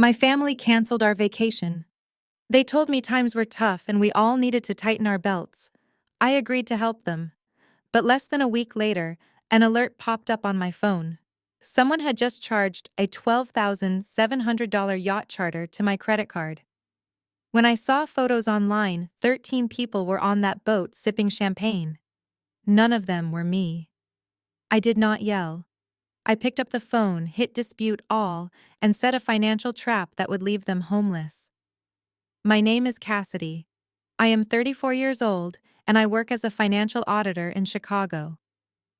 My family canceled our vacation. They told me times were tough and we all needed to tighten our belts. I agreed to help them. But less than a week later, an alert popped up on my phone. Someone had just charged a $12,700 yacht charter to my credit card. When I saw photos online, 13 people were on that boat sipping champagne. None of them were me. I did not yell. I picked up the phone, hit dispute all, and set a financial trap that would leave them homeless. My name is Cassidy. I am 34 years old, and I work as a financial auditor in Chicago.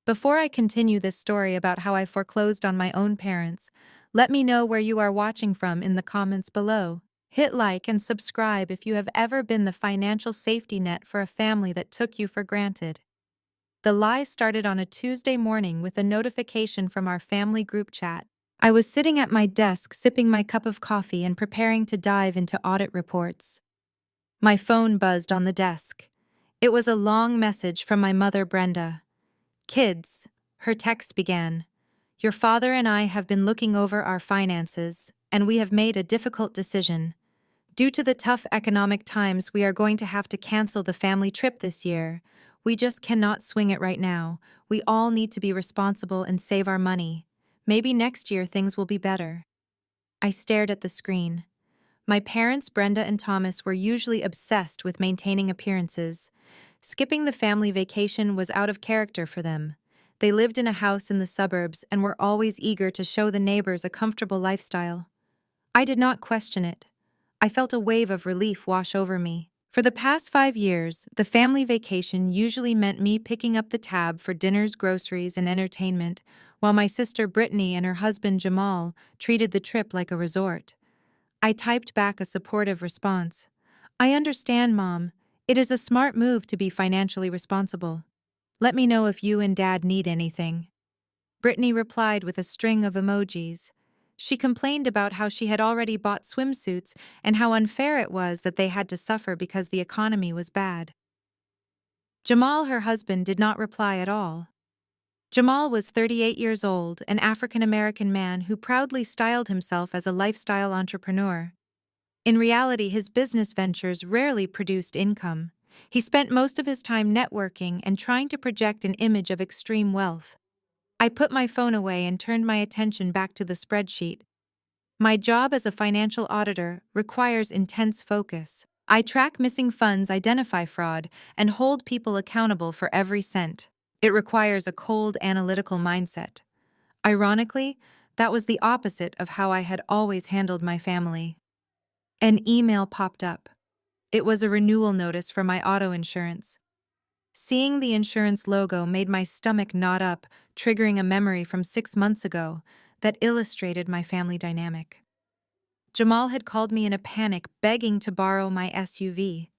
Before I continue this story about how I foreclosed on my own parents, let me know where you are watching from in the comments below. Hit like and subscribe if you have ever been the financial safety net for a family that took you for granted. The lie started on a Tuesday morning with a notification from our family group chat. I was sitting at my desk sipping my cup of coffee and preparing to dive into audit reports. My phone buzzed on the desk. It was a long message from my mother, Brenda. "Kids," her text began, "your father and I have been looking over our finances, and we have made a difficult decision. Due to the tough economic times, we are going to have to cancel the family trip this year. We just cannot swing it right now. We all need to be responsible and save our money. Maybe next year things will be better." I stared at the screen. My parents, Brenda and Thomas, were usually obsessed with maintaining appearances. Skipping the family vacation was out of character for them. They lived in a house in the suburbs and were always eager to show the neighbors a comfortable lifestyle. I did not question it. I felt a wave of relief wash over me. For the past 5 years, the family vacation usually meant me picking up the tab for dinners, groceries, and entertainment, while my sister Brittany and her husband Jamal treated the trip like a resort. I typed back a supportive response. "I understand, Mom. It is a smart move to be financially responsible. Let me know if you and Dad need anything." Brittany replied with a string of emojis. She complained about how she had already bought swimsuits and how unfair it was that they had to suffer because the economy was bad. Jamal, her husband, did not reply at all. Jamal was 38 years old, an African-American man who proudly styled himself as a lifestyle entrepreneur. In reality, his business ventures rarely produced income. He spent most of his time networking and trying to project an image of extreme wealth. I put my phone away and turned my attention back to the spreadsheet. My job as a financial auditor requires intense focus. I track missing funds, identify fraud, and hold people accountable for every cent. It requires a cold, analytical mindset. Ironically, that was the opposite of how I had always handled my family. An email popped up. It was a renewal notice for my auto insurance. Seeing the insurance logo made my stomach knot up, triggering a memory from 6 months ago that illustrated my family dynamic. Jamal had called me in a panic, begging to borrow my SUV.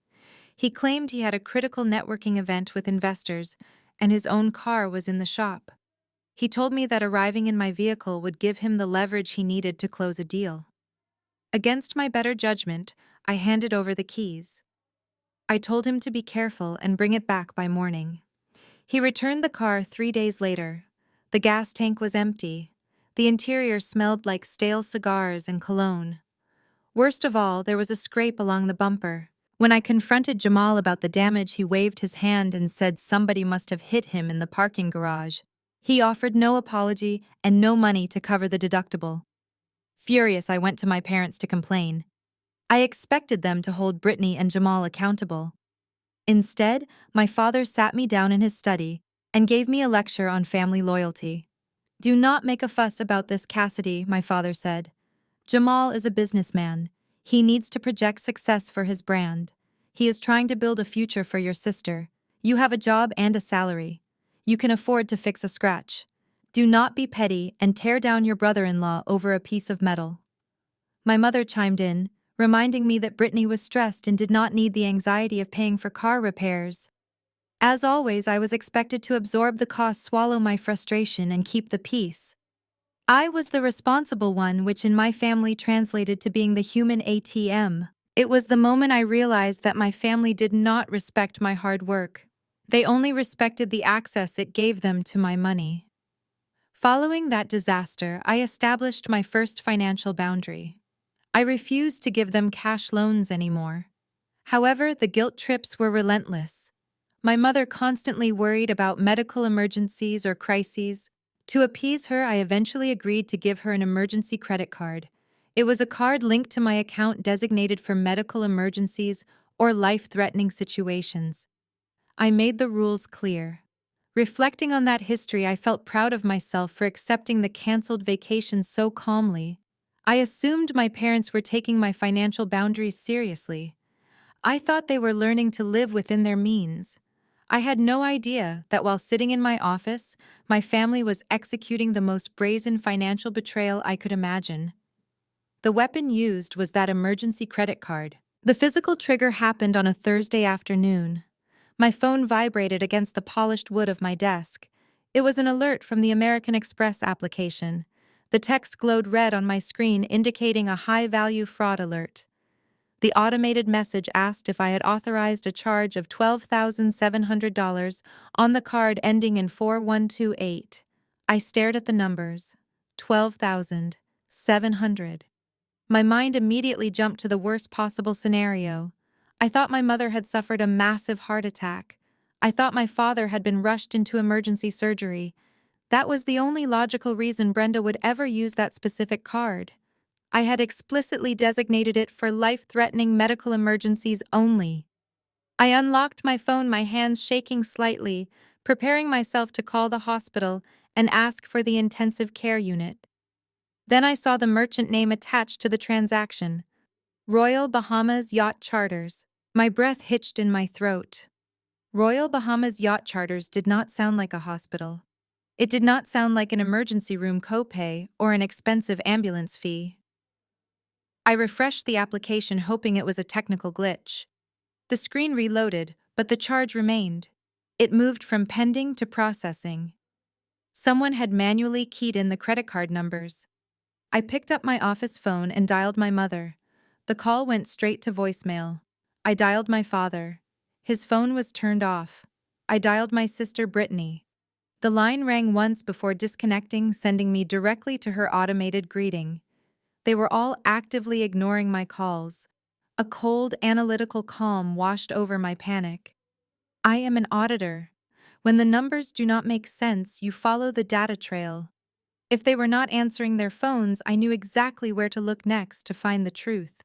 He claimed he had a critical networking event with investors, and his own car was in the shop. He told me that arriving in my vehicle would give him the leverage he needed to close a deal. Against my better judgment, I handed over the keys. I told him to be careful and bring it back by morning. He returned the car 3 days later. The gas tank was empty. The interior smelled like stale cigars and cologne. Worst of all, there was a scrape along the bumper. When I confronted Jamal about the damage, he waved his hand and said somebody must have hit him in the parking garage. He offered no apology and no money to cover the deductible. Furious, I went to my parents to complain. I expected them to hold Brittany and Jamal accountable. Instead, my father sat me down in his study and gave me a lecture on family loyalty. "Do not make a fuss about this, Cassidy," my father said. "Jamal is a businessman. He needs to project success for his brand. He is trying to build a future for your sister. You have a job and a salary. You can afford to fix a scratch. Do not be petty and tear down your brother-in-law over a piece of metal." My mother chimed in, reminding me that Brittany was stressed and did not need the anxiety of paying for car repairs. As always, I was expected to absorb the cost, swallow my frustration, and keep the peace. I was the responsible one, which in my family translated to being the human ATM. It was the moment I realized that my family did not respect my hard work. They only respected the access it gave them to my money. Following that disaster, I established my first financial boundary. I refused to give them cash loans anymore. However, the guilt trips were relentless. My mother constantly worried about medical emergencies or crises. To appease her, I eventually agreed to give her an emergency credit card. It was a card linked to my account designated for medical emergencies or life-threatening situations. I made the rules clear. Reflecting on that history, I felt proud of myself for accepting the canceled vacation so calmly. I assumed my parents were taking my financial boundaries seriously. I thought they were learning to live within their means. I had no idea that while sitting in my office, my family was executing the most brazen financial betrayal I could imagine. The weapon used was that emergency credit card. The physical trigger happened on a Thursday afternoon. My phone vibrated against the polished wood of my desk. It was an alert from the American Express application. The text glowed red on my screen, indicating a high-value fraud alert. The automated message asked if I had authorized a charge of $12,700 on the card ending in 4128. I stared at the numbers. 12,700. My mind immediately jumped to the worst possible scenario. I thought my mother had suffered a massive heart attack. I thought my father had been rushed into emergency surgery. That was the only logical reason Brenda would ever use that specific card. I had explicitly designated it for life-threatening medical emergencies only. I unlocked my phone, my hands shaking slightly, preparing myself to call the hospital and ask for the intensive care unit. Then I saw the merchant name attached to the transaction: Royal Bahamas Yacht Charters. My breath hitched in my throat. Royal Bahamas Yacht Charters did not sound like a hospital. It did not sound like an emergency room copay or an expensive ambulance fee. I refreshed the application, hoping it was a technical glitch. The screen reloaded, but the charge remained. It moved from pending to processing. Someone had manually keyed in the credit card numbers. I picked up my office phone and dialed my mother. The call went straight to voicemail. I dialed my father. His phone was turned off. I dialed my sister Brittany. The line rang once before disconnecting, sending me directly to her automated greeting. They were all actively ignoring my calls. A cold, analytical calm washed over my panic. I am an auditor. When the numbers do not make sense, you follow the data trail. If they were not answering their phones, I knew exactly where to look next to find the truth.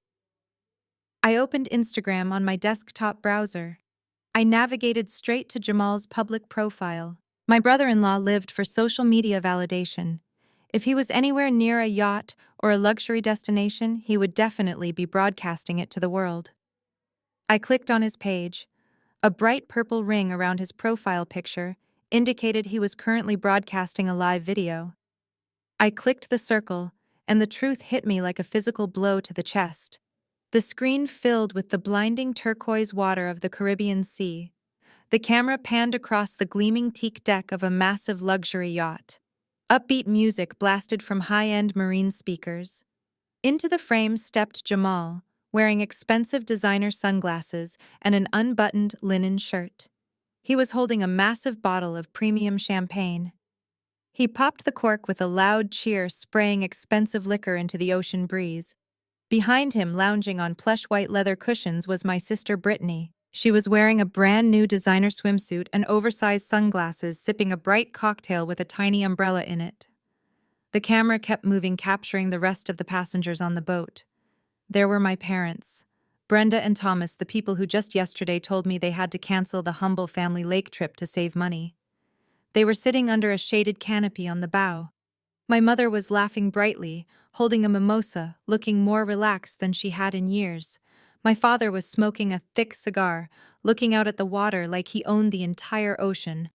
I opened Instagram on my desktop browser. I navigated straight to Jamal's public profile. My brother-in-law lived for social media validation. If he was anywhere near a yacht or a luxury destination, he would definitely be broadcasting it to the world. I clicked on his page. A bright purple ring around his profile picture indicated he was currently broadcasting a live video. I clicked the circle, and the truth hit me like a physical blow to the chest. The screen filled with the blinding turquoise water of the Caribbean Sea. The camera panned across the gleaming teak deck of a massive luxury yacht. Upbeat music blasted from high-end marine speakers. Into the frame stepped Jamal, wearing expensive designer sunglasses and an unbuttoned linen shirt. He was holding a massive bottle of premium champagne. He popped the cork with a loud cheer, spraying expensive liquor into the ocean breeze. Behind him, lounging on plush white leather cushions, was my sister Brittany. She was wearing a brand new designer swimsuit and oversized sunglasses, sipping a bright cocktail with a tiny umbrella in it. The camera kept moving, capturing the rest of the passengers on the boat. There were my parents, Brenda and Thomas, the people who just yesterday told me they had to cancel the humble family lake trip to save money. They were sitting under a shaded canopy on the bow. My mother was laughing brightly, holding a mimosa, looking more relaxed than she had in years. My father was smoking a thick cigar, looking out at the water like he owned the entire ocean.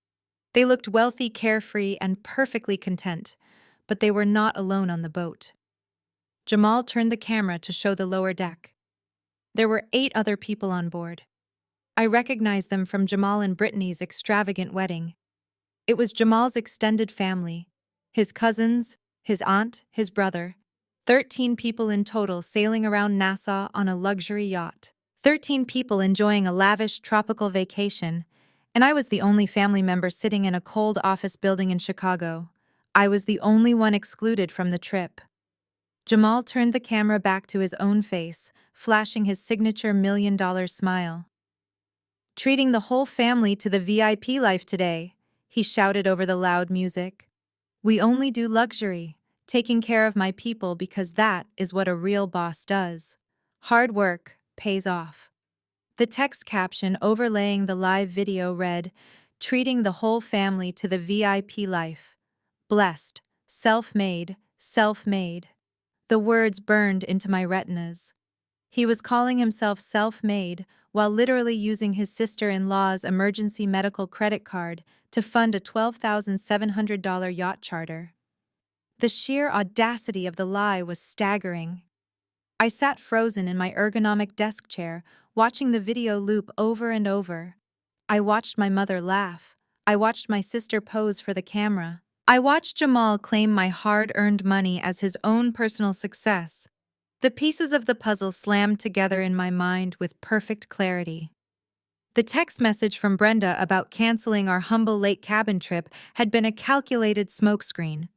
They looked wealthy, carefree, and perfectly content, but they were not alone on the boat. Jamal turned the camera to show the lower deck. There were 8 other people on board. I recognized them from Jamal and Brittany's extravagant wedding. It was Jamal's extended family, his cousins, his aunt, his brother. 13 people in total sailing around Nassau on a luxury yacht. 13 people enjoying a lavish tropical vacation, and I was the only family member sitting in a cold office building in Chicago. I was the only one excluded from the trip. Jamal turned the camera back to his own face, flashing his signature $1 million smile. "Treating the whole family to the VIP life today," he shouted over the loud music. "We only do luxury, taking care of my people because that is what a real boss does. Hard work pays off." The text caption overlaying the live video read, "Treating the whole family to the VIP life. Blessed, self-made, self-made." The words burned into my retinas. He was calling himself self-made while literally using his sister-in-law's emergency medical credit card to fund a $12,700 yacht charter. The sheer audacity of the lie was staggering. I sat frozen in my ergonomic desk chair, watching the video loop over and over. I watched my mother laugh. I watched my sister pose for the camera. I watched Jamal claim my hard-earned money as his own personal success. The pieces of the puzzle slammed together in my mind with perfect clarity. The text message from Brenda about canceling our humble lake cabin trip had been a calculated smokescreen.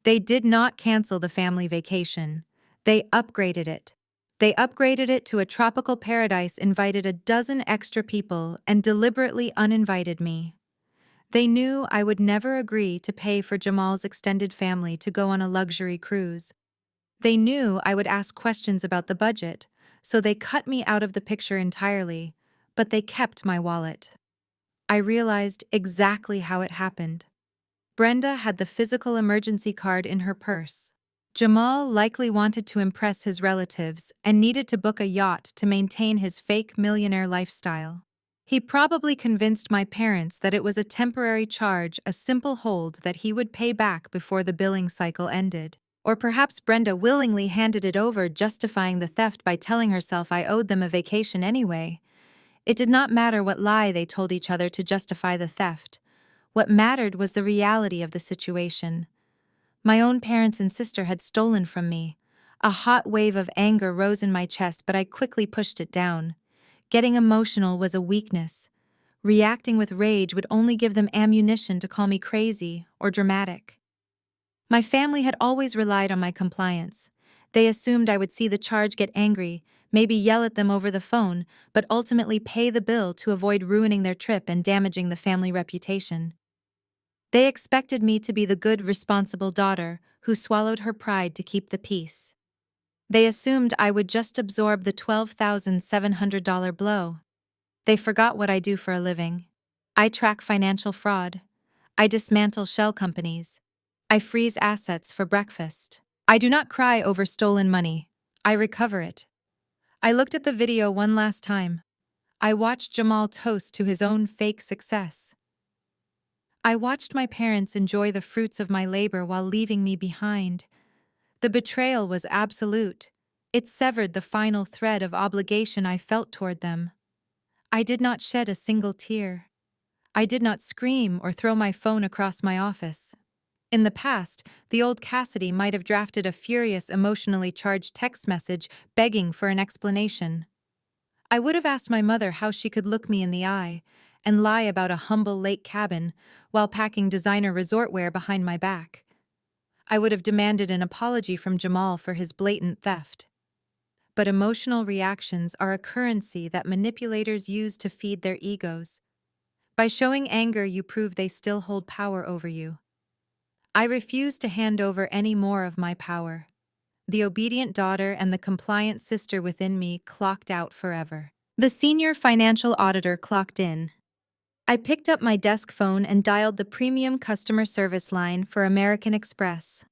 They did not cancel the family vacation. They upgraded it. They upgraded it to a tropical paradise, invited a dozen extra people, and deliberately uninvited me. They knew I would never agree to pay for Jamal's extended family to go on a luxury cruise. They knew I would ask questions about the budget, so they cut me out of the picture entirely, but they kept my wallet. I realized exactly how it happened. Brenda had the physical emergency card in her purse. Jamal likely wanted to impress his relatives and needed to book a yacht to maintain his fake millionaire lifestyle. He probably convinced my parents that it was a temporary charge, a simple hold that he would pay back before the billing cycle ended. Or perhaps Brenda willingly handed it over, justifying the theft by telling herself I owed them a vacation anyway. It did not matter what lie they told each other to justify the theft. What mattered was the reality of the situation. My own parents and sister had stolen from me. A hot wave of anger rose in my chest, but I quickly pushed it down. Getting emotional was a weakness. Reacting with rage would only give them ammunition to call me crazy or dramatic. My family had always relied on my compliance. They assumed I would see the charge, get angry, maybe yell at them over the phone, but ultimately pay the bill to avoid ruining their trip and damaging the family reputation. They expected me to be the good, responsible daughter who swallowed her pride to keep the peace. They assumed I would just absorb the $12,700 blow. They forgot what I do for a living. I track financial fraud. I dismantle shell companies. I freeze assets for breakfast. I do not cry over stolen money. I recover it. I looked at the video one last time. I watched Jamal toast to his own fake success. I watched my parents enjoy the fruits of my labor while leaving me behind. The betrayal was absolute. It severed the final thread of obligation I felt toward them. I did not shed a single tear. I did not scream or throw my phone across my office. In the past, the old Cassidy might have drafted a furious, emotionally charged text message begging for an explanation. I would have asked my mother how she could look me in the eye and lie about a humble lake cabin while packing designer resort wear behind my back. I would have demanded an apology from Jamal for his blatant theft. But emotional reactions are a currency that manipulators use to feed their egos. By showing anger, you prove they still hold power over you. I refuse to hand over any more of my power. The obedient daughter and the compliant sister within me clocked out forever. The senior financial auditor clocked in. I picked up my desk phone and dialed the premium customer service line for American Express.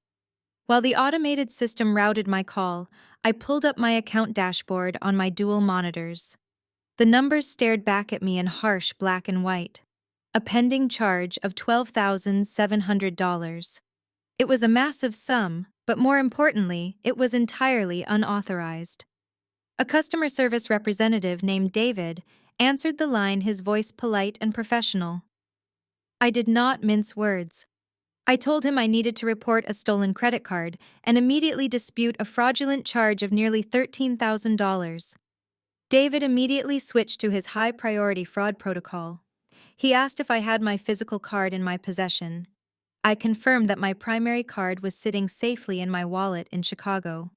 While the automated system routed my call, I pulled up my account dashboard on my dual monitors. The numbers stared back at me in harsh black and white. A pending charge of $12,700. It was a massive sum, but more importantly, it was entirely unauthorized. A customer service representative named David answered the line, his voice polite and professional. I did not mince words. I told him I needed to report a stolen credit card and immediately dispute a fraudulent charge of nearly $13,000. David immediately switched to his high-priority fraud protocol. He asked if I had my physical card in my possession. I confirmed that my primary card was sitting safely in my wallet in Chicago.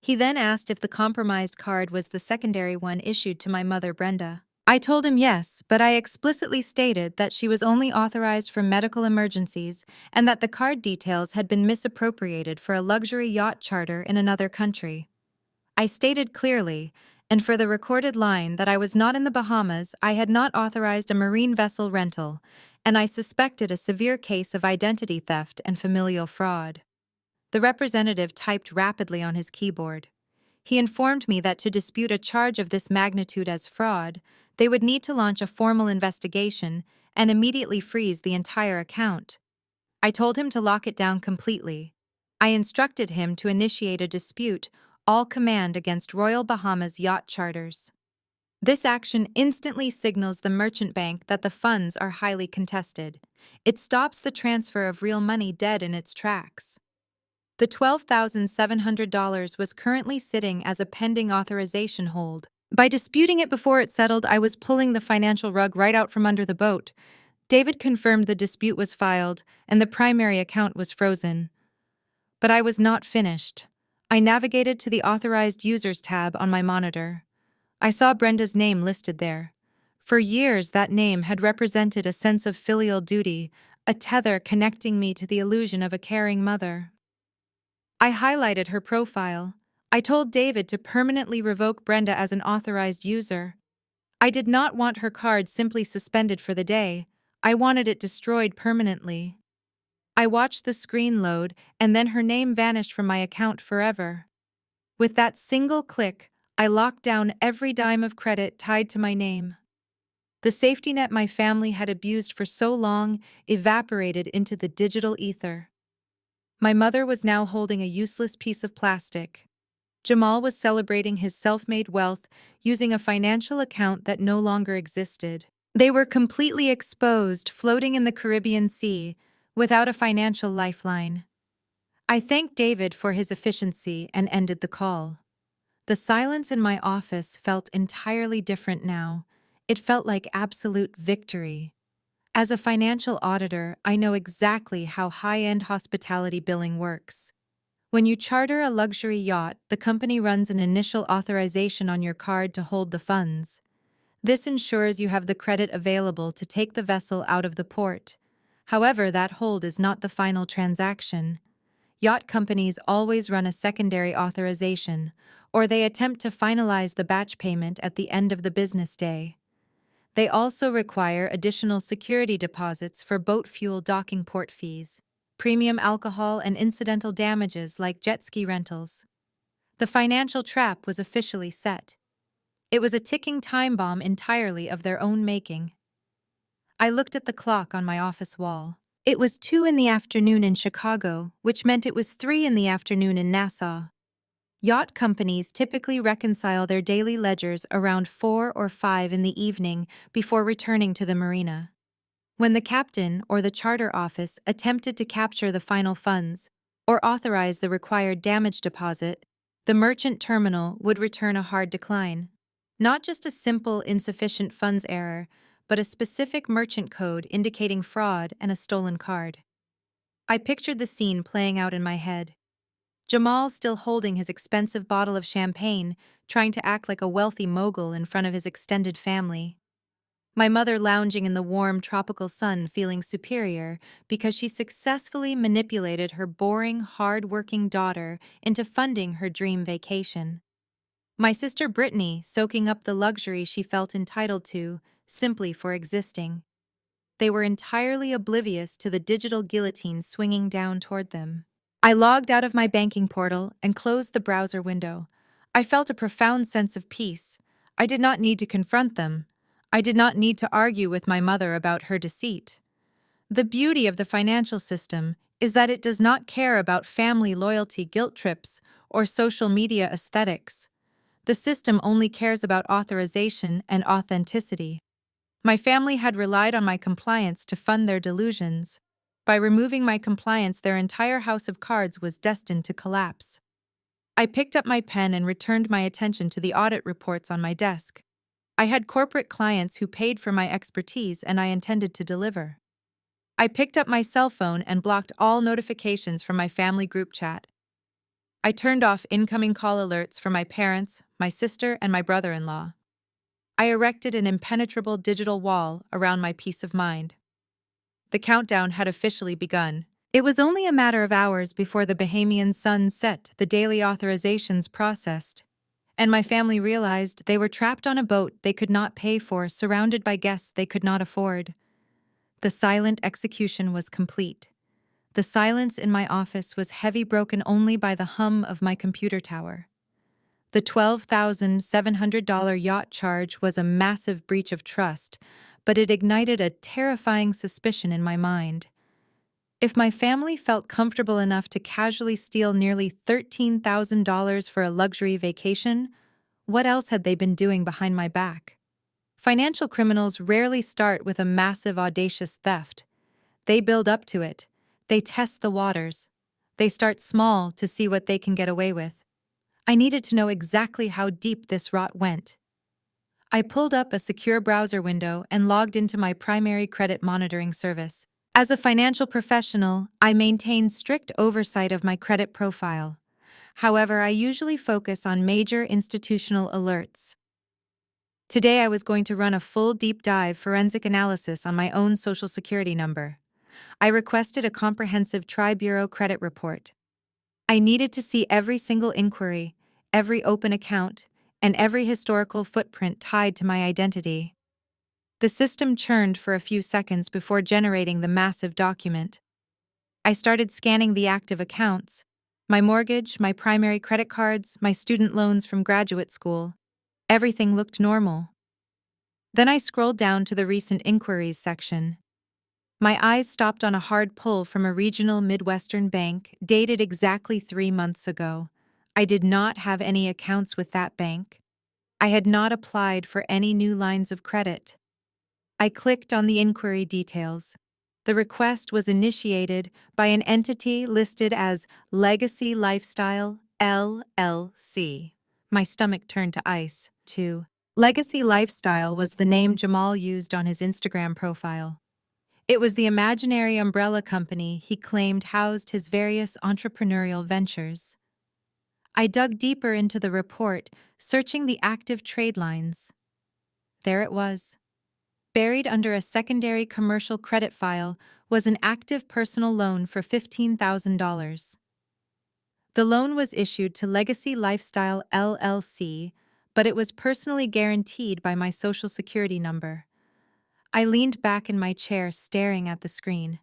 He then asked if the compromised card was the secondary one issued to my mother, Brenda. I told him yes, but I explicitly stated that she was only authorized for medical emergencies and that the card details had been misappropriated for a luxury yacht charter in another country. I stated clearly, and for the recorded line, that I was not in the Bahamas, I had not authorized a marine vessel rental, and I suspected a severe case of identity theft and familial fraud. The representative typed rapidly on his keyboard. He informed me that to dispute a charge of this magnitude as fraud, they would need to launch a formal investigation and immediately freeze the entire account. I told him to lock it down completely. I instructed him to initiate a dispute, all command against Royal Bahamas yacht charters. This action instantly signals the merchant bank that the funds are highly contested. It stops the transfer of real money dead in its tracks. The $12,700 was currently sitting as a pending authorization hold. By disputing it before it settled, I was pulling the financial rug right out from under the boat. David confirmed the dispute was filed and the primary account was frozen. But I was not finished. I navigated to the Authorized Users tab on my monitor. I saw Brenda's name listed there. For years, that name had represented a sense of filial duty, a tether connecting me to the illusion of a caring mother. I highlighted her profile. I told David to permanently revoke Brenda as an authorized user. I did not want her card simply suspended for the day. I wanted it destroyed permanently. I watched the screen load, and then her name vanished from my account forever. With that single click, I locked down every dime of credit tied to my name. The safety net my family had abused for so long evaporated into the digital ether. My mother was now holding a useless piece of plastic. Jamal was celebrating his self-made wealth using a financial account that no longer existed. They were completely exposed, floating in the Caribbean Sea, without a financial lifeline. I thanked David for his efficiency and ended the call. The silence in my office felt entirely different now. It felt like absolute victory. As a financial auditor, I know exactly how high-end hospitality billing works. When you charter a luxury yacht, the company runs an initial authorization on your card to hold the funds. This ensures you have the credit available to take the vessel out of the port. However, that hold is not the final transaction. Yacht companies always run a secondary authorization, or they attempt to finalize the batch payment at the end of the business day. They also require additional security deposits for boat fuel docking port fees, premium alcohol, and incidental damages like jet ski rentals. The financial trap was officially set. It was a ticking time bomb entirely of their own making. I looked at the clock on my office wall. It was 2 in the afternoon in Chicago, which meant it was 3 in the afternoon in Nassau. Yacht companies typically reconcile their daily ledgers around 4 or 5 in the evening before returning to the marina. When the captain or the charter office attempted to capture the final funds or authorize the required damage deposit, the merchant terminal would return a hard decline. Not just a simple insufficient funds error, but a specific merchant code indicating fraud and a stolen card. I pictured the scene playing out in my head. Jamal still holding his expensive bottle of champagne, trying to act like a wealthy mogul in front of his extended family. My mother lounging in the warm tropical sun feeling superior because she successfully manipulated her boring, hard-working daughter into funding her dream vacation. My sister Brittany soaking up the luxury she felt entitled to, simply for existing. They were entirely oblivious to the digital guillotine swinging down toward them. I logged out of my banking portal and closed the browser window. I felt a profound sense of peace. I did not need to confront them. I did not need to argue with my mother about her deceit. The beauty of the financial system is that it does not care about family loyalty guilt trips or social media aesthetics. The system only cares about authorization and authenticity. My family had relied on my compliance to fund their delusions. By removing my compliance, their entire house of cards was destined to collapse. I picked up my pen and returned my attention to the audit reports on my desk. I had corporate clients who paid for my expertise, and I intended to deliver. I picked up my cell phone and blocked all notifications from my family group chat. I turned off incoming call alerts for my parents, my sister, and my brother-in-law. I erected an impenetrable digital wall around my peace of mind. The countdown had officially begun. It was only a matter of hours before the Bahamian sun set, the daily authorizations processed, and my family realized they were trapped on a boat they could not pay for, surrounded by guests they could not afford. The silent execution was complete. The silence in my office was heavy, broken only by the hum of my computer tower. The $12,700 yacht charge was a massive breach of trust, but it ignited a terrifying suspicion in my mind. If my family felt comfortable enough to casually steal nearly $13,000 for a luxury vacation, what else had they been doing behind my back? Financial criminals rarely start with a massive, audacious theft. They build up to it. They test the waters. They start small to see what they can get away with. I needed to know exactly how deep this rot went. I pulled up a secure browser window and logged into my primary credit monitoring service. As a financial professional, I maintain strict oversight of my credit profile. However, I usually focus on major institutional alerts. Today, I was going to run a full deep dive forensic analysis on my own Social Security number. I requested a comprehensive tri-bureau credit report. I needed to see every single inquiry, every open account, and every historical footprint tied to my identity. The system churned for a few seconds before generating the massive document. I started scanning the active accounts: my mortgage, my primary credit cards, my student loans from graduate school. Everything looked normal. Then I scrolled down to the recent inquiries section. My eyes stopped on a hard pull from a regional Midwestern bank, dated exactly 3 months ago. I did not have any accounts with that bank. I had not applied for any new lines of credit. I clicked on the inquiry details. The request was initiated by an entity listed as Legacy Lifestyle, LLC. My stomach turned to ice, too. Legacy Lifestyle was the name Jamal used on his Instagram profile. It was the imaginary umbrella company he claimed housed his various entrepreneurial ventures. I dug deeper into the report, searching the active trade lines. There it was. Buried under a secondary commercial credit file was an active personal loan for $15,000. The loan was issued to Legacy Lifestyle LLC, but it was personally guaranteed by my Social Security number. I leaned back in my chair, staring at the screen.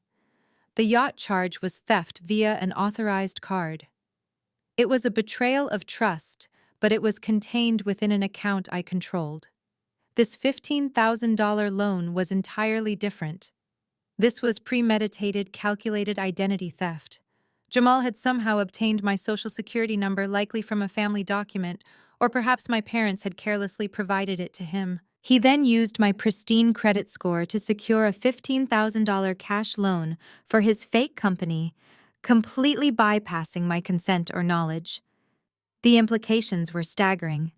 The yacht charge was theft via an authorized card. It was a betrayal of trust, but it was contained within an account I controlled. This $15,000 loan was entirely different. This was premeditated, calculated identity theft. Jamal had somehow obtained my Social Security number, likely from a family document, or perhaps my parents had carelessly provided it to him. He then used my pristine credit score to secure a $15,000 cash loan for his fake company, completely bypassing my consent or knowledge. The implications were staggering.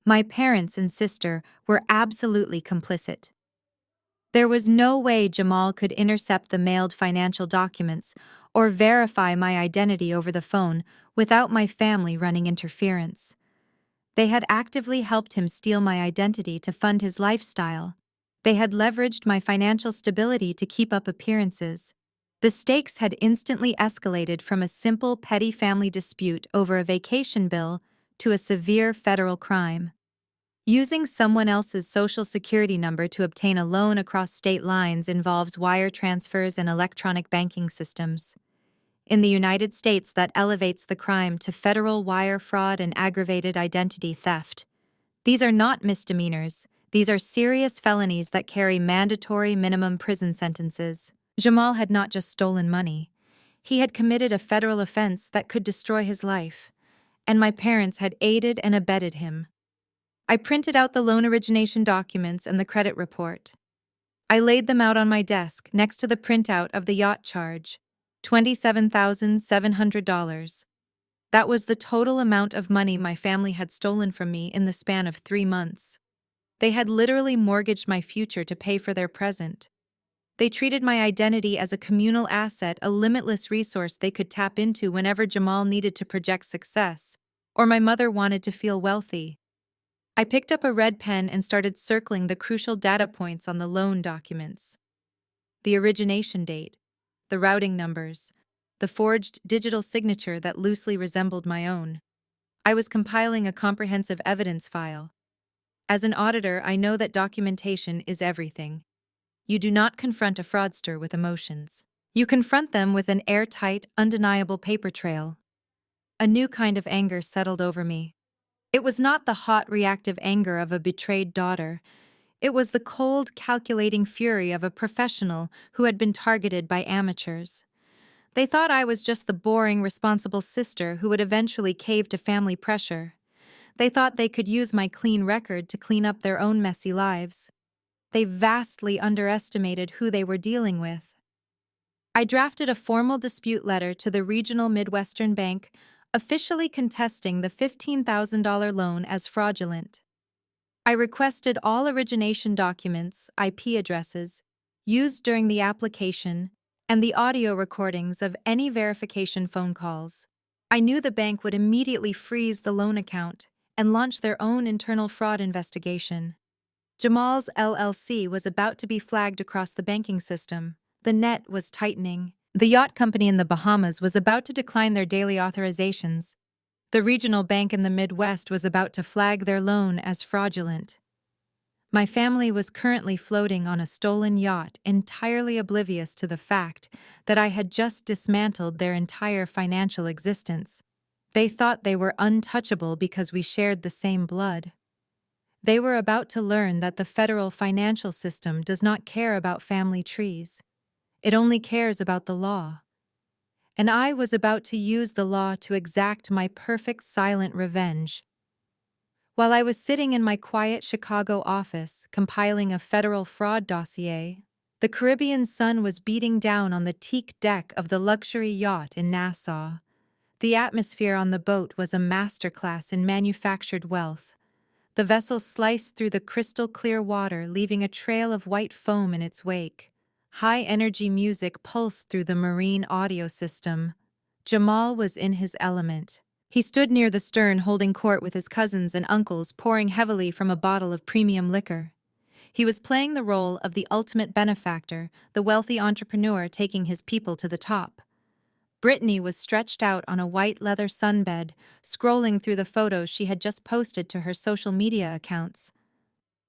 My parents and sister were absolutely complicit. There was no way Jamal could intercept the mailed financial documents or verify my identity over the phone without my family running interference. They had actively helped him steal my identity to fund his lifestyle. They had leveraged my financial stability to keep up appearances. The stakes had instantly escalated from a simple petty family dispute over a vacation bill to a severe federal crime. Using someone else's Social Security number to obtain a loan across state lines involves wire transfers and electronic banking systems. In the United States, that elevates the crime to federal wire fraud and aggravated identity theft. These are not misdemeanors. These are serious felonies that carry mandatory minimum prison sentences. Jamal had not just stolen money. He had committed a federal offense that could destroy his life, and my parents had aided and abetted him. I printed out the loan origination documents and the credit report. I laid them out on my desk next to the printout of the yacht charge, $27,700. That was the total amount of money my family had stolen from me in the span of 3 months. They had literally mortgaged my future to pay for their present. They treated my identity as a communal asset, a limitless resource they could tap into whenever Jamal needed to project success, or my mother wanted to feel wealthy. I picked up a red pen and started circling the crucial data points on the loan documents. The origination date, the routing numbers, the forged digital signature that loosely resembled my own. I was compiling a comprehensive evidence file. As an auditor, I know that documentation is everything. You do not confront a fraudster with emotions. You confront them with an airtight, undeniable paper trail. A new kind of anger settled over me. It was not the hot, reactive anger of a betrayed daughter. It was the cold, calculating fury of a professional who had been targeted by amateurs. They thought I was just the boring, responsible sister who would eventually cave to family pressure. They thought they could use my clean record to clean up their own messy lives. They vastly underestimated who they were dealing with. I drafted a formal dispute letter to the regional Midwestern bank, officially contesting the $15,000 loan as fraudulent. I requested all origination documents, IP addresses, used during the application, and the audio recordings of any verification phone calls. I knew the bank would immediately freeze the loan account and launch their own internal fraud investigation. Jamal's LLC was about to be flagged across the banking system. The net was tightening. The yacht company in the Bahamas was about to decline their daily authorizations. The regional bank in the Midwest was about to flag their loan as fraudulent. My family was currently floating on a stolen yacht, entirely oblivious to the fact that I had just dismantled their entire financial existence. They thought they were untouchable because we shared the same blood. They were about to learn that the federal financial system does not care about family trees. It only cares about the law. And I was about to use the law to exact my perfect silent revenge. While I was sitting in my quiet Chicago office compiling a federal fraud dossier, the Caribbean sun was beating down on the teak deck of the luxury yacht in Nassau. The atmosphere on the boat was a masterclass in manufactured wealth. The vessel sliced through the crystal-clear water, leaving a trail of white foam in its wake. High-energy music pulsed through the marine audio system. Jamal was in his element. He stood near the stern holding court with his cousins and uncles, pouring heavily from a bottle of premium liquor. He was playing the role of the ultimate benefactor, the wealthy entrepreneur taking his people to the top. Brittany was stretched out on a white leather sunbed, scrolling through the photos she had just posted to her social media accounts.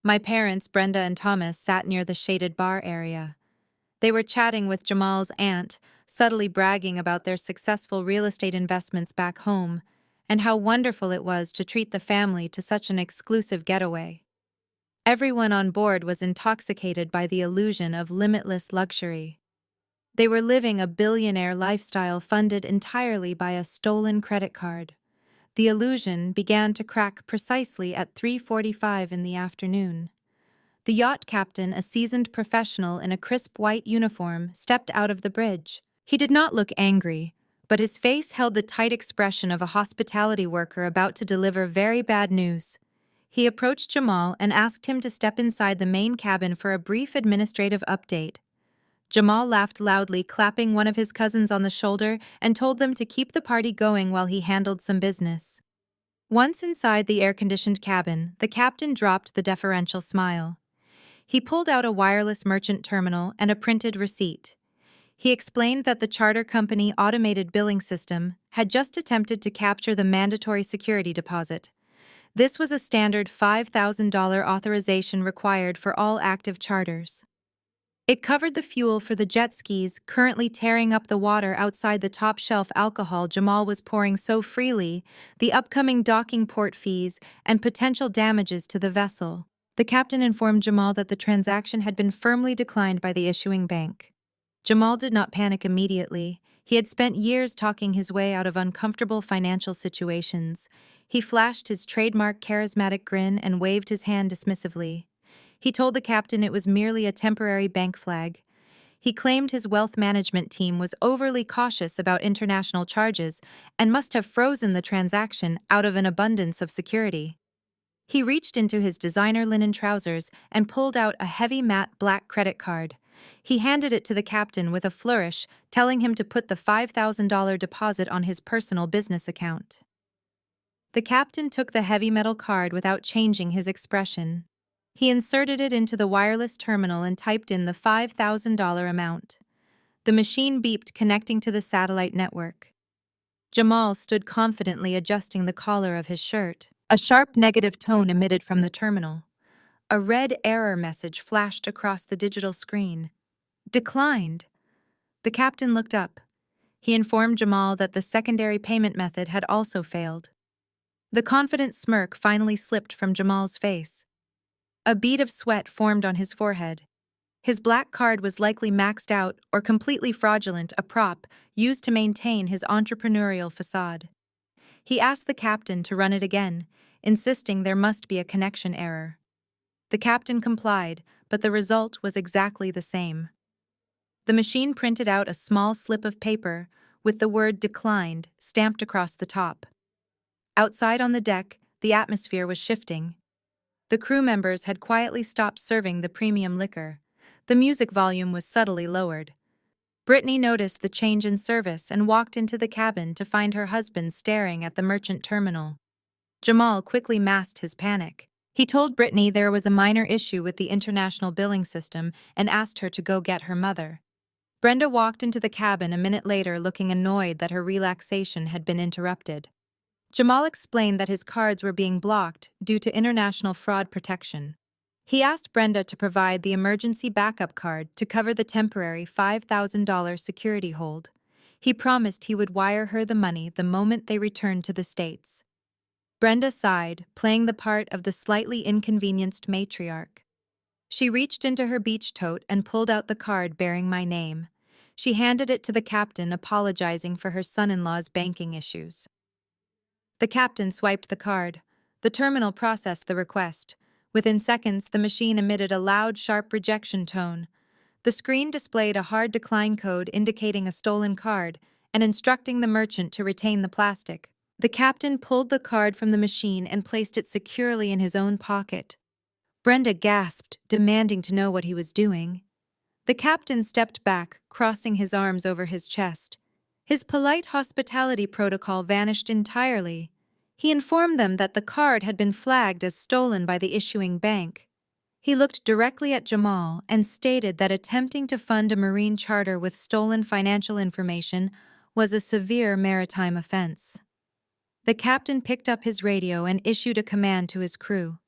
My parents, Brenda and Thomas, sat near the shaded bar area. They were chatting with Jamal's aunt, subtly bragging about their successful real estate investments back home, and how wonderful it was to treat the family to such an exclusive getaway. Everyone on board was intoxicated by the illusion of limitless luxury. They were living a billionaire lifestyle funded entirely by a stolen credit card. The illusion began to crack precisely at 3:45 in the afternoon. The yacht captain, a seasoned professional in a crisp white uniform, stepped out of the bridge. He did not look angry, but his face held the tight expression of a hospitality worker about to deliver very bad news. He approached Jamal and asked him to step inside the main cabin for a brief administrative update. Jamal laughed loudly, clapping one of his cousins on the shoulder, and told them to keep the party going while he handled some business. Once inside the air-conditioned cabin, the captain dropped the deferential smile. He pulled out a wireless merchant terminal and a printed receipt. He explained that the charter company automated billing system had just attempted to capture the mandatory security deposit. This was a standard $5,000 authorization required for all active charters. It covered the fuel for the jet skis currently tearing up the water outside the top-shelf alcohol Jamal was pouring so freely, the upcoming docking port fees, and potential damages to the vessel. The captain informed Jamal that the transaction had been firmly declined by the issuing bank. Jamal did not panic immediately. He had spent years talking his way out of uncomfortable financial situations. He flashed his trademark charismatic grin and waved his hand dismissively. He told the captain it was merely a temporary bank flag. He claimed his wealth management team was overly cautious about international charges and must have frozen the transaction out of an abundance of security. He reached into his designer linen trousers and pulled out a heavy matte black credit card. He handed it to the captain with a flourish, telling him to put the $5,000 deposit on his personal business account. The captain took the heavy metal card without changing his expression. He inserted it into the wireless terminal and typed in the $5,000 amount. The machine beeped, connecting to the satellite network. Jamal stood confidently adjusting the collar of his shirt. A sharp negative tone emitted from the terminal. A red error message flashed across the digital screen. Declined. The captain looked up. He informed Jamal that the secondary payment method had also failed. The confident smirk finally slipped from Jamal's face. A bead of sweat formed on his forehead. His black card was likely maxed out or completely fraudulent, a prop used to maintain his entrepreneurial facade. He asked the captain to run it again, insisting there must be a connection error. The captain complied, but the result was exactly the same. The machine printed out a small slip of paper with the word "declined" stamped across the top. Outside on the deck, the atmosphere was shifting. The crew members had quietly stopped serving the premium liquor. The music volume was subtly lowered. Brittany noticed the change in service and walked into the cabin to find her husband staring at the merchant terminal. Jamal quickly masked his panic. He told Brittany there was a minor issue with the international billing system and asked her to go get her mother. Brenda walked into the cabin a minute later, looking annoyed that her relaxation had been interrupted. Jamal explained that his cards were being blocked due to international fraud protection. He asked Brenda to provide the emergency backup card to cover the temporary $5,000 security hold. He promised he would wire her the money the moment they returned to the States. Brenda sighed, playing the part of the slightly inconvenienced matriarch. She reached into her beach tote and pulled out the card bearing my name. She handed it to the captain, apologizing for her son-in-law's banking issues. The captain swiped the card. The terminal processed the request. Within seconds, the machine emitted a loud, sharp rejection tone. The screen displayed a hard decline code indicating a stolen card and instructing the merchant to retain the plastic. The captain pulled the card from the machine and placed it securely in his own pocket. Brenda gasped, demanding to know what he was doing. The captain stepped back, crossing his arms over his chest. His polite hospitality protocol vanished entirely. He informed them that the card had been flagged as stolen by the issuing bank. He looked directly at Jamal and stated that attempting to fund a marine charter with stolen financial information was a severe maritime offense. The captain picked up his radio and issued a command to his crew.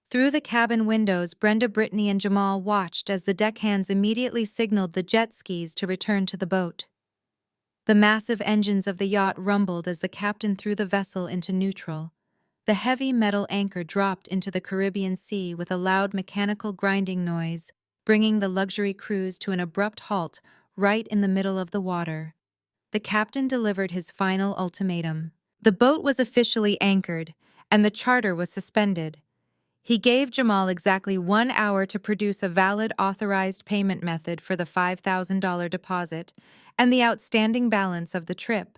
Through the cabin windows, Brenda, Brittany, and Jamal watched as the deckhands immediately signaled the jet skis to return to the boat. The massive engines of the yacht rumbled as the captain threw the vessel into neutral. The heavy metal anchor dropped into the Caribbean Sea with a loud mechanical grinding noise, bringing the luxury cruise to an abrupt halt right in the middle of the water. The captain delivered his final ultimatum. The boat was officially anchored, and the charter was suspended. He gave Jamal exactly 1 hour to produce a valid authorized payment method for the $5,000 deposit and the outstanding balance of the trip.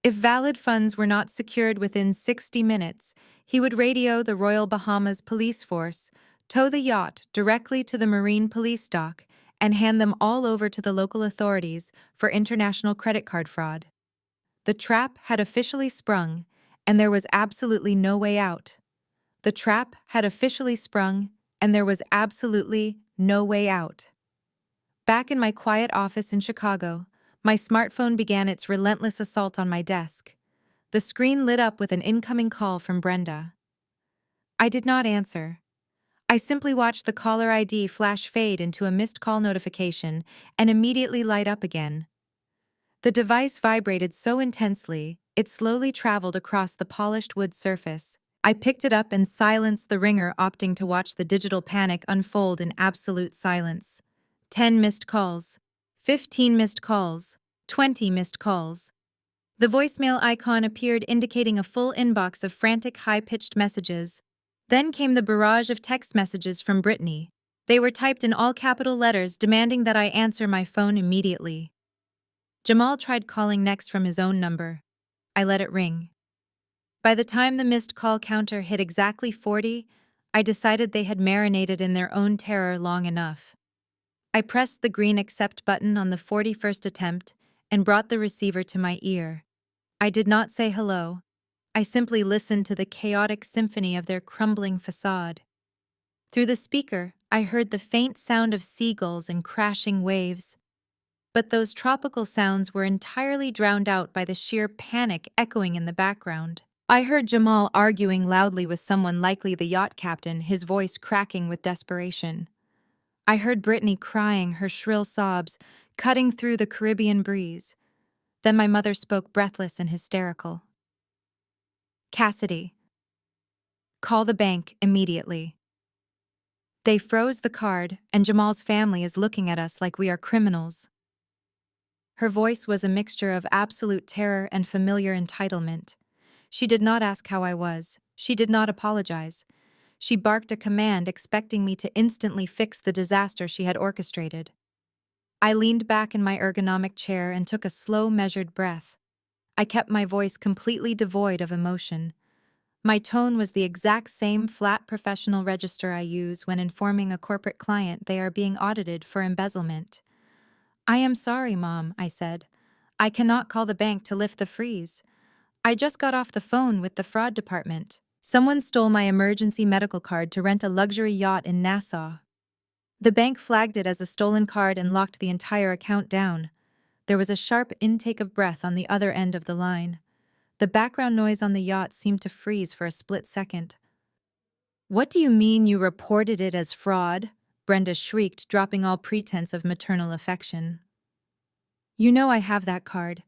If valid funds were not secured within 60 minutes, he would radio the Royal Bahamas Police Force, tow the yacht directly to the Marine Police dock, and hand them all over to the local authorities for international credit card fraud. The trap had officially sprung, and there was absolutely no way out. The trap had officially sprung, and there was absolutely no way out. Back in my quiet office in Chicago, my smartphone began its relentless assault on my desk. The screen lit up with an incoming call from Brenda. I did not answer. I simply watched the caller ID flash fade into a missed call notification and immediately light up again. The device vibrated so intensely, it slowly traveled across the polished wood surface. I picked it up and silenced the ringer, opting to watch the digital panic unfold in absolute silence. 10 missed calls. 15 missed calls. 20 missed calls. The voicemail icon appeared, indicating a full inbox of frantic, high-pitched messages. Then came the barrage of text messages from Brittany. They were typed in all capital letters, demanding that I answer my phone immediately. Jamal tried calling next from his own number. I let it ring. By the time the missed call counter hit exactly 40, I decided they had marinated in their own terror long enough. I pressed the green accept button on the 41st attempt and brought the receiver to my ear. I did not say hello. I simply listened to the chaotic symphony of their crumbling facade. Through the speaker, I heard the faint sound of seagulls and crashing waves. But those tropical sounds were entirely drowned out by the sheer panic echoing in the background. I heard Jamal arguing loudly with someone, likely the yacht captain, his voice cracking with desperation. I heard Brittany crying, her shrill sobs cutting through the Caribbean breeze. Then my mother spoke, breathless and hysterical. "Cassidy, call the bank immediately. They froze the card, and Jamal's family is looking at us like we are criminals." Her voice was a mixture of absolute terror and familiar entitlement. She did not ask how I was. She did not apologize. She barked a command, expecting me to instantly fix the disaster she had orchestrated. I leaned back in my ergonomic chair and took a slow, measured breath. I kept my voice completely devoid of emotion. My tone was the exact same flat professional register I use when informing a corporate client they are being audited for embezzlement. "I am sorry, Mom," I said. "I cannot call the bank to lift the freeze. I just got off the phone with the fraud department. Someone stole my emergency medical card to rent a luxury yacht in Nassau. The bank flagged it as a stolen card and locked the entire account down." There was a sharp intake of breath on the other end of the line. The background noise on the yacht seemed to freeze for a split second. "What do you mean you reported it as fraud?" Brenda shrieked, dropping all pretense of maternal affection. "You know I have that card.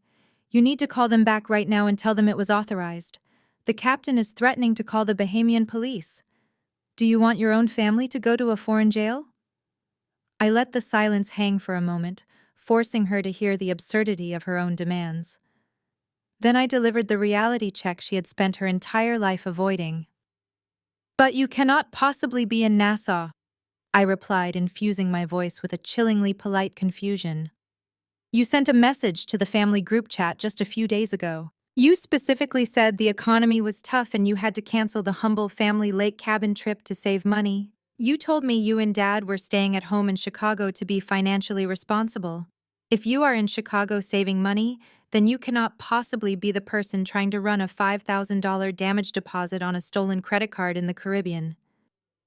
You need to call them back right now and tell them it was authorized. The captain is threatening to call the Bahamian police. Do you want your own family to go to a foreign jail?" I let the silence hang for a moment, forcing her to hear the absurdity of her own demands. Then I delivered the reality check she had spent her entire life avoiding. "But you cannot possibly be in Nassau," I replied, infusing my voice with a chillingly polite confusion. "You sent a message to the family group chat just a few days ago. You specifically said the economy was tough and you had to cancel the humble family lake cabin trip to save money. You told me you and Dad were staying at home in Chicago to be financially responsible. If you are in Chicago saving money, then you cannot possibly be the person trying to run a $5,000 damage deposit on a stolen credit card in the Caribbean."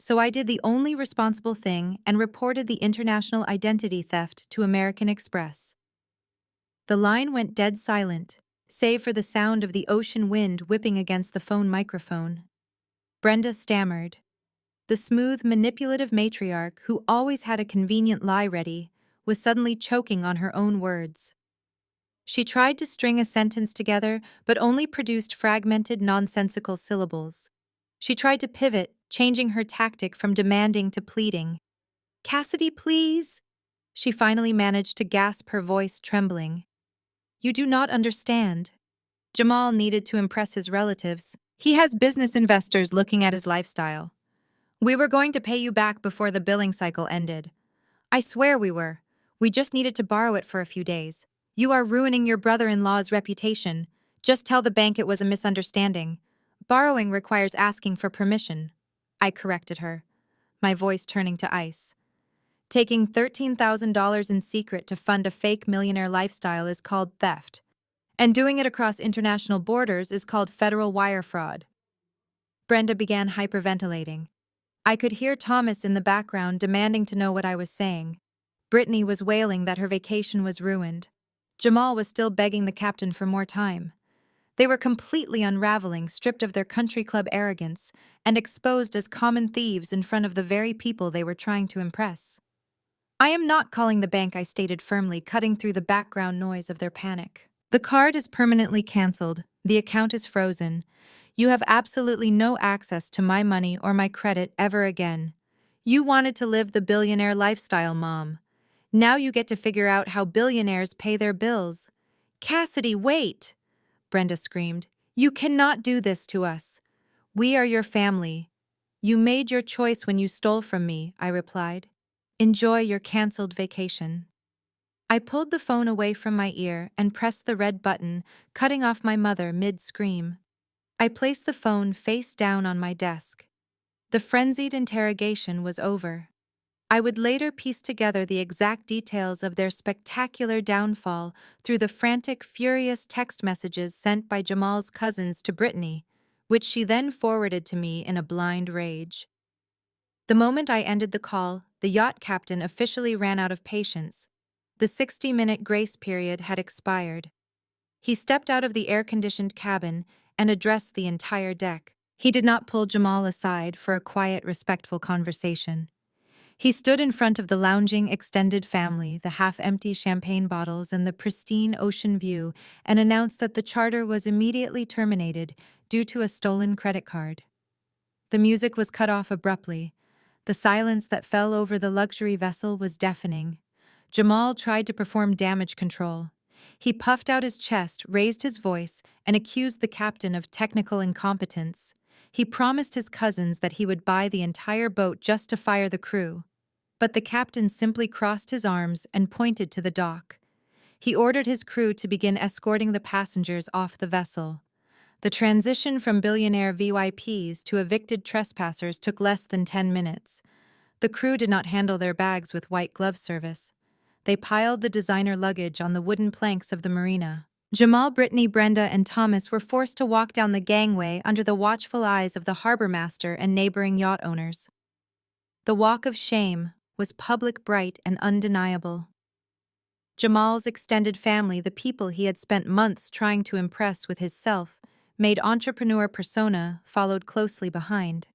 So I did the only responsible thing and reported the international identity theft to American Express. The line went dead silent, save for the sound of the ocean wind whipping against the phone microphone. Brenda stammered. The smooth, manipulative matriarch, who always had a convenient lie ready, was suddenly choking on her own words. She tried to string a sentence together, but only produced fragmented, nonsensical syllables. She tried to pivot, changing her tactic from demanding to pleading. "Cassidy, please!" She finally managed to gasp, her voice trembling. "You do not understand." Jamal needed to impress his relatives. He has business investors looking at his lifestyle. "We were going to pay you back before the billing cycle ended. I swear we were. We just needed to borrow it for a few days. You are ruining your brother-in-law's reputation. Just tell the bank it was a misunderstanding. Borrowing requires asking for permission." I corrected her, my voice turning to ice. "Taking $13,000 in secret to fund a fake millionaire lifestyle is called theft. And doing it across international borders is called federal wire fraud." Brenda began hyperventilating. I could hear Thomas in the background demanding to know what I was saying. Brittany was wailing that her vacation was ruined. Jamal was still begging the captain for more time. They were completely unraveling, stripped of their country club arrogance, and exposed as common thieves in front of the very people they were trying to impress. "I am not calling the bank," I stated firmly, cutting through the background noise of their panic. "The card is permanently canceled. The account is frozen. You have absolutely no access to my money or my credit ever again. You wanted to live the billionaire lifestyle, Mom. Now you get to figure out how billionaires pay their bills." "Cassidy, wait!" Brenda screamed. "You cannot do this to us. We are your family." "You made your choice when you stole from me," I replied. "Enjoy your canceled vacation." I pulled the phone away from my ear and pressed the red button, cutting off my mother mid-scream. I placed the phone face down on my desk. The frenzied interrogation was over. I would later piece together the exact details of their spectacular downfall through the frantic, furious text messages sent by Jamal's cousins to Brittany, which she then forwarded to me in a blind rage. The moment I ended the call, the yacht captain officially ran out of patience. The 60-minute grace period had expired. He stepped out of the air-conditioned cabin and addressed the entire deck. He did not pull Jamal aside for a quiet, respectful conversation. He stood in front of the lounging extended family, the half-empty champagne bottles and the pristine ocean view, and announced that the charter was immediately terminated due to a stolen credit card. The music was cut off abruptly. The silence that fell over the luxury vessel was deafening. Jamal tried to perform damage control. He puffed out his chest, raised his voice, and accused the captain of technical incompetence. He promised his cousins that he would buy the entire boat just to fire the crew. But the captain simply crossed his arms and pointed to the dock. He ordered his crew to begin escorting the passengers off the vessel. The transition from billionaire VIPs to evicted trespassers took less than 10 minutes. The crew did not handle their bags with white glove service. They piled the designer luggage on the wooden planks of the marina. Jamal, Brittany, Brenda, and Thomas were forced to walk down the gangway under the watchful eyes of the harbor master and neighboring yacht owners. The walk of shame was public, bright, and undeniable. Jamal's extended family, the people he had spent months trying to impress with his self-made entrepreneur persona, followed closely behind.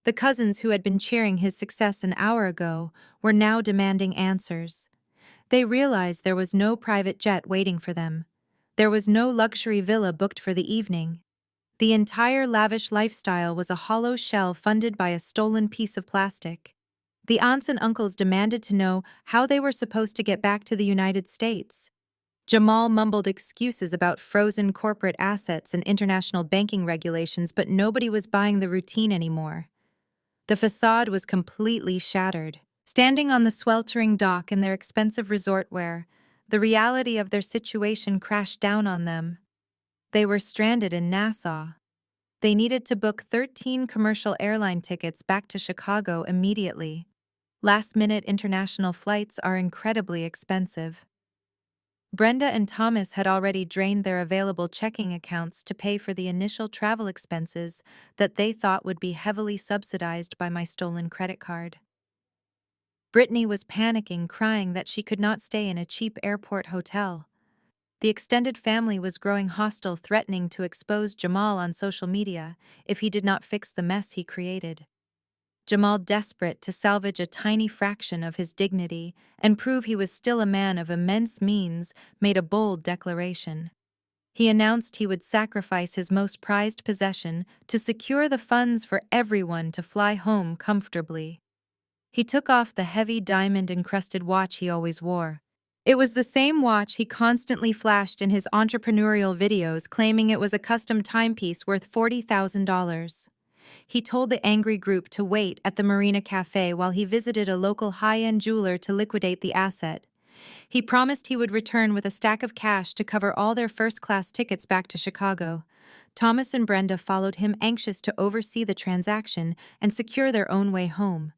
The cousins who had been cheering his success an hour ago were now demanding answers. They realized there was no private jet waiting for them. There was no luxury villa booked for the evening. The entire lavish lifestyle was a hollow shell funded by a stolen piece of plastic. The aunts and uncles demanded to know how they were supposed to get back to the United States. Jamal mumbled excuses about frozen corporate assets and international banking regulations, but nobody was buying the routine anymore. The facade was completely shattered. Standing on the sweltering dock in their expensive resort wear, the reality of their situation crashed down on them. They were stranded in Nassau. They needed to book 13 commercial airline tickets back to Chicago immediately. Last-minute international flights are incredibly expensive. Brenda and Thomas had already drained their available checking accounts to pay for the initial travel expenses that they thought would be heavily subsidized by my stolen credit card. Brittany was panicking, crying that she could not stay in a cheap airport hotel. The extended family was growing hostile, threatening to expose Jamal on social media if he did not fix the mess he created. Jamal, desperate to salvage a tiny fraction of his dignity and prove he was still a man of immense means, made a bold declaration. He announced he would sacrifice his most prized possession to secure the funds for everyone to fly home comfortably. He took off the heavy diamond-encrusted watch he always wore. It was the same watch he constantly flashed in his entrepreneurial videos, claiming it was a custom timepiece worth $40,000. He told the angry group to wait at the Marina Cafe while he visited a local high-end jeweler to liquidate the asset. He promised he would return with a stack of cash to cover all their first-class tickets back to Chicago. Thomas and Brenda followed him, anxious to oversee the transaction and secure their own way home.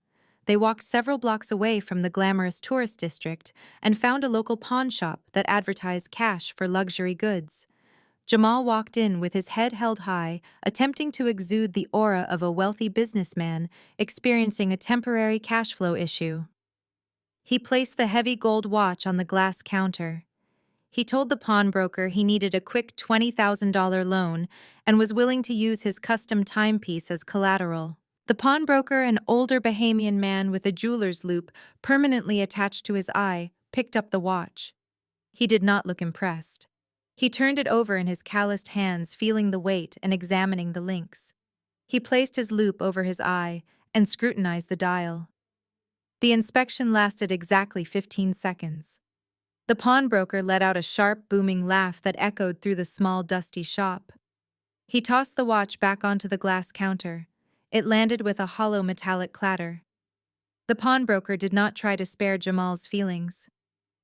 They walked several blocks away from the glamorous tourist district and found a local pawn shop that advertised cash for luxury goods. Jamal walked in with his head held high, attempting to exude the aura of a wealthy businessman experiencing a temporary cash flow issue. He placed the heavy gold watch on the glass counter. He told the pawnbroker he needed a quick $20,000 loan and was willing to use his custom timepiece as collateral. The pawnbroker, an older Bahamian man with a jeweler's loop permanently attached to his eye, picked up the watch. He did not look impressed. He turned it over in his calloused hands, feeling the weight and examining the links. He placed his loop over his eye and scrutinized the dial. The inspection lasted exactly 15 seconds. The pawnbroker let out a sharp, booming laugh that echoed through the small, dusty shop. He tossed the watch back onto the glass counter. It landed with a hollow metallic clatter. The pawnbroker did not try to spare Jamal's feelings.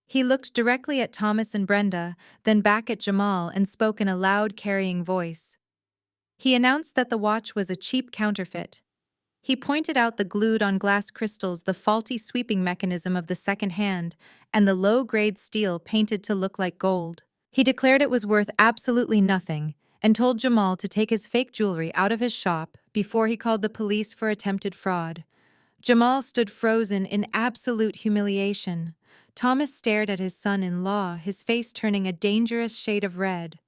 He looked directly at Thomas and Brenda, then back at Jamal and spoke in a loud, carrying voice. He announced that the watch was a cheap counterfeit. He pointed out the glued-on glass crystals, the faulty sweeping mechanism of the second hand, and the low-grade steel painted to look like gold. He declared it was worth absolutely nothing and told Jamal to take his fake jewelry out of his shop before he called the police for attempted fraud. Jamal stood frozen in absolute humiliation. Thomas stared at his son-in-law, his face turning a dangerous shade of red.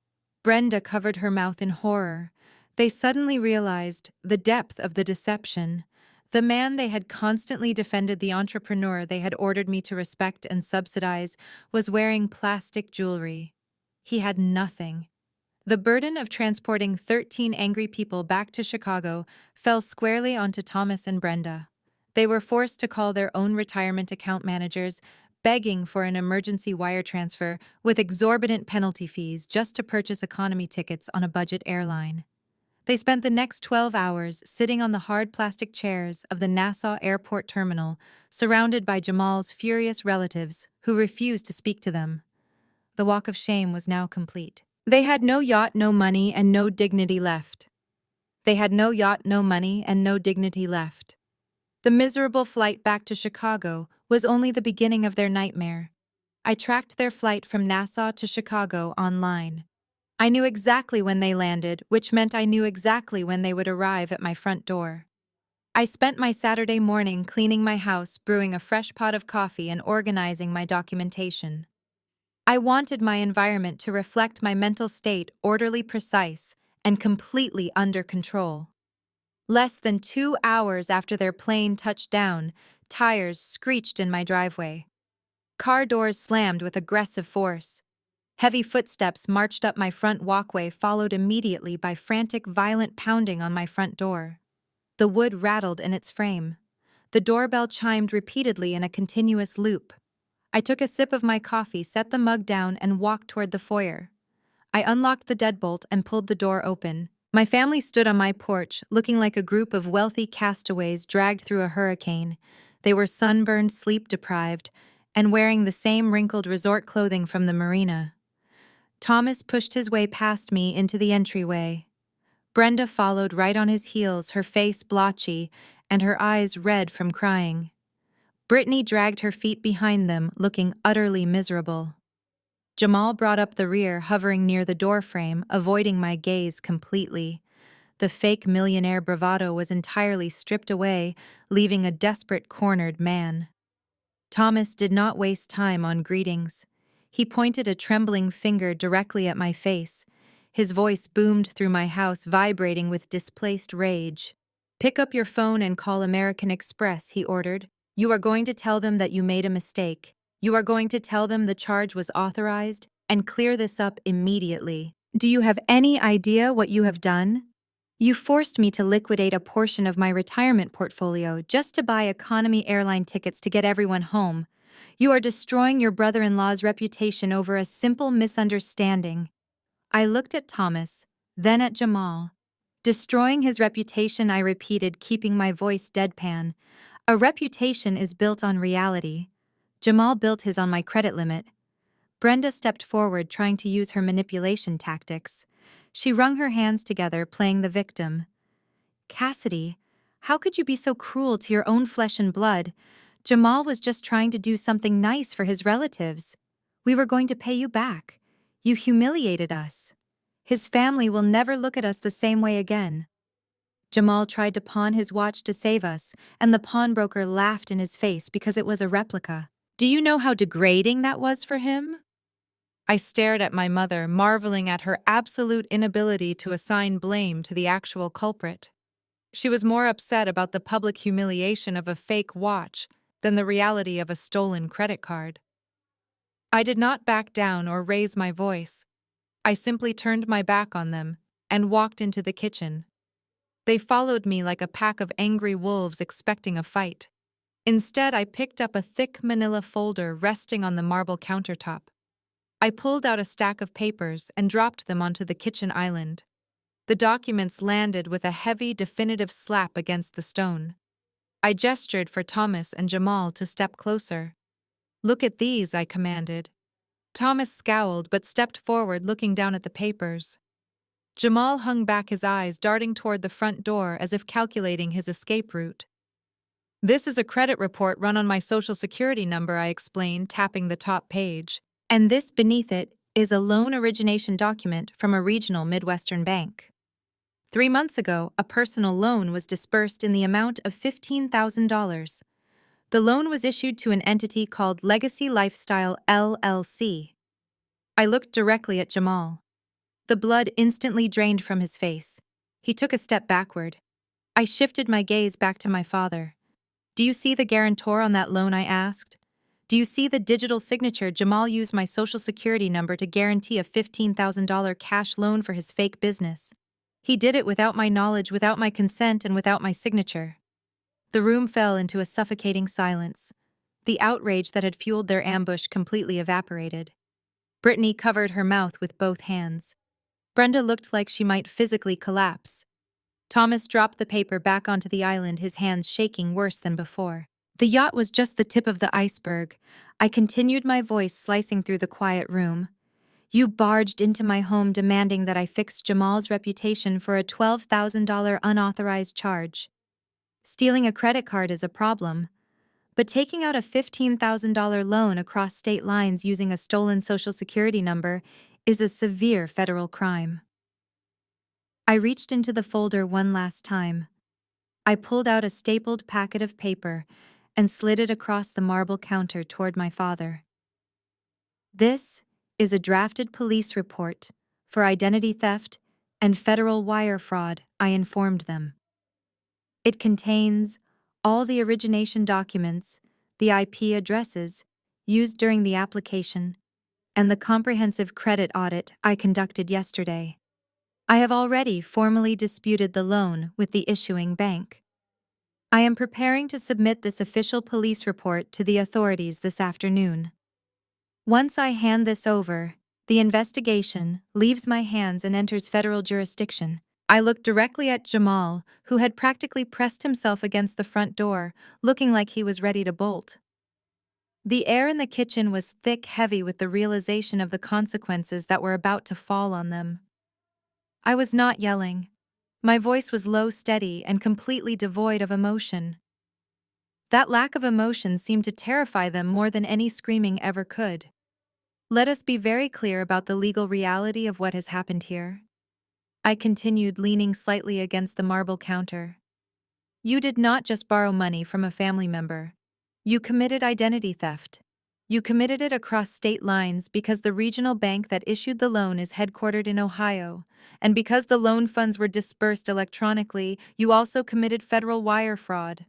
Brenda covered her mouth in horror. They suddenly realized the depth of the deception. The man they had constantly defended, the entrepreneur they had ordered me to respect and subsidize, was wearing plastic jewelry. He had nothing. The burden of transporting 13 angry people back to Chicago fell squarely onto Thomas and Brenda. They were forced to call their own retirement account managers, begging for an emergency wire transfer with exorbitant penalty fees just to purchase economy tickets on a budget airline. They spent the next 12 hours sitting on the hard plastic chairs of the Nassau Airport terminal, surrounded by Jamal's furious relatives who refused to speak to them. The walk of shame was now complete. They had no yacht, no money, and no dignity left. They had no yacht, no money, and no dignity left. The miserable flight back to Chicago was only the beginning of their nightmare. I tracked their flight from Nassau to Chicago online. I knew exactly when they landed, which meant I knew exactly when they would arrive at my front door. I spent my Saturday morning cleaning my house, brewing a fresh pot of coffee, and organizing my documentation. I wanted my environment to reflect my mental state, orderly, precise, and completely under control. Less than 2 hours after their plane touched down, tires screeched in my driveway. Car doors slammed with aggressive force. Heavy footsteps marched up my front walkway, followed immediately by frantic, violent pounding on my front door. The wood rattled in its frame. The doorbell chimed repeatedly in a continuous loop. I took a sip of my coffee, set the mug down, and walked toward the foyer. I unlocked the deadbolt and pulled the door open. My family stood on my porch, looking like a group of wealthy castaways dragged through a hurricane. They were sunburned, sleep-deprived, and wearing the same wrinkled resort clothing from the marina. Thomas pushed his way past me into the entryway. Brenda followed right on his heels, her face blotchy and her eyes red from crying. Brittany dragged her feet behind them, looking utterly miserable. Jamal brought up the rear, hovering near the doorframe, avoiding my gaze completely. The fake millionaire bravado was entirely stripped away, leaving a desperate, cornered man. Thomas did not waste time on greetings. He pointed a trembling finger directly at my face. His voice boomed through my house, vibrating with displaced rage. "Pick up your phone and call American Express," he ordered. "You are going to tell them that you made a mistake. You are going to tell them the charge was authorized, and clear this up immediately. Do you have any idea what you have done? You forced me to liquidate a portion of my retirement portfolio just to buy economy airline tickets to get everyone home. You are destroying your brother-in-law's reputation over a simple misunderstanding." I looked at Thomas, then at Jamal. "Destroying his reputation," I repeated, keeping my voice deadpan. "A reputation is built on reality. Jamal built his on my credit limit." Brenda stepped forward, trying to use her manipulation tactics. She wrung her hands together, playing the victim. "Cassidy, how could you be so cruel to your own flesh and blood? Jamal was just trying to do something nice for his relatives. We were going to pay you back. You humiliated us. His family will never look at us the same way again." Jamal tried to pawn his watch to save us, and the pawnbroker laughed in his face because it was a replica. Do you know how degrading that was for him? I stared at my mother, marveling at her absolute inability to assign blame to the actual culprit. She was more upset about the public humiliation of a fake watch than the reality of a stolen credit card. I did not back down or raise my voice. I simply turned my back on them and walked into the kitchen. They followed me like a pack of angry wolves expecting a fight. Instead, I picked up a thick manila folder resting on the marble countertop. I pulled out a stack of papers and dropped them onto the kitchen island. The documents landed with a heavy, definitive slap against the stone. I gestured for Thomas and Jamal to step closer. "Look at these," I commanded. Thomas scowled but stepped forward, looking down at the papers. Jamal hung back his eyes, darting toward the front door as if calculating his escape route. "This is a credit report run on my social security number," I explained, tapping the top page. "And this beneath it is a loan origination document from a regional Midwestern bank. 3 months ago, a personal loan was disbursed in the amount of $15,000. The loan was issued to an entity called Legacy Lifestyle LLC. I looked directly at Jamal. The blood instantly drained from his face. He took a step backward. I shifted my gaze back to my father. "Do you see the guarantor on that loan?" I asked. "Do you see the digital signature? Jamal used my social security number to guarantee a $15,000 cash loan for his fake business. He did it without my knowledge, without my consent, and without my signature." The room fell into a suffocating silence. The outrage that had fueled their ambush completely evaporated. Brittany covered her mouth with both hands. Brenda looked like she might physically collapse. Thomas dropped the paper back onto the island, his hands shaking worse than before. "The yacht was just the tip of the iceberg," I continued, my voice slicing through the quiet room. "You barged into my home demanding that I fix Jamal's reputation for a $12,000 unauthorized charge. Stealing a credit card is a problem, but taking out a $15,000 loan across state lines using a stolen social security number is a severe federal crime." I reached into the folder one last time. I pulled out a stapled packet of paper and slid it across the marble counter toward my father. "This is a drafted police report for identity theft and federal wire fraud," I informed them. "It contains all the origination documents, the IP addresses used during the application, and the comprehensive credit audit I conducted yesterday. I have already formally disputed the loan with the issuing bank. I am preparing to submit this official police report to the authorities this afternoon. Once I hand this over, the investigation leaves my hands and enters federal jurisdiction." I looked directly at Jamal, who had practically pressed himself against the front door, looking like he was ready to bolt. The air in the kitchen was thick, heavy with the realization of the consequences that were about to fall on them. I was not yelling. My voice was low, steady, and completely devoid of emotion. That lack of emotion seemed to terrify them more than any screaming ever could. "Let us be very clear about the legal reality of what has happened here," I continued, leaning slightly against the marble counter. "You did not just borrow money from a family member. You committed identity theft. You committed it across state lines because the regional bank that issued the loan is headquartered in Ohio, and because the loan funds were disbursed electronically, you also committed federal wire fraud."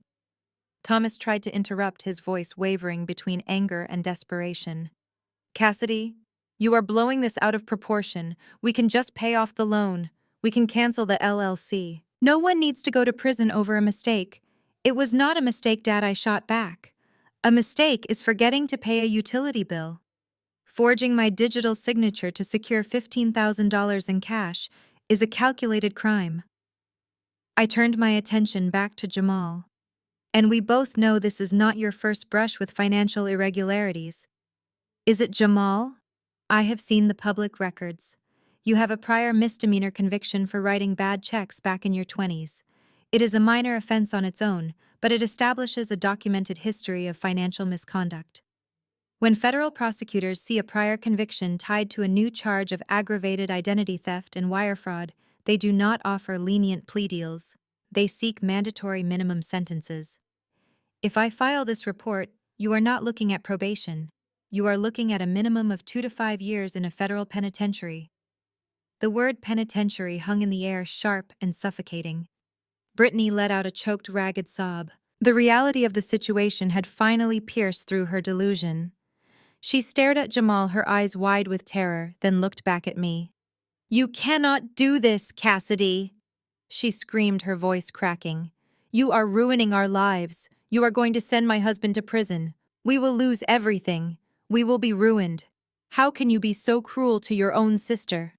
Thomas tried to interrupt, his voice wavering between anger and desperation. "Cassidy, you are blowing this out of proportion. We can just pay off the loan. We can cancel the LLC. No one needs to go to prison over a mistake." "It was not a mistake, Dad," I shot back. "A mistake is forgetting to pay a utility bill. Forging my digital signature to secure $15,000 in cash is a calculated crime." I turned my attention back to Jamal. "And we both know this is not your first brush with financial irregularities. Is it, Jamal? I have seen the public records. You have a prior misdemeanor conviction for writing bad checks back in your 20s. It is a minor offense on its own, but it establishes a documented history of financial misconduct. When federal prosecutors see a prior conviction tied to a new charge of aggravated identity theft and wire fraud, they do not offer lenient plea deals. They seek mandatory minimum sentences. If I file this report, you are not looking at probation. You are looking at a minimum of 2 to 5 years in a federal penitentiary." The word penitentiary hung in the air, sharp and suffocating. Brittany let out a choked, ragged sob. The reality of the situation had finally pierced through her delusion. She stared at Jamal, her eyes wide with terror, then looked back at me. "You cannot do this, Cassidy," she screamed, her voice cracking. "You are ruining our lives. You are going to send my husband to prison. We will lose everything. We will be ruined. How can you be so cruel to your own sister?"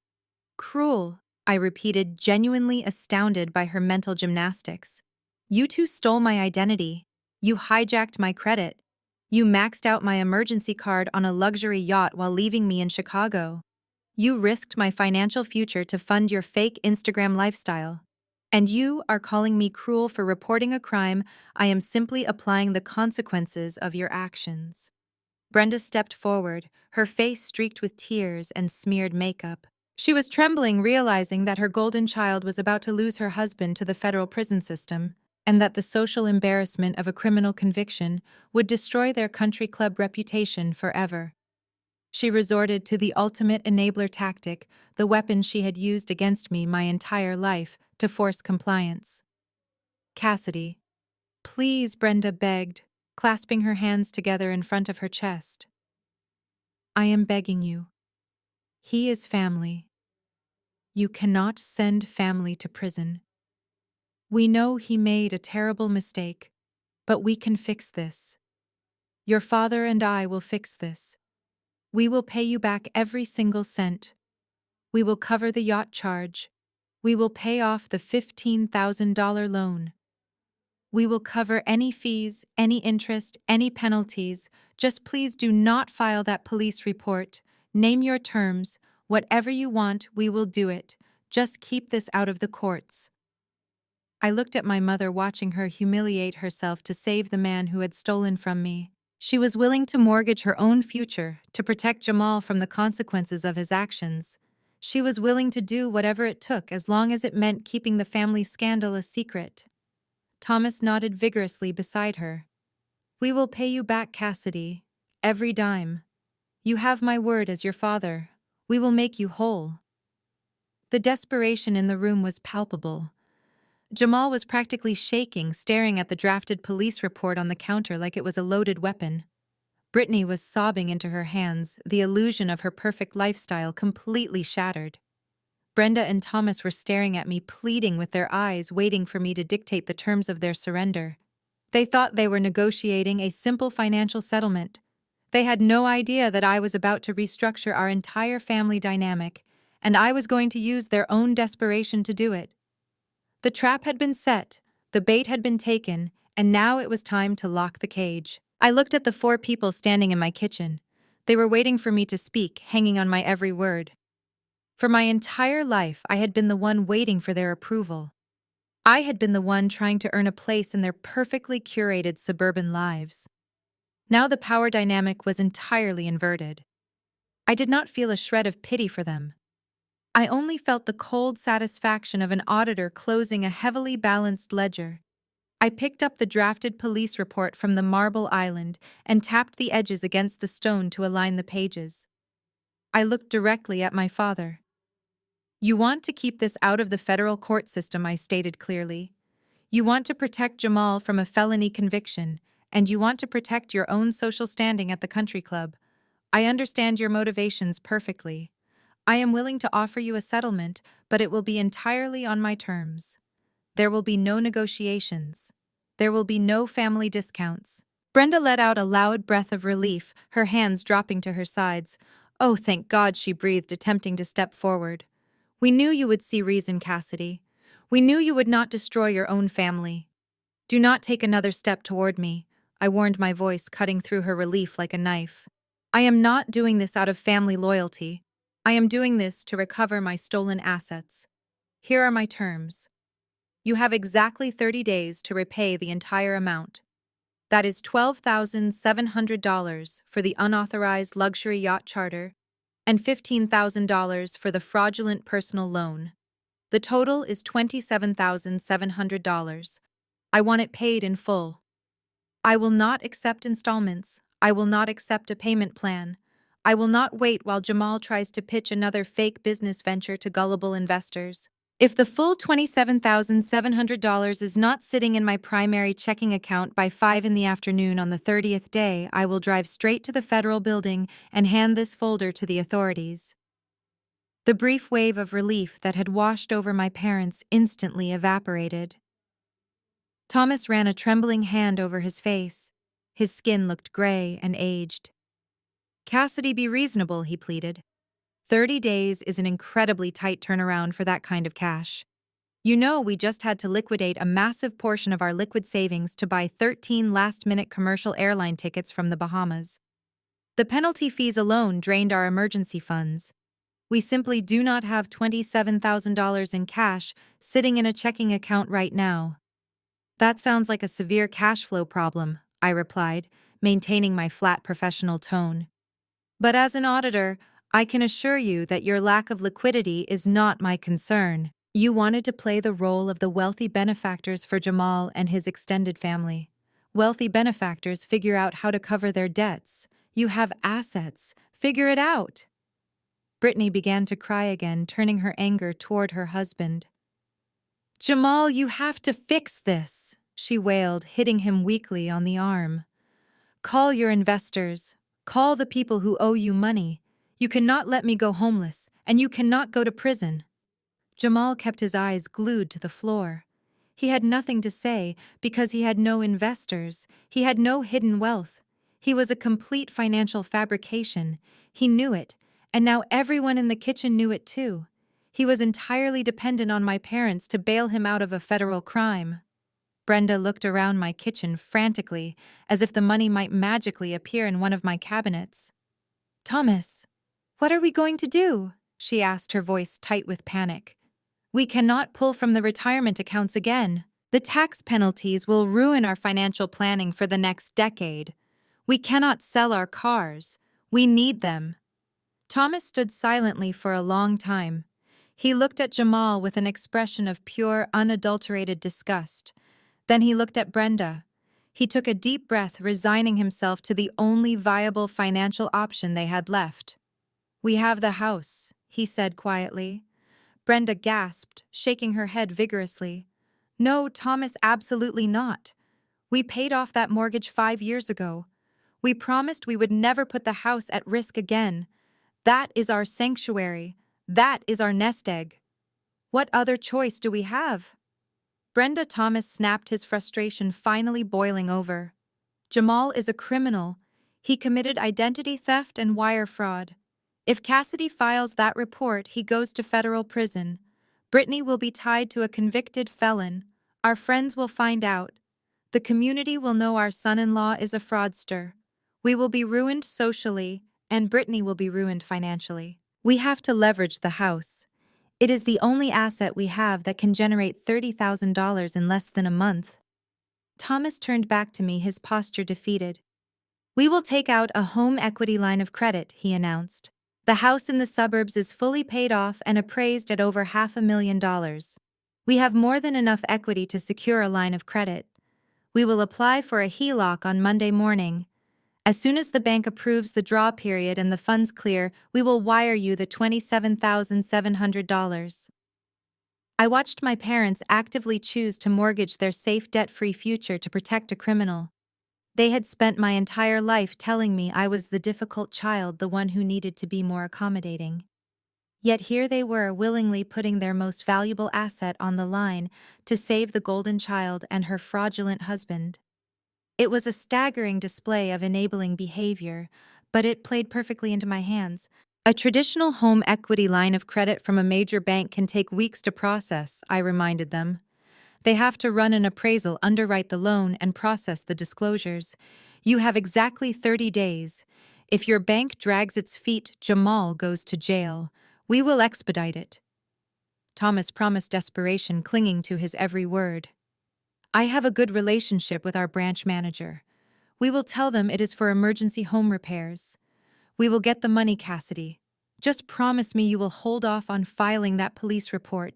"Cruel," I repeated, genuinely astounded by her mental gymnastics. "You two stole my identity. You hijacked my credit. You maxed out my emergency card on a luxury yacht while leaving me in Chicago. You risked my financial future to fund your fake Instagram lifestyle. And you are calling me cruel for reporting a crime. I am simply applying the consequences of your actions. Brenda stepped forward, her face streaked with tears and smeared makeup. She was trembling, realizing that her golden child was about to lose her husband to the federal prison system, and that the social embarrassment of a criminal conviction would destroy their country club reputation forever. She resorted to the ultimate enabler tactic, the weapon she had used against me my entire life, to force compliance. Cassidy. Please, Brenda begged, clasping her hands together in front of her chest. I am begging you. He is family. You cannot send family to prison. We know he made a terrible mistake, but we can fix this. Your father and I will fix this. We will pay you back every single cent. We will cover the yacht charge. We will pay off the $15,000 loan. We will cover any fees, any interest, any penalties. Just please do not file that police report. Name your terms. Whatever you want, we will do it. Just keep this out of the courts. I looked at my mother, watching her humiliate herself to save the man who had stolen from me. She was willing to mortgage her own future to protect Jamal from the consequences of his actions. She was willing to do whatever it took as long as it meant keeping the family scandal a secret. Thomas nodded vigorously beside her. We will pay you back, Cassidy. Every dime. You have my word as your father. We will make you whole. The desperation in the room was palpable. Jamal was practically shaking, staring at the drafted police report on the counter like it was a loaded weapon. Brittany was sobbing into her hands, the illusion of her perfect lifestyle completely shattered. Brenda and Thomas were staring at me, pleading with their eyes, waiting for me to dictate the terms of their surrender. They thought they were negotiating a simple financial settlement. They had no idea that I was about to restructure our entire family dynamic, and I was going to use their own desperation to do it. The trap had been set, the bait had been taken, and now it was time to lock the cage. I looked at the 4 people standing in my kitchen. They were waiting for me to speak, hanging on my every word. For my entire life, I had been the one waiting for their approval. I had been the one trying to earn a place in their perfectly curated suburban lives. Now the power dynamic was entirely inverted. I did not feel a shred of pity for them. I only felt the cold satisfaction of an auditor closing a heavily balanced ledger. I picked up the drafted police report from the marble island and tapped the edges against the stone to align the pages. I looked directly at my father. You want to keep this out of the federal court system, I stated clearly. You want to protect Jamal from a felony conviction, and you want to protect your own social standing at the country club. I understand your motivations perfectly. I am willing to offer you a settlement, but it will be entirely on my terms. There will be no negotiations. There will be no family discounts. Brenda let out a loud breath of relief, her hands dropping to her sides. Oh, thank God, she breathed, attempting to step forward. We knew you would see reason, Cassidy. We knew you would not destroy your own family. Do not take another step toward me, I warned, my voice cutting through her relief like a knife. I am not doing this out of family loyalty. I am doing this to recover my stolen assets. Here are my terms. You have exactly 30 days to repay the entire amount. That is $12,700 for the unauthorized luxury yacht charter and $15,000 for the fraudulent personal loan. The total is $27,700. I want it paid in full. I will not accept installments. I will not accept a payment plan. I will not wait while Jamal tries to pitch another fake business venture to gullible investors. If the full $27,700 is not sitting in my primary checking account by 5 in the afternoon on the 30th day, I will drive straight to the federal building and hand this folder to the authorities. The brief wave of relief that had washed over my parents instantly evaporated. Thomas ran a trembling hand over his face. His skin looked gray and aged. Cassidy, be reasonable, he pleaded. 30 days is an incredibly tight turnaround for that kind of cash. You know, we just had to liquidate a massive portion of our liquid savings to buy 13 last-minute commercial airline tickets from the Bahamas. The penalty fees alone drained our emergency funds. We simply do not have $27,000 in cash sitting in a checking account right now. That sounds like a severe cash flow problem, I replied, maintaining my flat professional tone. But as an auditor, I can assure you that your lack of liquidity is not my concern. You wanted to play the role of the wealthy benefactors for Jamal and his extended family. Wealthy benefactors figure out how to cover their debts. You have assets. Figure it out. Brittany began to cry again, turning her anger toward her husband. Jamal, you have to fix this, she wailed, hitting him weakly on the arm. Call your investors. Call the people who owe you money. You cannot let me go homeless, and you cannot go to prison. Jamal kept his eyes glued to the floor. He had nothing to say because he had no investors. He had no hidden wealth. He was a complete financial fabrication. He knew it, and now everyone in the kitchen knew it too. He was entirely dependent on my parents to bail him out of a federal crime. Brenda looked around my kitchen frantically, as if the money might magically appear in one of my cabinets. Thomas, what are we going to do? She asked, her voice tight with panic. We cannot pull from the retirement accounts again. The tax penalties will ruin our financial planning for the next decade. We cannot sell our cars. We need them. Thomas stood silently for a long time. He looked at Jamal with an expression of pure, unadulterated disgust. Then he looked at Brenda. He took a deep breath, resigning himself to the only viable financial option they had left. We have the house, he said quietly. Brenda gasped, shaking her head vigorously. No, Thomas, absolutely not. We paid off that mortgage 5 years ago. We promised we would never put the house at risk again. That is our sanctuary. That is our nest egg. What other choice do we have? Brenda Thomas snapped, his frustration finally boiling over. Jamal is a criminal. He committed identity theft and wire fraud. If Cassidy files that report, he goes to federal prison. Brittany will be tied to a convicted felon. Our friends will find out. The community will know our son-in-law is a fraudster. We will be ruined socially, and Brittany will be ruined financially. We have to leverage the house. It is the only asset we have that can generate $30,000 in less than a month. Thomas turned back to me, his posture defeated. We will take out a home equity line of credit, he announced. The house in the suburbs is fully paid off and appraised at over $500,000. We have more than enough equity to secure a line of credit. We will apply for a HELOC on Monday morning. As soon as the bank approves the draw period and the funds clear, we will wire you the $27,700. I watched my parents actively choose to mortgage their safe, debt-free future to protect a criminal. They had spent my entire life telling me I was the difficult child, the one who needed to be more accommodating. Yet here they were, willingly putting their most valuable asset on the line to save the golden child and her fraudulent husband. It was a staggering display of enabling behavior, but it played perfectly into my hands. A traditional home equity line of credit from a major bank can take weeks to process, I reminded them. They have to run an appraisal, underwrite the loan, and process the disclosures. You have exactly 30 days. If your bank drags its feet, Jamal goes to jail. We will expedite it. Thomas promised, desperation clinging to his every word. I have a good relationship with our branch manager. We will tell them it is for emergency home repairs. We will get the money, Cassidy. Just promise me you will hold off on filing that police report.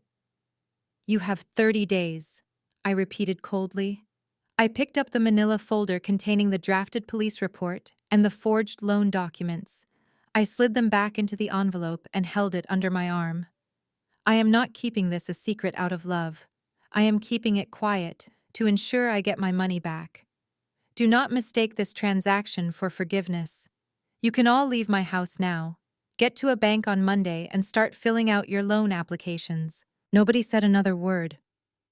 You have 30 days, I repeated coldly. I picked up the manila folder containing the drafted police report and the forged loan documents. I slid them back into the envelope and held it under my arm. I am not keeping this a secret out of love. I am keeping it quiet to ensure I get my money back. Do not mistake this transaction for forgiveness. You can all leave my house now. Get to a bank on Monday and start filling out your loan applications. Nobody said another word.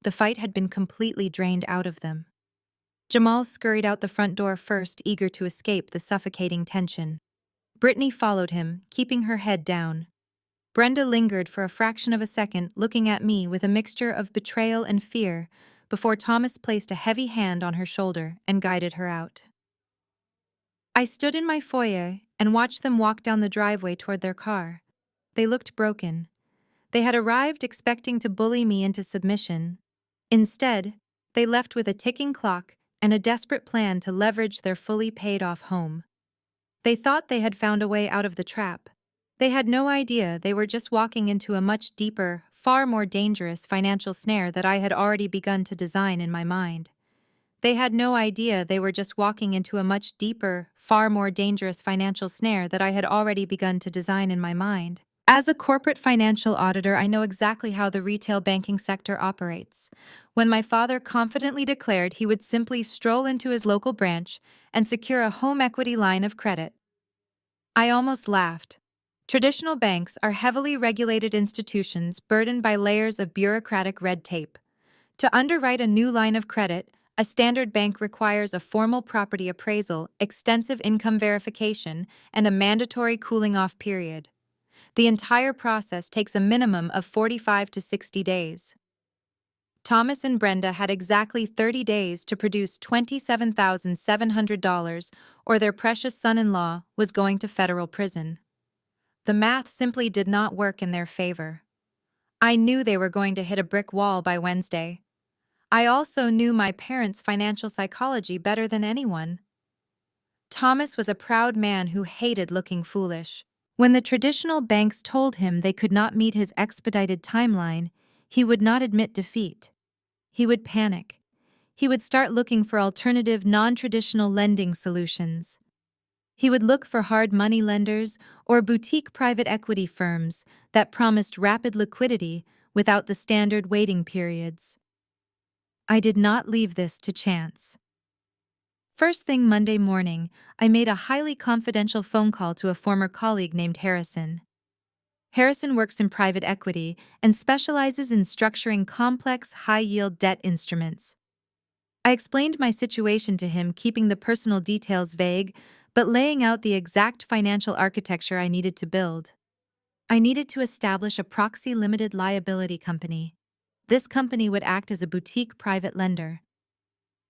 The fight had been completely drained out of them. Jamal scurried out the front door first, eager to escape the suffocating tension. Brittany followed him, keeping her head down. Brenda lingered for a fraction of a second, looking at me with a mixture of betrayal and fear, before Thomas placed a heavy hand on her shoulder and guided her out. I stood in my foyer and watched them walk down the driveway toward their car. they looked broken. They had arrived expecting to bully me into submission. Instead, they left with a ticking clock and a desperate plan to leverage their fully paid-off home. They thought they had found a way out of the trap. They had no idea they were just walking into a much deeper, far more dangerous financial snare that I had already begun to design in my mind. They had no idea they were just walking into a much deeper, far more dangerous financial snare that I had already begun to design in my mind. As a corporate financial auditor, I know exactly how the retail banking sector operates. When my father confidently declared he would simply stroll into his local branch and secure a home equity line of credit, I almost laughed. Traditional banks are heavily regulated institutions burdened by layers of bureaucratic red tape. To underwrite a new line of credit, a standard bank requires a formal property appraisal, extensive income verification, and a mandatory cooling-off period. The entire process takes a minimum of 45 to 60 days. Thomas and Brenda had exactly 30 days to produce $27,700, or their precious son-in-law was going to federal prison. The math simply did not work in their favor. I knew they were going to hit a brick wall by Wednesday. I also knew my parents' financial psychology better than anyone. Thomas was a proud man who hated looking foolish. When the traditional banks told him they could not meet his expedited timeline, he would not admit defeat. He would panic. He would start looking for alternative, non-traditional lending solutions. He would look for hard money lenders or boutique private equity firms that promised rapid liquidity without the standard waiting periods. I did not leave this to chance. First thing Monday morning, I made a highly confidential phone call to a former colleague named Harrison. Harrison works in private equity and specializes in structuring complex, high-yield debt instruments. I explained my situation to him, keeping the personal details vague, but laying out the exact financial architecture I needed to build. I needed to establish a proxy limited liability company. This company would act as a boutique private lender.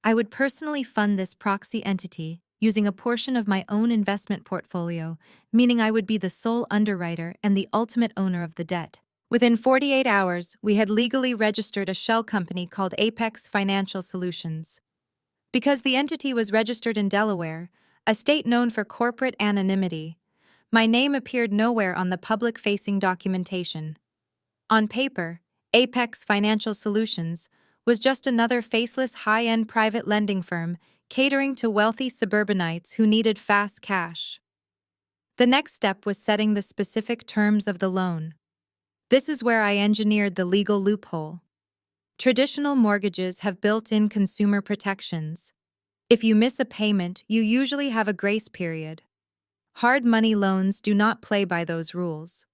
I would personally fund this proxy entity using a portion of my own investment portfolio, meaning I would be the sole underwriter and the ultimate owner of the debt. Within 48 hours, we had legally registered a shell company called Apex Financial Solutions. Because the entity was registered in Delaware, a state known for corporate anonymity, my name appeared nowhere on the public-facing documentation. On paper, Apex Financial Solutions was just another faceless high-end private lending firm catering to wealthy suburbanites who needed fast cash. The next step was setting the specific terms of the loan. This is where I engineered the legal loophole. Traditional mortgages have built-in consumer protections. If you miss a payment, you usually have a grace period. Hard money loans do not play by those rules.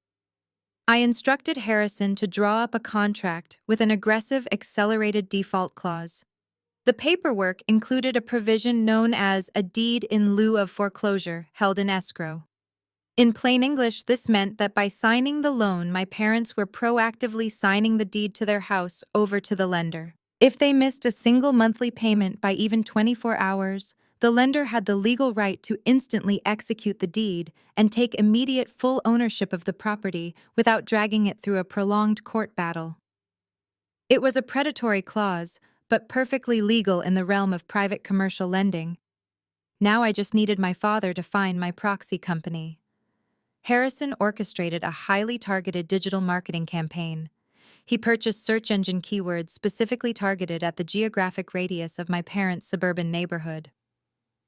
I instructed Harrison to draw up a contract with an aggressive accelerated default clause. The paperwork included a provision known as a deed in lieu of foreclosure held in escrow. In plain English, this meant that by signing the loan, my parents were proactively signing the deed to their house over to the lender. If they missed a single monthly payment by even 24 hours, the lender had the legal right to instantly execute the deed and take immediate full ownership of the property without dragging it through a prolonged court battle. It was a predatory clause, but perfectly legal in the realm of private commercial lending. Now I just needed my father to find my proxy company. Harrison orchestrated a highly targeted digital marketing campaign. He purchased search engine keywords specifically targeted at the geographic radius of my parents' suburban neighborhood.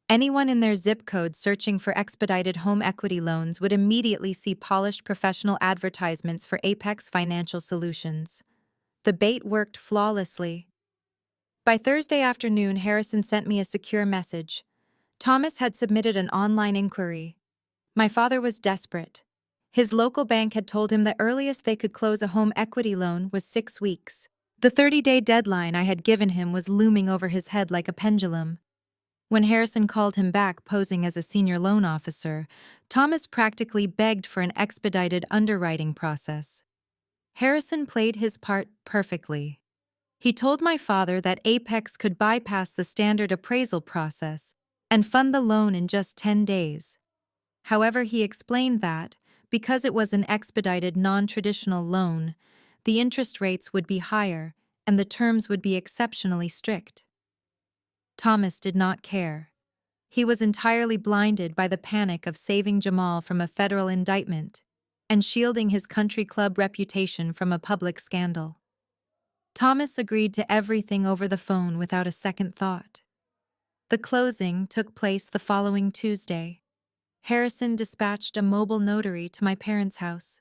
Anyone in their zip code searching for expedited home equity loans would immediately see polished professional advertisements for Apex Financial Solutions. The bait worked flawlessly. By Thursday afternoon, Harrison sent me a secure message. Thomas had submitted an online inquiry. My father was desperate. His local bank had told him the earliest they could close a home equity loan was 6 weeks. The 30-day deadline I had given him was looming over his head like a pendulum. When Harrison called him back posing as a senior loan officer, Thomas practically begged for an expedited underwriting process. Harrison played his part perfectly. He told my father that Apex could bypass the standard appraisal process and fund the loan in just 10 days. However, he explained that, Because it was an expedited, non-traditional loan, the interest rates would be higher and the terms would be exceptionally strict. Thomas did not care. He was entirely blinded by the panic of saving Jamal from a federal indictment and shielding his country club reputation from a public scandal. Thomas agreed to everything over the phone without a second thought. The closing took place the following Tuesday. Harrison dispatched a mobile notary to my parents' house.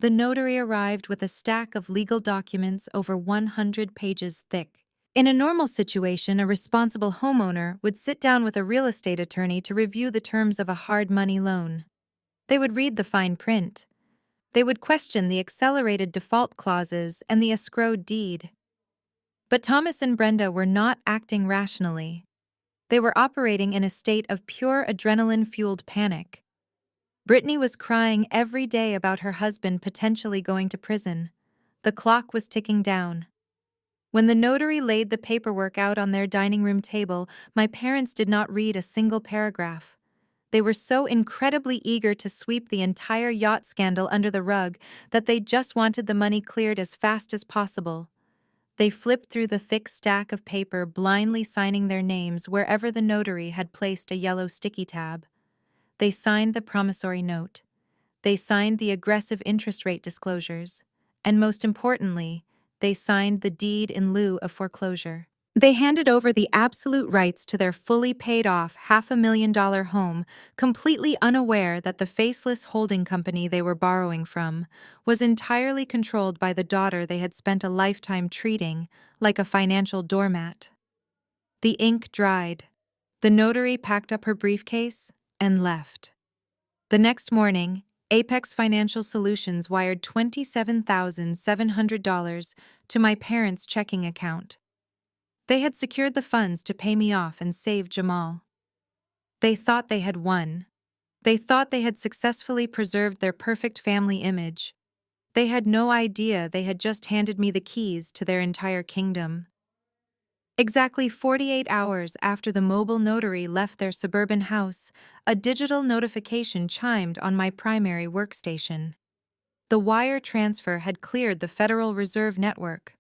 The notary arrived with a stack of legal documents over 100 pages thick. In a normal situation, a responsible homeowner would sit down with a real estate attorney to review the terms of a hard money loan. They would read the fine print. They would question the accelerated default clauses and the escrowed deed. But Thomas and Brenda were not acting rationally. They were operating in a state of pure adrenaline-fueled panic. Brittany was crying every day about her husband potentially going to prison. The clock was ticking down. When the notary laid the paperwork out on their dining room table, my parents did not read a single paragraph. They were so incredibly eager to sweep the entire yacht scandal under the rug that they just wanted the money cleared as fast as possible. They flipped through the thick stack of paper, blindly signing their names wherever the notary had placed a yellow sticky tab. They signed the promissory note. They signed the aggressive interest rate disclosures. And most importantly, they signed the deed in lieu of foreclosure. They handed over the absolute rights to their fully paid-off $500,000 home, completely unaware that the faceless holding company they were borrowing from was entirely controlled by the daughter they had spent a lifetime treating like a financial doormat. The ink dried. The notary packed up her briefcase and left. The next morning, Apex Financial Solutions wired $27,700 to my parents' checking account. They had secured the funds to pay me off and save Jamal. They thought they had won. They thought they had successfully preserved their perfect family image. They had no idea they had just handed me the keys to their entire kingdom. Exactly 48 hours after the mobile notary left their suburban house, a digital notification chimed on my primary workstation. The wire transfer had cleared the Federal Reserve Network.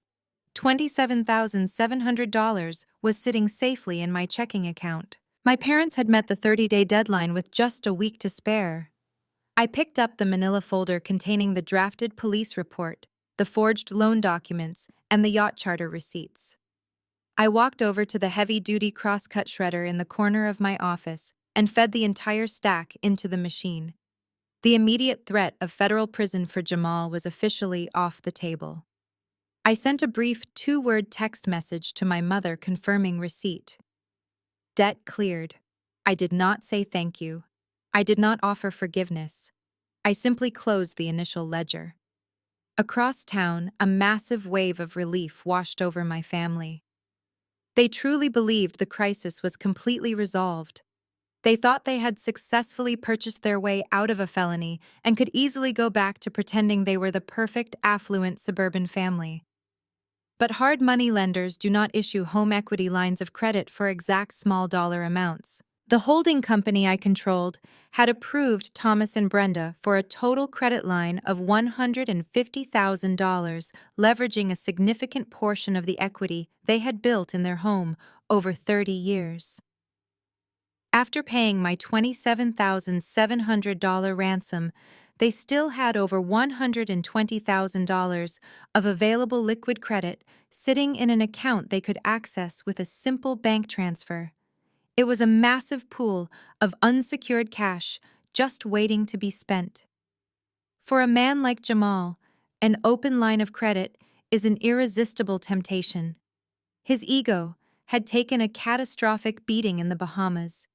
$27,700 was sitting safely in my checking account. My parents had met the 30-day deadline with just a week to spare. I picked up the manila folder containing the drafted police report, the forged loan documents, and the yacht charter receipts. I walked over to the heavy-duty cross-cut shredder in the corner of my office and fed the entire stack into the machine. The immediate threat of federal prison for Jamal was officially off the table. I sent a brief 2-word text message to my mother confirming receipt. Debt cleared. I did not say thank you. I did not offer forgiveness. I simply closed the initial ledger. Across town, a massive wave of relief washed over my family. They truly believed the crisis was completely resolved. They thought they had successfully purchased their way out of a felony and could easily go back to pretending they were the perfect, affluent suburban family. But hard money lenders do not issue home equity lines of credit for exact small dollar amounts. The holding company I controlled had approved Thomas and Brenda for a total credit line of $150,000, leveraging a significant portion of the equity they had built in their home over 30 years. After paying my $27,700 ransom, they still had over $120,000 of available liquid credit sitting in an account they could access with a simple bank transfer. It was a massive pool of unsecured cash just waiting to be spent. For a man like Jamal, an open line of credit is an irresistible temptation. His ego had taken a catastrophic beating in the Bahamas.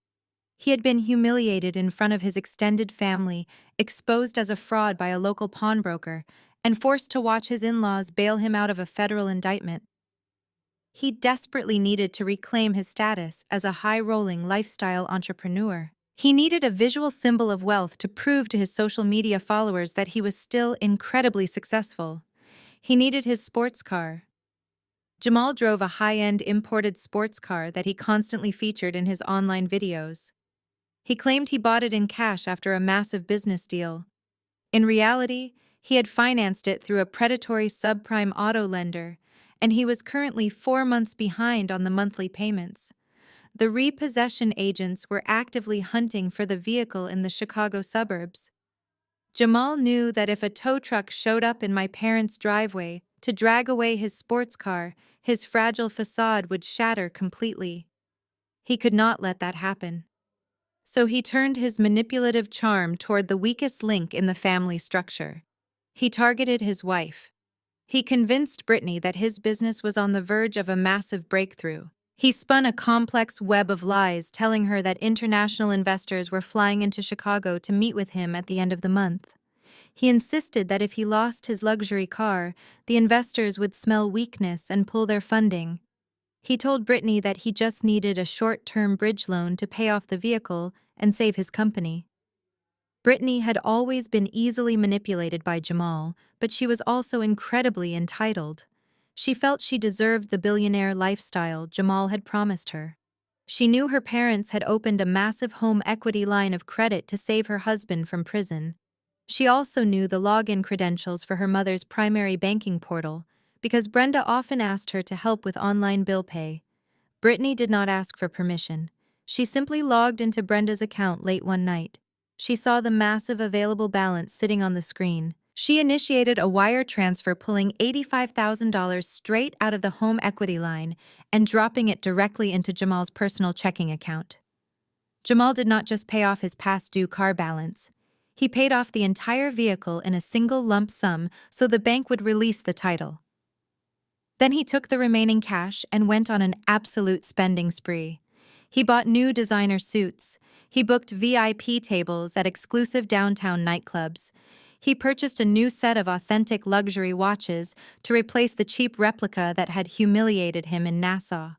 He had been humiliated in front of his extended family, exposed as a fraud by a local pawnbroker, and forced to watch his in-laws bail him out of a federal indictment. He desperately needed to reclaim his status as a high-rolling lifestyle entrepreneur. He needed a visual symbol of wealth to prove to his social media followers that he was still incredibly successful. He needed his sports car. Jamal drove a high-end imported sports car that he constantly featured in his online videos. He claimed he bought it in cash after a massive business deal. In reality, he had financed it through a predatory subprime auto lender, and he was currently 4 months behind on the monthly payments. The repossession agents were actively hunting for the vehicle in the Chicago suburbs. Jamal knew that if a tow truck showed up in my parents' driveway to drag away his sports car, his fragile facade would shatter completely. He could not let that happen. So he turned his manipulative charm toward the weakest link in the family structure. He targeted his wife. He convinced Brittany that his business was on the verge of a massive breakthrough. He spun a complex web of lies, telling her that international investors were flying into Chicago to meet with him at the end of the month. He insisted that if he lost his luxury car, the investors would smell weakness and pull their funding. He told Brittany that he just needed a short-term bridge loan to pay off the vehicle and save his company. Brittany had always been easily manipulated by Jamal, but she was also incredibly entitled. She felt she deserved the billionaire lifestyle Jamal had promised her. She knew her parents had opened a massive home equity line of credit to save her husband from prison. She also knew the login credentials for her mother's primary banking portal, because Brenda often asked her to help with online bill pay. Brittany did not ask for permission. She simply logged into Brenda's account late one night. She saw the massive available balance sitting on the screen. She initiated a wire transfer, pulling $85,000 straight out of the home equity line and dropping it directly into Jamal's personal checking account. Jamal did not just pay off his past due car balance. He paid off the entire vehicle in a single lump sum so the bank would release the title. Then he took the remaining cash and went on an absolute spending spree. He bought new designer suits. He booked VIP tables at exclusive downtown nightclubs. He purchased a new set of authentic luxury watches to replace the cheap replica that had humiliated him in Nassau.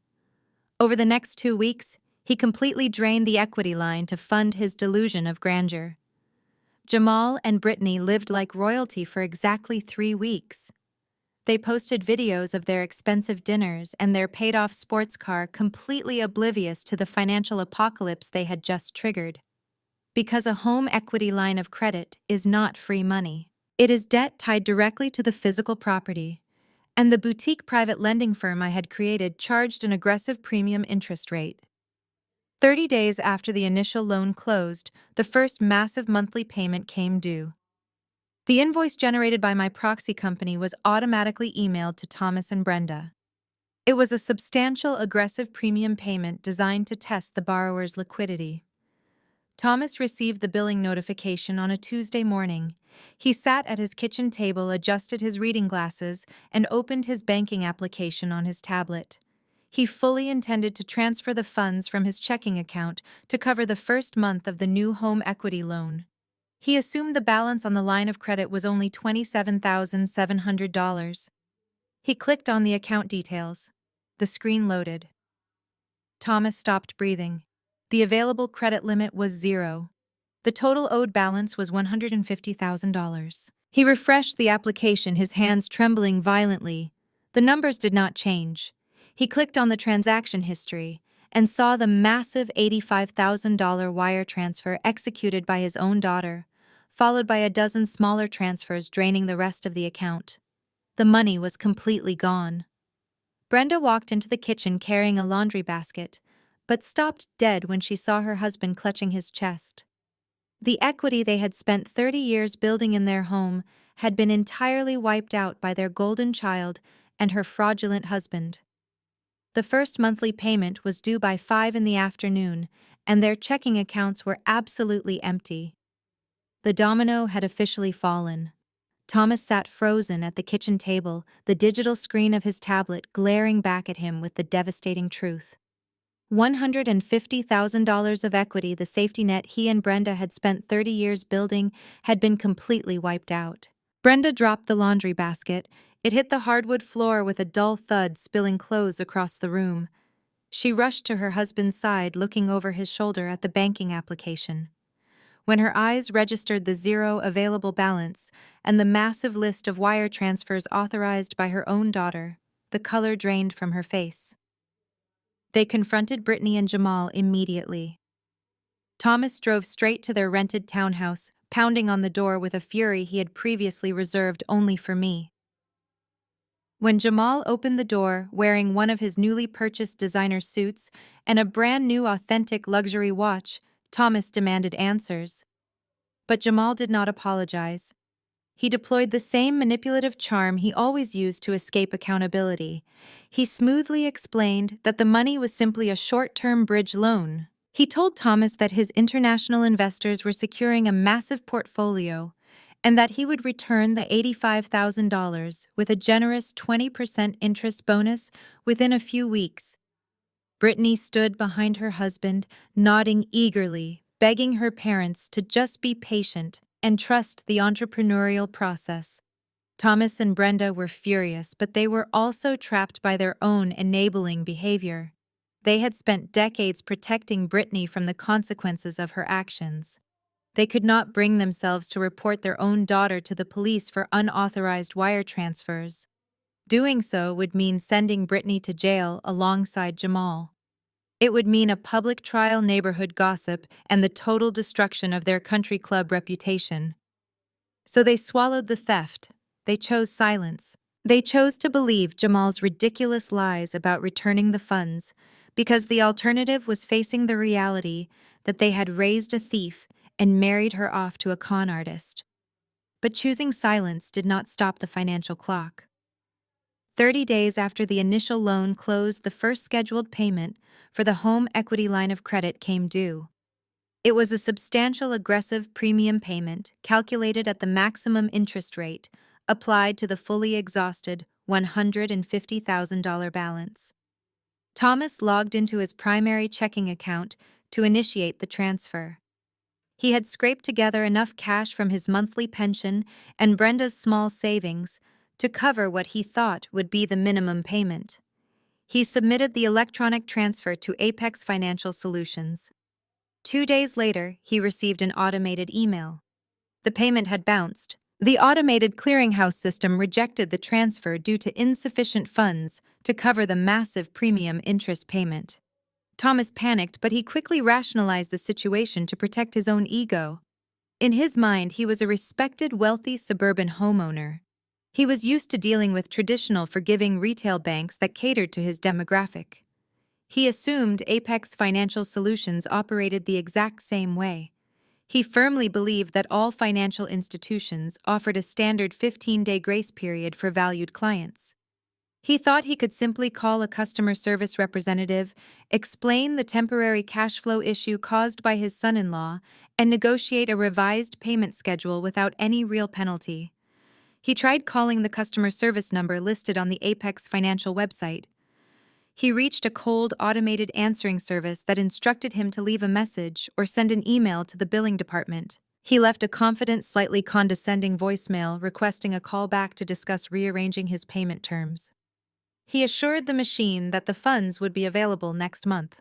Over the next 2 weeks, he completely drained the equity line to fund his delusion of grandeur. Jamal and Brittany lived like royalty for exactly 3 weeks. They posted videos of their expensive dinners and their paid-off sports car, completely oblivious to the financial apocalypse they had just triggered. Because a home equity line of credit is not free money. It is debt tied directly to the physical property, and the boutique private lending firm I had created charged an aggressive premium interest rate. 30 days after the initial loan closed, the first massive monthly payment came due. The invoice generated by my proxy company was automatically emailed to Thomas and Brenda. It was a substantial, aggressive premium payment designed to test the borrower's liquidity. Thomas received the billing notification on a Tuesday morning. He sat at his kitchen table, adjusted his reading glasses, and opened his banking application on his tablet. He fully intended to transfer the funds from his checking account to cover the first month of the new home equity loan. He assumed the balance on the line of credit was only $27,700. He clicked on the account details. The screen loaded. Thomas stopped breathing. The available credit limit was 0. The total owed balance was $150,000. He refreshed the application, his hands trembling violently. The numbers did not change. He clicked on the transaction history and saw the massive $85,000 wire transfer executed by his own daughter, followed by a dozen smaller transfers draining the rest of the account. The money was completely gone. Brenda walked into the kitchen carrying a laundry basket, but stopped dead when she saw her husband clutching his chest. The equity they had spent 30 years building in their home had been entirely wiped out by their golden child and her fraudulent husband. The first monthly payment was due by 5 in the afternoon, and their checking accounts were absolutely empty. The domino had officially fallen. Thomas sat frozen at the kitchen table, the digital screen of his tablet glaring back at him with the devastating truth. $150,000 of equity, the safety net he and Brenda had spent 30 years building, had been completely wiped out. Brenda dropped the laundry basket. It hit the hardwood floor with a dull thud, spilling clothes across the room. She rushed to her husband's side, looking over his shoulder at the banking application. When her eyes registered the 0 available balance and the massive list of wire transfers authorized by her own daughter, the color drained from her face. They confronted Brittany and Jamal immediately. Thomas drove straight to their rented townhouse, pounding on the door with a fury he had previously reserved only for me. When Jamal opened the door wearing one of his newly purchased designer suits and a brand new authentic luxury watch, Thomas demanded answers. But Jamal did not apologize. He deployed the same manipulative charm he always used to escape accountability. He smoothly explained that the money was simply a short-term bridge loan. He told Thomas that his international investors were securing a massive portfolio and that he would return the $85,000 with a generous 20% interest bonus within a few weeks. Brittany stood behind her husband, nodding eagerly, begging her parents to just be patient and trust the entrepreneurial process. Thomas and Brenda were furious, but they were also trapped by their own enabling behavior. They had spent decades protecting Brittany from the consequences of her actions. They could not bring themselves to report their own daughter to the police for unauthorized wire transfers. Doing so would mean sending Brittany to jail alongside Jamal. It would mean a public trial, neighborhood gossip, and the total destruction of their country club reputation. So they swallowed the theft. They chose silence. They chose to believe Jamal's ridiculous lies about returning the funds, because the alternative was facing the reality that they had raised a thief and married her off to a con artist. But choosing silence did not stop the financial clock. 30 days after the initial loan closed, the first scheduled payment for the home equity line of credit came due. It was a substantial aggressive premium payment calculated at the maximum interest rate applied to the fully exhausted $150,000 balance. Thomas logged into his primary checking account to initiate the transfer. He had scraped together enough cash from his monthly pension and Brenda's small savings to cover what he thought would be the minimum payment. He submitted the electronic transfer to Apex Financial Solutions. 2 days later, he received an automated email. The payment had bounced. The automated clearinghouse system rejected the transfer due to insufficient funds to cover the massive premium interest payment. Thomas panicked, but he quickly rationalized the situation to protect his own ego. In his mind, he was a respected, wealthy suburban homeowner. He was used to dealing with traditional, forgiving retail banks that catered to his demographic. He assumed Apex Financial Solutions operated the exact same way. He firmly believed that all financial institutions offered a standard 15-day grace period for valued clients. He thought he could simply call a customer service representative, explain the temporary cash flow issue caused by his son-in-law, and negotiate a revised payment schedule without any real penalty. He tried calling the customer service number listed on the Apex Financial website. He reached a cold, automated answering service that instructed him to leave a message or send an email to the billing department. He left a confident, slightly condescending voicemail requesting a call back to discuss rearranging his payment terms. He assured the machine that the funds would be available next month.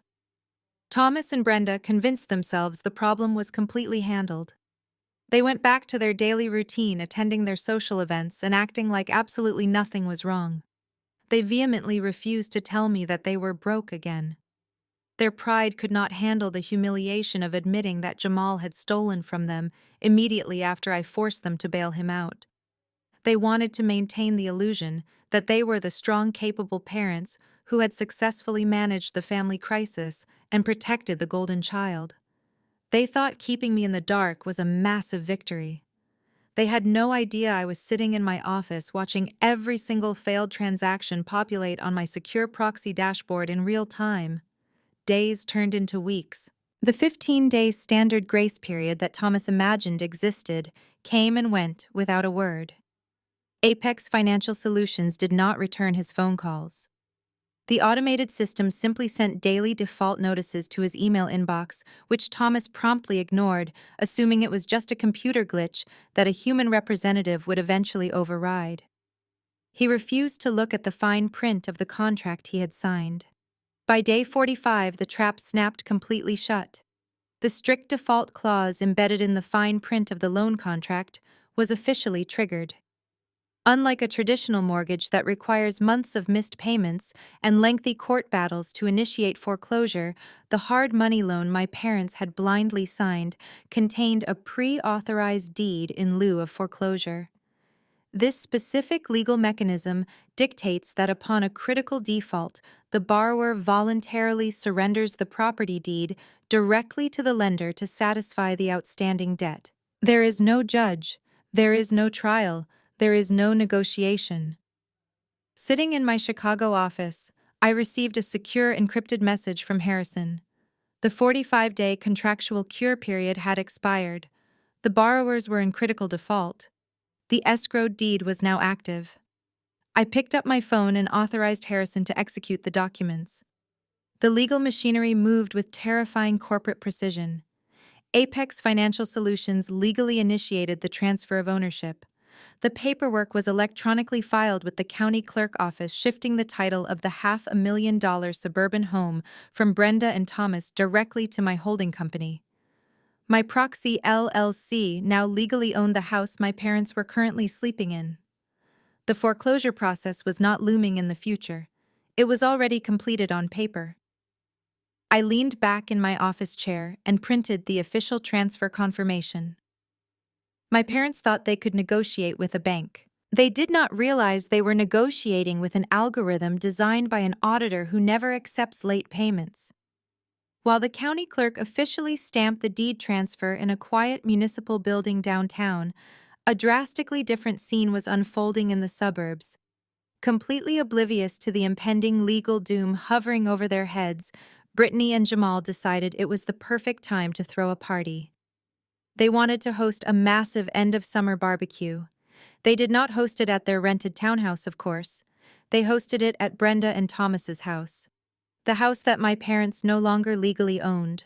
Thomas and Brenda convinced themselves the problem was completely handled. They went back to their daily routine, attending their social events and acting like absolutely nothing was wrong. They vehemently refused to tell me that they were broke again. Their pride could not handle the humiliation of admitting that Jamal had stolen from them immediately after I forced them to bail him out. They wanted to maintain the illusion that they were the strong, capable parents who had successfully managed the family crisis and protected the golden child. They thought keeping me in the dark was a massive victory. They had no idea I was sitting in my office watching every single failed transaction populate on my secure proxy dashboard in real time. Days turned into weeks. The 15-day standard grace period that Thomas imagined existed came and went without a word. Apex Financial Solutions did not return his phone calls. The automated system simply sent daily default notices to his email inbox, which Thomas promptly ignored, assuming it was just a computer glitch that a human representative would eventually override. He refused to look at the fine print of the contract he had signed. By day 45, the trap snapped completely shut. The strict default clause embedded in the fine print of the loan contract was officially triggered. Unlike a traditional mortgage that requires months of missed payments and lengthy court battles to initiate foreclosure, the hard money loan my parents had blindly signed contained a pre-authorized deed in lieu of foreclosure. This specific legal mechanism dictates that upon a critical default, the borrower voluntarily surrenders the property deed directly to the lender to satisfy the outstanding debt. There is no judge, there is no trial, there is no negotiation. Sitting in my Chicago office, I received a secure encrypted message from Harrison. The 45-day contractual cure period had expired. The borrowers were in critical default. The escrowed deed was now active. I picked up my phone and authorized Harrison to execute the documents. The legal machinery moved with terrifying corporate precision. Apex Financial Solutions legally initiated the transfer of ownership. The paperwork was electronically filed with the county clerk office, shifting the title of the $500,000 suburban home from Brenda and Thomas directly to my holding company. My proxy LLC now legally owned the house my parents were currently sleeping in. The foreclosure process was not looming in the future. It was already completed on paper. I leaned back in my office chair and printed the official transfer confirmation. My parents thought they could negotiate with a bank. They did not realize they were negotiating with an algorithm designed by an auditor who never accepts late payments. While the county clerk officially stamped the deed transfer in a quiet municipal building downtown, a drastically different scene was unfolding in the suburbs. Completely oblivious to the impending legal doom hovering over their heads, Brittany and Jamal decided it was the perfect time to throw a party. They wanted to host a massive end-of-summer barbecue. They did not host it at their rented townhouse, of course. They hosted it at Brenda and Thomas's house, the house that my parents no longer legally owned.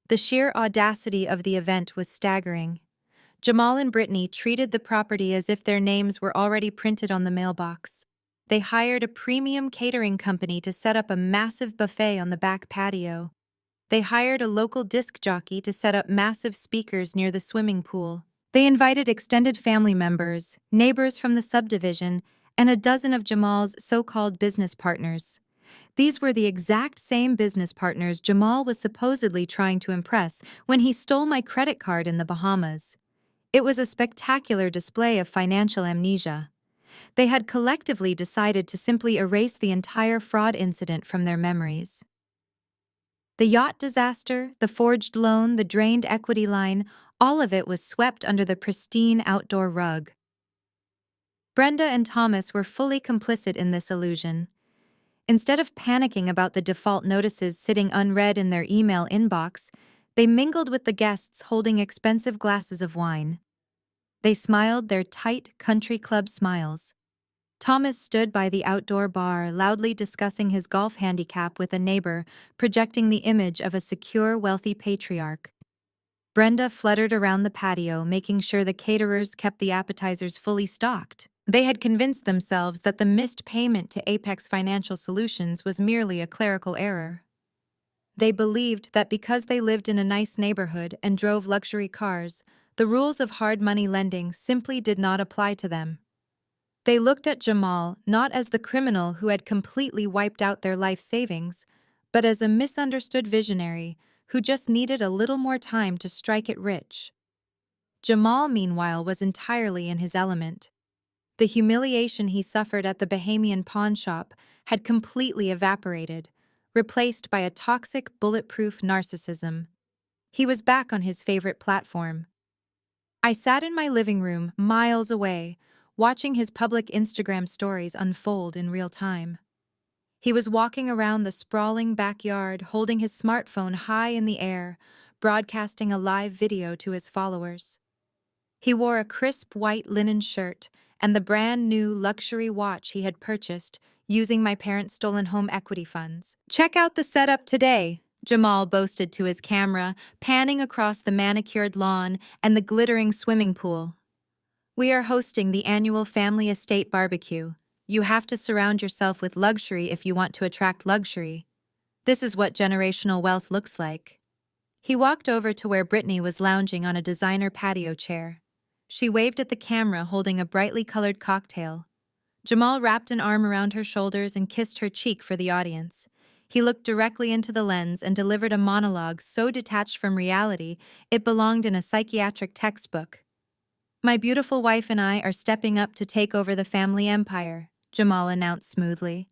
The sheer audacity of the event was staggering. Jamal and Brittany treated the property as if their names were already printed on the mailbox. They hired a premium catering company to set up a massive buffet on the back patio. They hired a local disc jockey to set up massive speakers near the swimming pool. They invited extended family members, neighbors from the subdivision, and a dozen of Jamal's so-called business partners. These were the exact same business partners Jamal was supposedly trying to impress when he stole my credit card in the Bahamas. It was a spectacular display of financial amnesia. They had collectively decided to simply erase the entire fraud incident from their memories. The yacht disaster, the forged loan, the drained equity line, all of it was swept under the pristine outdoor rug. Brenda and Thomas were fully complicit in this illusion. Instead of panicking about the default notices sitting unread in their email inbox, they mingled with the guests holding expensive glasses of wine. They smiled their tight country club smiles. Thomas stood by the outdoor bar, loudly discussing his golf handicap with a neighbor, projecting the image of a secure, wealthy patriarch. Brenda fluttered around the patio, making sure the caterers kept the appetizers fully stocked. They had convinced themselves that the missed payment to Apex Financial Solutions was merely a clerical error. They believed that because they lived in a nice neighborhood and drove luxury cars, the rules of hard money lending simply did not apply to them. They looked at Jamal not as the criminal who had completely wiped out their life savings, but as a misunderstood visionary who just needed a little more time to strike it rich. Jamal, meanwhile, was entirely in his element. The humiliation he suffered at the Bahamian pawn shop had completely evaporated, replaced by a toxic, bulletproof narcissism. He was back on his favorite platform. I sat in my living room, miles away, watching his public Instagram stories unfold in real time. He was walking around the sprawling backyard, holding his smartphone high in the air, broadcasting a live video to his followers. He wore a crisp white linen shirt and the brand new luxury watch he had purchased using my parents' stolen home equity funds. "Check out the setup today," Jamal boasted to his camera, panning across the manicured lawn and the glittering swimming pool. "We are hosting the annual family estate barbecue. You have to surround yourself with luxury if you want to attract luxury. This is what generational wealth looks like." He walked over to where Brittany was lounging on a designer patio chair. She waved at the camera holding a brightly colored cocktail. Jamal wrapped an arm around her shoulders and kissed her cheek for the audience. He looked directly into the lens and delivered a monologue so detached from reality it belonged in a psychiatric textbook. "My beautiful wife and I are stepping up to take over the family empire," Jamal announced smoothly.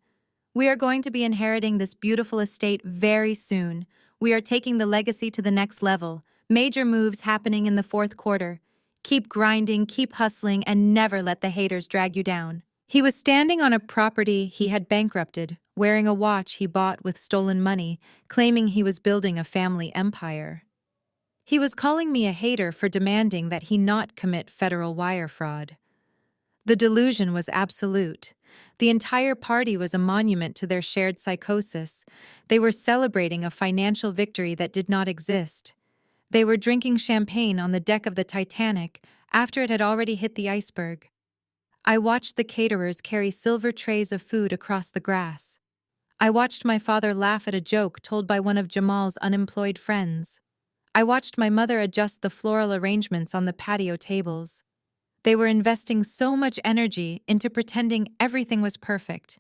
"We are going to be inheriting this beautiful estate very soon. We are taking the legacy to the next level. Major moves happening in the fourth quarter. Keep grinding, keep hustling, and never let the haters drag you down." He was standing on a property he had bankrupted, wearing a watch he bought with stolen money, claiming he was building a family empire. He was calling me a hater for demanding that he not commit federal wire fraud. The delusion was absolute. The entire party was a monument to their shared psychosis. They were celebrating a financial victory that did not exist. They were drinking champagne on the deck of the Titanic after it had already hit the iceberg. I watched the caterers carry silver trays of food across the grass. I watched my father laugh at a joke told by one of Jamal's unemployed friends. I watched my mother adjust the floral arrangements on the patio tables. They were investing so much energy into pretending everything was perfect.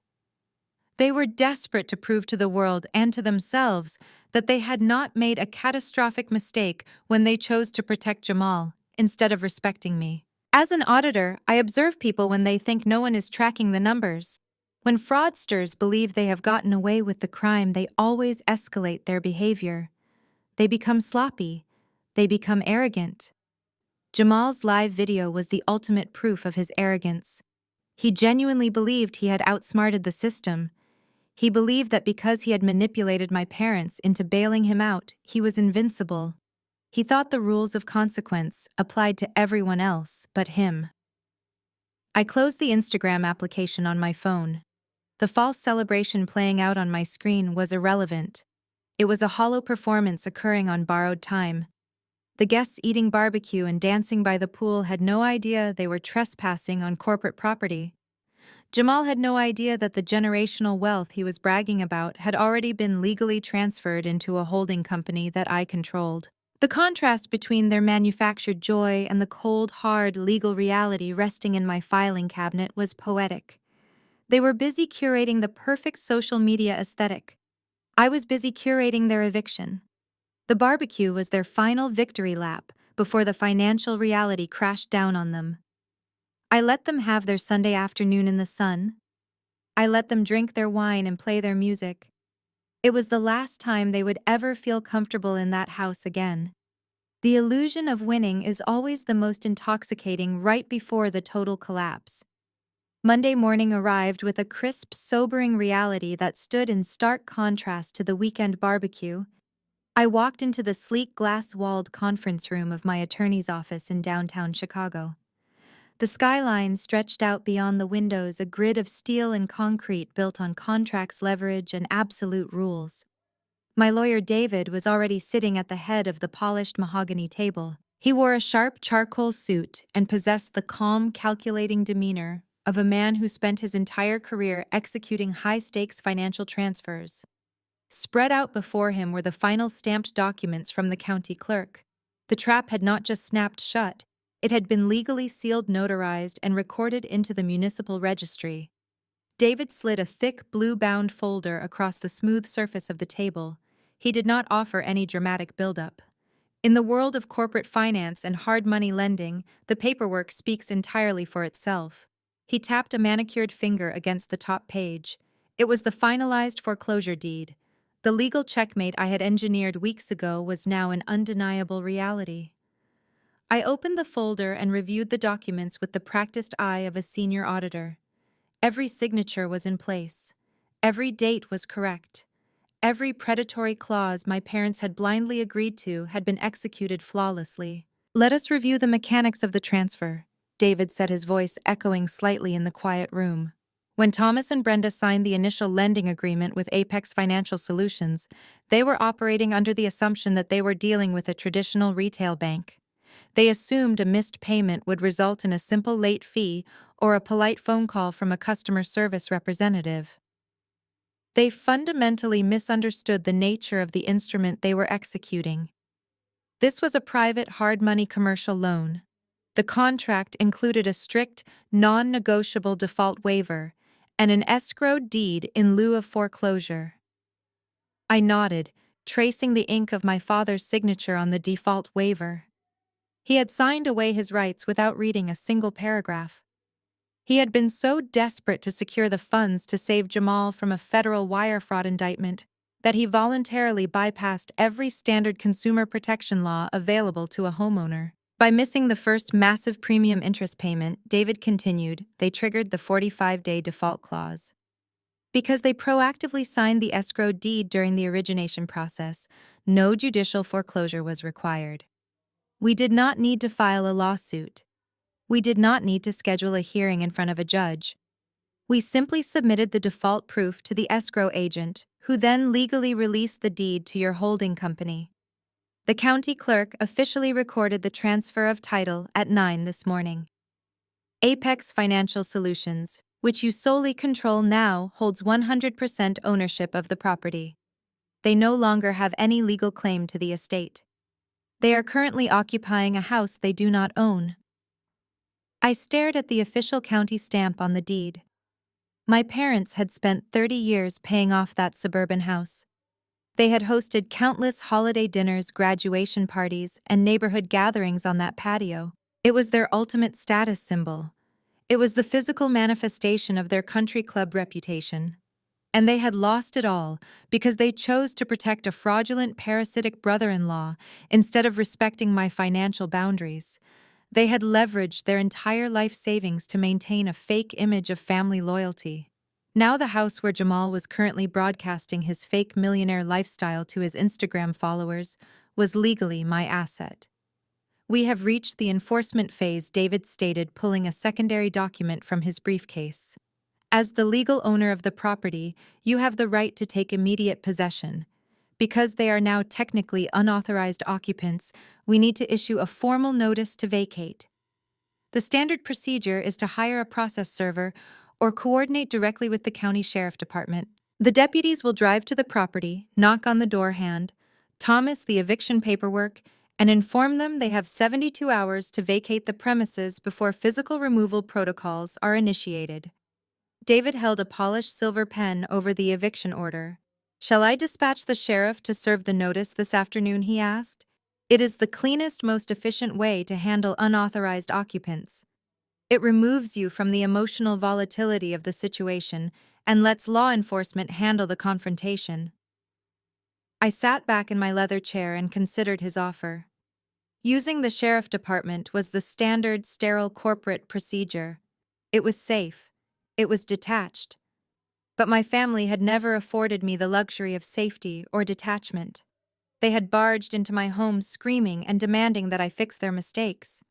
They were desperate to prove to the world and to themselves that they had not made a catastrophic mistake when they chose to protect Jamal instead of respecting me. As an auditor, I observe people when they think no one is tracking the numbers. When fraudsters believe they have gotten away with the crime, they always escalate their behavior. They become sloppy. They become arrogant. Jamal's live video was the ultimate proof of his arrogance. He genuinely believed he had outsmarted the system. He believed that because he had manipulated my parents into bailing him out, he was invincible. He thought the rules of consequence applied to everyone else but him. I closed the Instagram application on my phone. The false celebration playing out on my screen was irrelevant. It was a hollow performance occurring on borrowed time. The guests eating barbecue and dancing by the pool had no idea they were trespassing on corporate property. Jamal had no idea that the generational wealth he was bragging about had already been legally transferred into a holding company that I controlled. The contrast between their manufactured joy and the cold, hard legal reality resting in my filing cabinet was poetic. They were busy curating the perfect social media aesthetic. I was busy curating their eviction. The barbecue was their final victory lap before the financial reality crashed down on them. I let them have their Sunday afternoon in the sun. I let them drink their wine and play their music. It was the last time they would ever feel comfortable in that house again. The illusion of winning is always the most intoxicating right before the total collapse. Monday morning arrived with a crisp, sobering reality that stood in stark contrast to the weekend barbecue. I walked into the sleek glass-walled conference room of my attorney's office in downtown Chicago. The skyline stretched out beyond the windows, a grid of steel and concrete built on contracts, leverage, and absolute rules. My lawyer David was already sitting at the head of the polished mahogany table. He wore a sharp charcoal suit and possessed the calm, calculating demeanor of a man who spent his entire career executing high-stakes financial transfers. Spread out before him were the final stamped documents from the county clerk. The trap had not just snapped shut, it had been legally sealed, notarized, and recorded into the municipal registry. David slid a thick, blue-bound folder across the smooth surface of the table. He did not offer any dramatic buildup. In the world of corporate finance and hard money lending, the paperwork speaks entirely for itself. He tapped a manicured finger against the top page. It was the finalized foreclosure deed. The legal checkmate I had engineered weeks ago was now an undeniable reality. I opened the folder and reviewed the documents with the practiced eye of a senior auditor. Every signature was in place. Every date was correct. Every predatory clause my parents had blindly agreed to had been executed flawlessly. "Let us review the mechanics of the transfer," David said, his voice echoing slightly in the quiet room. When Thomas and Brenda signed the initial lending agreement with Apex Financial Solutions, they were operating under the assumption that they were dealing with a traditional retail bank. They assumed a missed payment would result in a simple late fee or a polite phone call from a customer service representative. They fundamentally misunderstood the nature of the instrument they were executing. This was a private hard money commercial loan. The contract included a strict, non-negotiable default waiver and an escrowed deed in lieu of foreclosure. I nodded, tracing the ink of my father's signature on the default waiver. He had signed away his rights without reading a single paragraph. He had been so desperate to secure the funds to save Jamal from a federal wire fraud indictment that he voluntarily bypassed every standard consumer protection law available to a homeowner. By missing the first massive premium interest payment, David continued, they triggered the 45-day default clause. Because they proactively signed the escrow deed during the origination process, no judicial foreclosure was required. We did not need to file a lawsuit. We did not need to schedule a hearing in front of a judge. We simply submitted the default proof to the escrow agent, who then legally released the deed to your holding company. The county clerk officially recorded the transfer of title at 9 this morning. Apex Financial Solutions, which you solely control now, holds 100% ownership of the property. They no longer have any legal claim to the estate. They are currently occupying a house they do not own. I stared at the official county stamp on the deed. My parents had spent 30 years paying off that suburban house. They had hosted countless holiday dinners, graduation parties, and neighborhood gatherings on that patio. It was their ultimate status symbol. It was the physical manifestation of their country club reputation. And they had lost it all because they chose to protect a fraudulent parasitic brother-in-law instead of respecting my financial boundaries. They had leveraged their entire life savings to maintain a fake image of family loyalty. Now the house where Jamal was currently broadcasting his fake millionaire lifestyle to his Instagram followers was legally my asset. We have reached the enforcement phase, David stated, pulling a secondary document from his briefcase. As the legal owner of the property, you have the right to take immediate possession. Because they are now technically unauthorized occupants, we need to issue a formal notice to vacate. The standard procedure is to hire a process server or coordinate directly with the county sheriff department. The deputies will drive to the property, knock on the door, hand Thomas the eviction paperwork, and inform them they have 72 hours to vacate the premises before physical removal protocols are initiated. David held a polished silver pen over the eviction order. Shall I dispatch the sheriff to serve the notice this afternoon, he asked. It is the cleanest, most efficient way to handle unauthorized occupants. It removes you from the emotional volatility of the situation and lets law enforcement handle the confrontation. I sat back in my leather chair and considered his offer. Using the sheriff department was the standard, sterile corporate procedure. It was safe. It was detached. But my family had never afforded me the luxury of safety or detachment. They had barged into my home screaming and demanding that I fix their mistakes.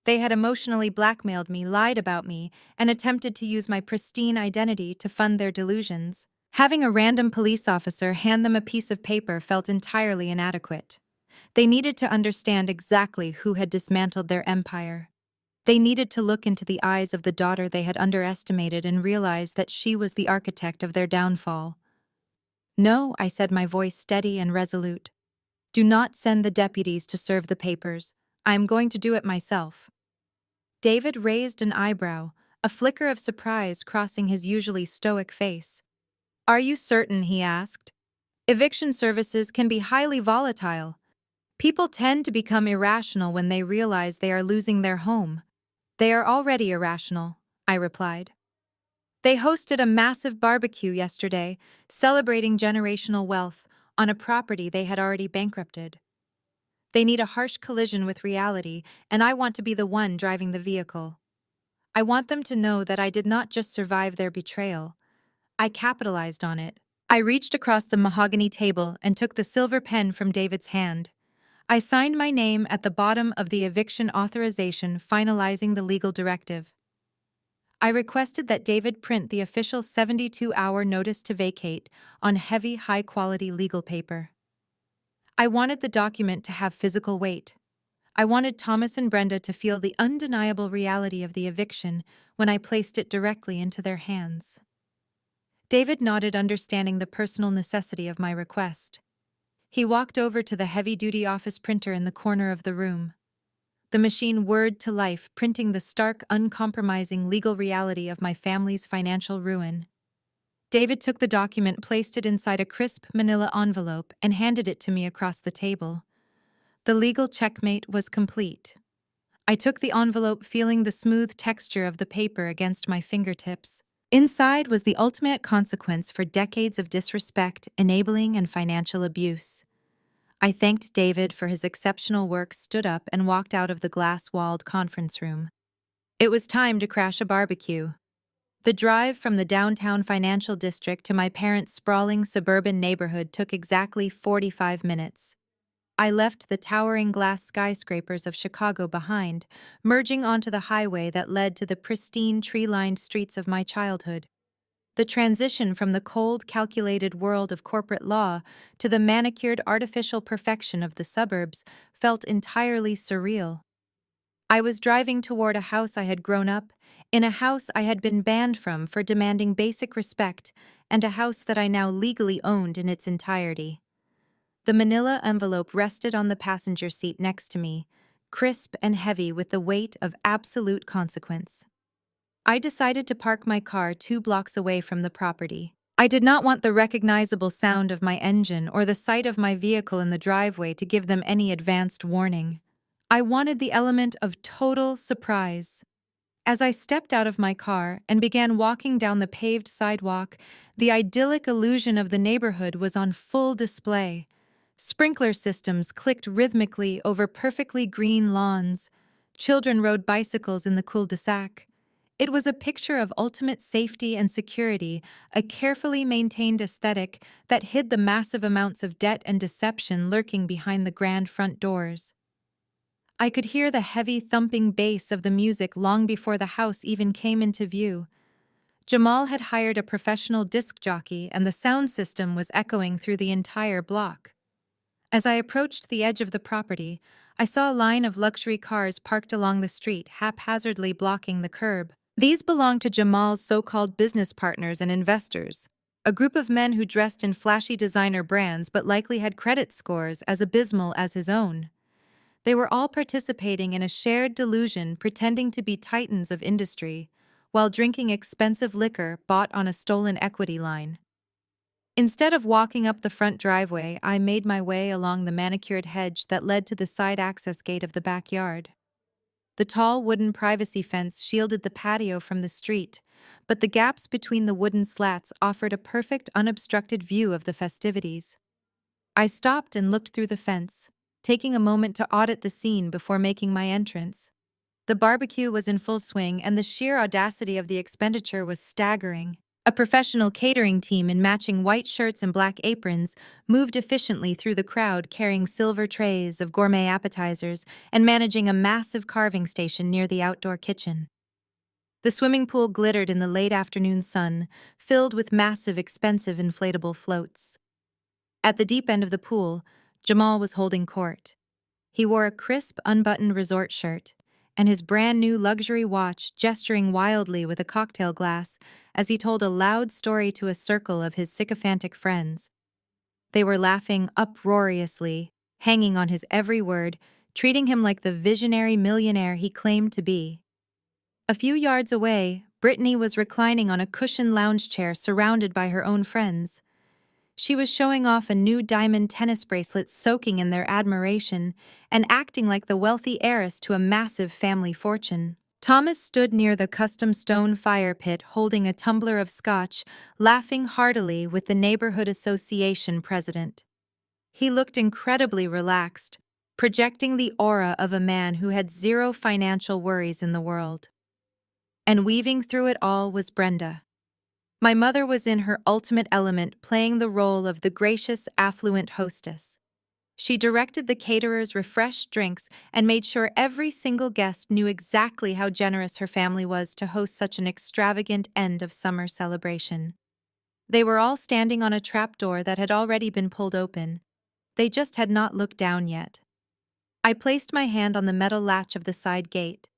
They had emotionally blackmailed me, lied about me, and attempted to use my pristine identity to fund their delusions. Having a random police officer hand them a piece of paper felt entirely inadequate. They needed to understand exactly who had dismantled their empire. They needed to look into the eyes of the daughter they had underestimated and realize that she was the architect of their downfall. No, I said, my voice steady and resolute. Do not send the deputies to serve the papers. I am going to do it myself. David raised an eyebrow, a flicker of surprise crossing his usually stoic face. Are you certain? He asked. Eviction services can be highly volatile. People tend to become irrational when they realize they are losing their home. They are already irrational, I replied. They hosted a massive barbecue yesterday, celebrating generational wealth on a property they had already bankrupted. They need a harsh collision with reality, and I want to be the one driving the vehicle. I want them to know that I did not just survive their betrayal. I capitalized on it. I reached across the mahogany table and took the silver pen from David's hand. I signed my name at the bottom of the eviction authorization, finalizing the legal directive. I requested that David print the official 72-hour notice to vacate on heavy, high-quality legal paper. I wanted the document to have physical weight. I wanted Thomas and Brenda to feel the undeniable reality of the eviction when I placed it directly into their hands. David nodded, understanding the personal necessity of my request. He walked over to the heavy-duty office printer in the corner of the room. The machine whirred to life, printing the stark, uncompromising legal reality of my family's financial ruin. David took the document, placed it inside a crisp manila envelope, and handed it to me across the table. The legal checkmate was complete. I took the envelope, feeling the smooth texture of the paper against my fingertips. Inside was the ultimate consequence for decades of disrespect, enabling, and financial abuse. I thanked David for his exceptional work, stood up, and walked out of the glass-walled conference room. It was time to crash a barbecue. The drive from the downtown financial district to my parents' sprawling suburban neighborhood took exactly 45 minutes. I left the towering glass skyscrapers of Chicago behind, merging onto the highway that led to the pristine, tree-lined streets of my childhood. The transition from the cold, calculated world of corporate law to the manicured, artificial perfection of the suburbs felt entirely surreal. I was driving toward a house I had grown up in, a house I had been banned from for demanding basic respect, and a house that I now legally owned in its entirety. The manila envelope rested on the passenger seat next to me, crisp and heavy with the weight of absolute consequence. I decided to park my car 2 blocks away from the property. I did not want the recognizable sound of my engine or the sight of my vehicle in the driveway to give them any advanced warning. I wanted the element of total surprise. As I stepped out of my car and began walking down the paved sidewalk, the idyllic illusion of the neighborhood was on full display. Sprinkler systems clicked rhythmically over perfectly green lawns. Children rode bicycles in the cul-de-sac. It was a picture of ultimate safety and security, a carefully maintained aesthetic that hid the massive amounts of debt and deception lurking behind the grand front doors. I could hear the heavy thumping bass of the music long before the house even came into view. Jamal had hired a professional disc jockey, and the sound system was echoing through the entire block. As I approached the edge of the property, I saw a line of luxury cars parked along the street, haphazardly blocking the curb. These belonged to Jamal's so-called business partners and investors, a group of men who dressed in flashy designer brands but likely had credit scores as abysmal as his own. They were all participating in a shared delusion, pretending to be titans of industry, while drinking expensive liquor bought on a stolen equity line. Instead of walking up the front driveway, I made my way along the manicured hedge that led to the side access gate of the backyard. The tall wooden privacy fence shielded the patio from the street, but the gaps between the wooden slats offered a perfect, unobstructed view of the festivities. I stopped and looked through the fence, taking a moment to audit the scene before making my entrance. The barbecue was in full swing, and the sheer audacity of the expenditure was staggering. A professional catering team in matching white shirts and black aprons moved efficiently through the crowd, carrying silver trays of gourmet appetizers and managing a massive carving station near the outdoor kitchen. The swimming pool glittered in the late afternoon sun, filled with massive, expensive inflatable floats. At the deep end of the pool, Jamal was holding court. He wore a crisp, unbuttoned resort shirt, and his brand-new luxury watch, gesturing wildly with a cocktail glass as he told a loud story to a circle of his sycophantic friends. They were laughing uproariously, hanging on his every word, treating him like the visionary millionaire he claimed to be. A few yards away, Brittany was reclining on a cushioned lounge chair surrounded by her own friends. She was showing off a new diamond tennis bracelet, soaking in their admiration and acting like the wealthy heiress to a massive family fortune. Thomas stood near the custom stone fire pit holding a tumbler of scotch, laughing heartily with the neighborhood association president. He looked incredibly relaxed, projecting the aura of a man who had zero financial worries in the world. And weaving through it all was Brenda. My mother was in her ultimate element, playing the role of the gracious, affluent hostess. She directed the caterers' refreshed drinks and made sure every single guest knew exactly how generous her family was to host such an extravagant end of summer celebration. They were all standing on a trapdoor that had already been pulled open. They just had not looked down yet. I placed my hand on the metal latch of the side gate.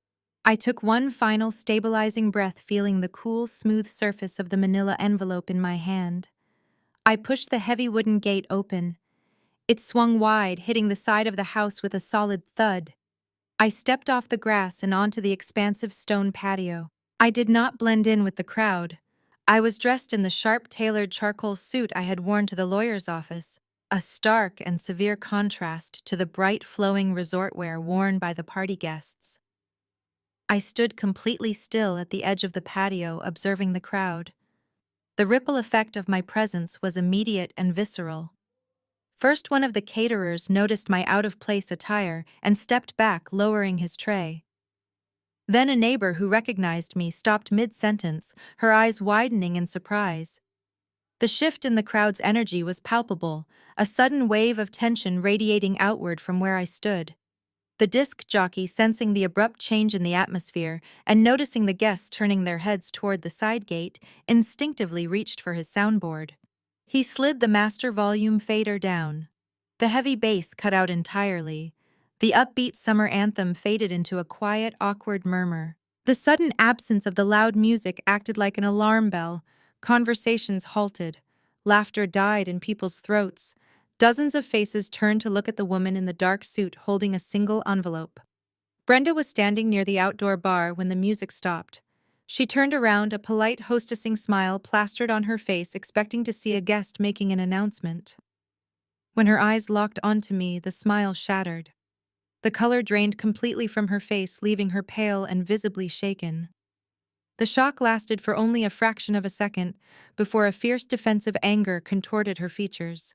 I took one final stabilizing breath, feeling the cool, smooth surface of the manila envelope in my hand. I pushed the heavy wooden gate open. It swung wide, hitting the side of the house with a solid thud. I stepped off the grass and onto the expansive stone patio. I did not blend in with the crowd. I was dressed in the sharp-tailored charcoal suit I had worn to the lawyer's office, a stark and severe contrast to the bright flowing resort wear worn by the party guests. I stood completely still at the edge of the patio, observing the crowd. The ripple effect of my presence was immediate and visceral. First, one of the caterers noticed my out-of-place attire and stepped back, lowering his tray. Then a neighbor who recognized me stopped mid-sentence, her eyes widening in surprise. The shift in the crowd's energy was palpable, a sudden wave of tension radiating outward from where I stood. The disc jockey, sensing the abrupt change in the atmosphere and noticing the guests turning their heads toward the side gate, instinctively reached for his soundboard. He slid the master volume fader down. The heavy bass cut out entirely. The upbeat summer anthem faded into a quiet, awkward murmur. The sudden absence of the loud music acted like an alarm bell. Conversations halted. Laughter died in people's throats. Dozens of faces turned to look at the woman in the dark suit holding a single envelope. Brenda was standing near the outdoor bar when the music stopped. She turned around, a polite hostessing smile plastered on her face, expecting to see a guest making an announcement. When her eyes locked onto me, the smile shattered. The color drained completely from her face, leaving her pale and visibly shaken. The shock lasted for only a fraction of a second, before a fierce defensive anger contorted her features.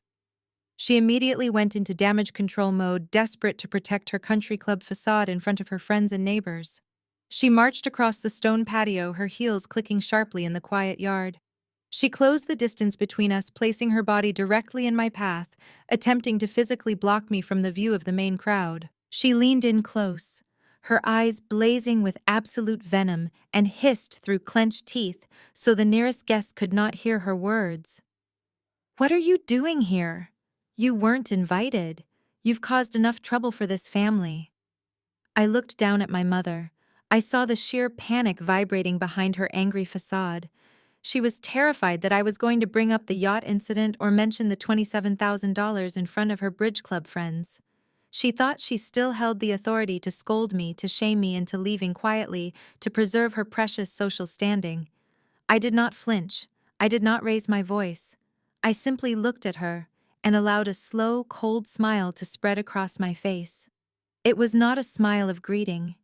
She immediately went into damage control mode, desperate to protect her country club facade in front of her friends and neighbors. She marched across the stone patio, her heels clicking sharply in the quiet yard. She closed the distance between us, placing her body directly in my path, attempting to physically block me from the view of the main crowd. She leaned in close, her eyes blazing with absolute venom, and hissed through clenched teeth so the nearest guest could not hear her words. "What are you doing here? You weren't invited. You've caused enough trouble for this family." I looked down at my mother. I saw the sheer panic vibrating behind her angry facade. She was terrified that I was going to bring up the yacht incident or mention the $27,000 in front of her bridge club friends. She thought she still held the authority to scold me, to shame me into leaving quietly, to preserve her precious social standing. I did not flinch. I did not raise my voice. I simply looked at her and allowed a slow, cold smile to spread across my face. It was not a smile of greeting.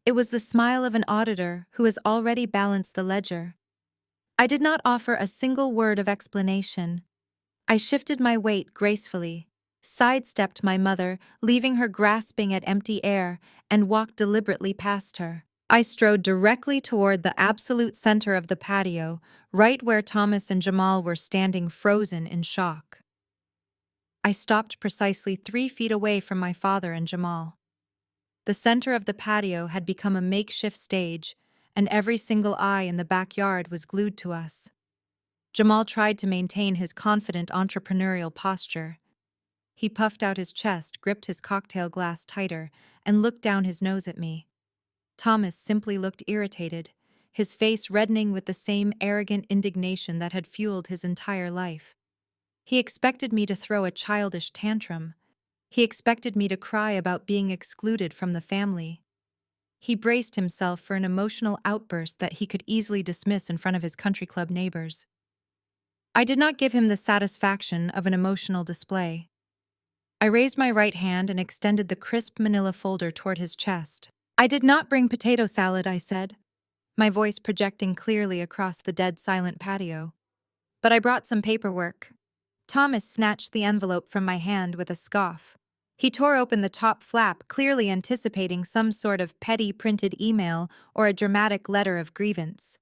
It was the smile of an auditor who has already balanced the ledger. I did not offer a single word of explanation. I shifted my weight gracefully, sidestepped my mother, leaving her grasping at empty air, and walked deliberately past her. I strode directly toward the absolute center of the patio, right where Thomas and Jamal were standing frozen in shock. I stopped precisely 3 feet away from my father and Jamal. The center of the patio had become a makeshift stage, and every single eye in the backyard was glued to us. Jamal tried to maintain his confident entrepreneurial posture. He puffed out his chest, gripped his cocktail glass tighter, and looked down his nose at me. Thomas simply looked irritated, his face reddening with the same arrogant indignation that had fueled his entire life. He expected me to throw a childish tantrum. He expected me to cry about being excluded from the family. He braced himself for an emotional outburst that he could easily dismiss in front of his country club neighbors. I did not give him the satisfaction of an emotional display. I raised my right hand and extended the crisp manila folder toward his chest. "I did not bring potato salad," I said, my voice projecting clearly across the dead silent patio. "But I brought some paperwork." Thomas snatched the envelope from my hand with a scoff. He tore open the top flap, clearly anticipating some sort of petty printed email or a dramatic letter of grievance.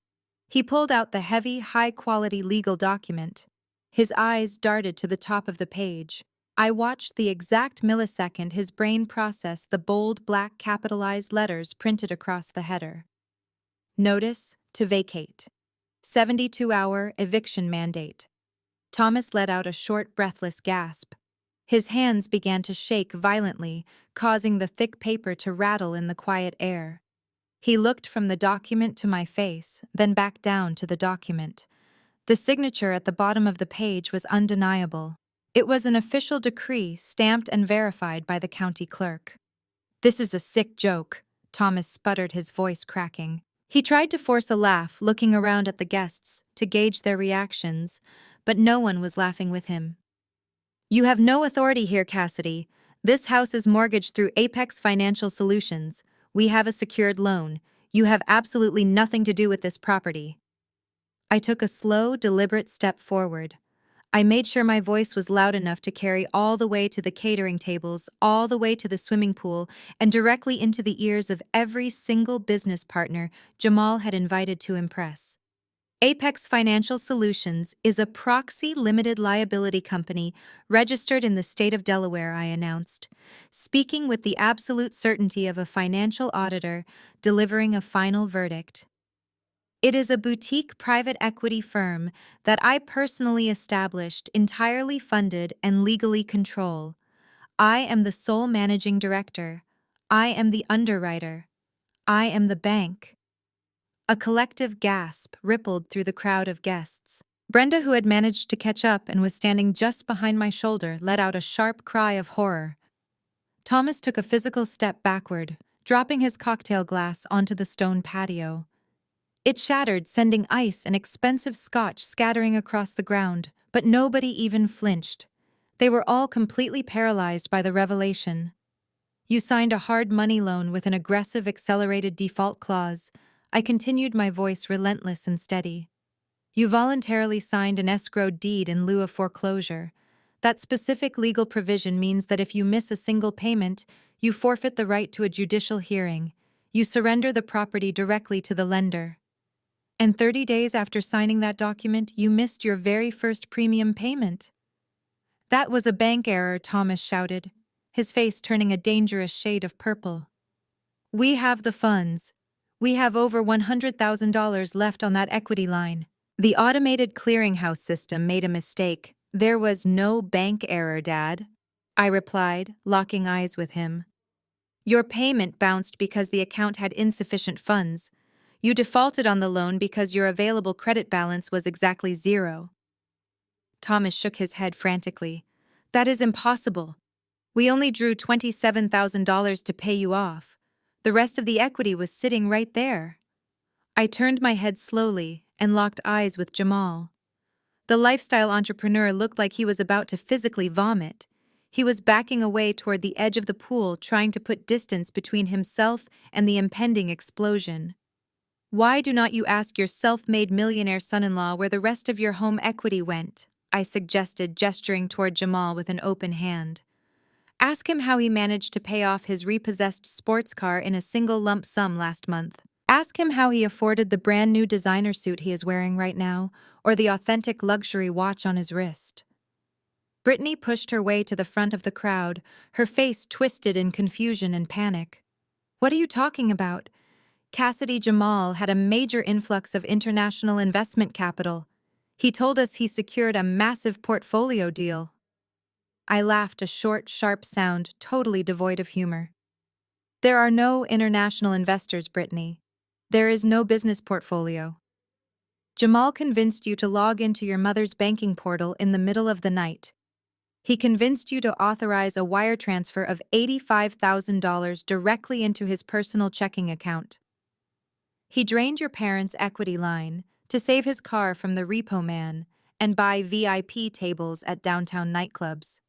He pulled out the heavy, high-quality legal document. His eyes darted to the top of the page. I watched the exact millisecond his brain processed the bold black capitalized letters printed across the header. Notice to vacate. 72-hour eviction mandate. Thomas let out a short, breathless gasp. His hands began to shake violently, causing the thick paper to rattle in the quiet air. He looked from the document to my face, then back down to the document. The signature at the bottom of the page was undeniable. It was an official decree stamped and verified by the county clerk. "This is a sick joke," Thomas sputtered, his voice cracking. He tried to force a laugh, looking around at the guests to gauge their reactions, but no one was laughing with him. "You have no authority here, Cassidy. This house is mortgaged through Apex Financial Solutions. We have a secured loan. You have absolutely nothing to do with this property." I took a slow, deliberate step forward. I made sure my voice was loud enough to carry all the way to the catering tables, all the way to the swimming pool, and directly into the ears of every single business partner Jamal had invited to impress. Apex Financial Solutions is a proxy limited liability company registered in the state of Delaware, I announced, speaking with the absolute certainty of a financial auditor delivering a final verdict. It is a boutique private equity firm that I personally established, entirely funded, and legally control. I am the sole managing director. I am the underwriter. I am the bank. A collective gasp rippled through the crowd of guests. Brenda, who had managed to catch up and was standing just behind my shoulder, let out a sharp cry of horror. Thomas took a physical step backward, dropping his cocktail glass onto the stone patio. It shattered, sending ice and expensive scotch scattering across the ground, but nobody even flinched. They were all completely paralyzed by the revelation. "You signed a hard money loan with an aggressive accelerated default clause." I continued, my voice relentless and steady. "You voluntarily signed an escrowed deed in lieu of foreclosure. That specific legal provision means that if you miss a single payment, you forfeit the right to a judicial hearing. You surrender the property directly to the lender. And 30 days after signing that document, you missed your very first premium payment." "That was a bank error," Thomas shouted, his face turning a dangerous shade of purple. "We have the funds. We have over $100,000 left on that equity line." "The automated clearinghouse system made a mistake. There was no bank error, Dad," I replied, locking eyes with him. "Your payment bounced because the account had insufficient funds. You defaulted on the loan because your available credit balance was exactly zero." Thomas shook his head frantically. "That is impossible. We only drew $27,000 to pay you off. The rest of the equity was sitting right there." I turned my head slowly and locked eyes with Jamal. The lifestyle entrepreneur looked like he was about to physically vomit. He was backing away toward the edge of the pool, trying to put distance between himself and the impending explosion. "Why do not you ask your self-made millionaire son-in-law where the rest of your home equity went?" I suggested, gesturing toward Jamal with an open hand. "Ask him how he managed to pay off his repossessed sports car in a single lump sum last month. Ask him how he afforded the brand new designer suit he is wearing right now, or the authentic luxury watch on his wrist." Brittany pushed her way to the front of the crowd, her face twisted in confusion and panic. "What are you talking about? Cassidy Jamal had a major influx of international investment capital. He told us he secured a massive portfolio deal." I laughed, a short, sharp sound totally devoid of humor. "There are no international investors, Brittany. There is no business portfolio. Jamal convinced you to log into your mother's banking portal in the middle of the night. He convinced you to authorize a wire transfer of $85,000 directly into his personal checking account. He drained your parents' equity line to save his car from the repo man and buy VIP tables at downtown nightclubs.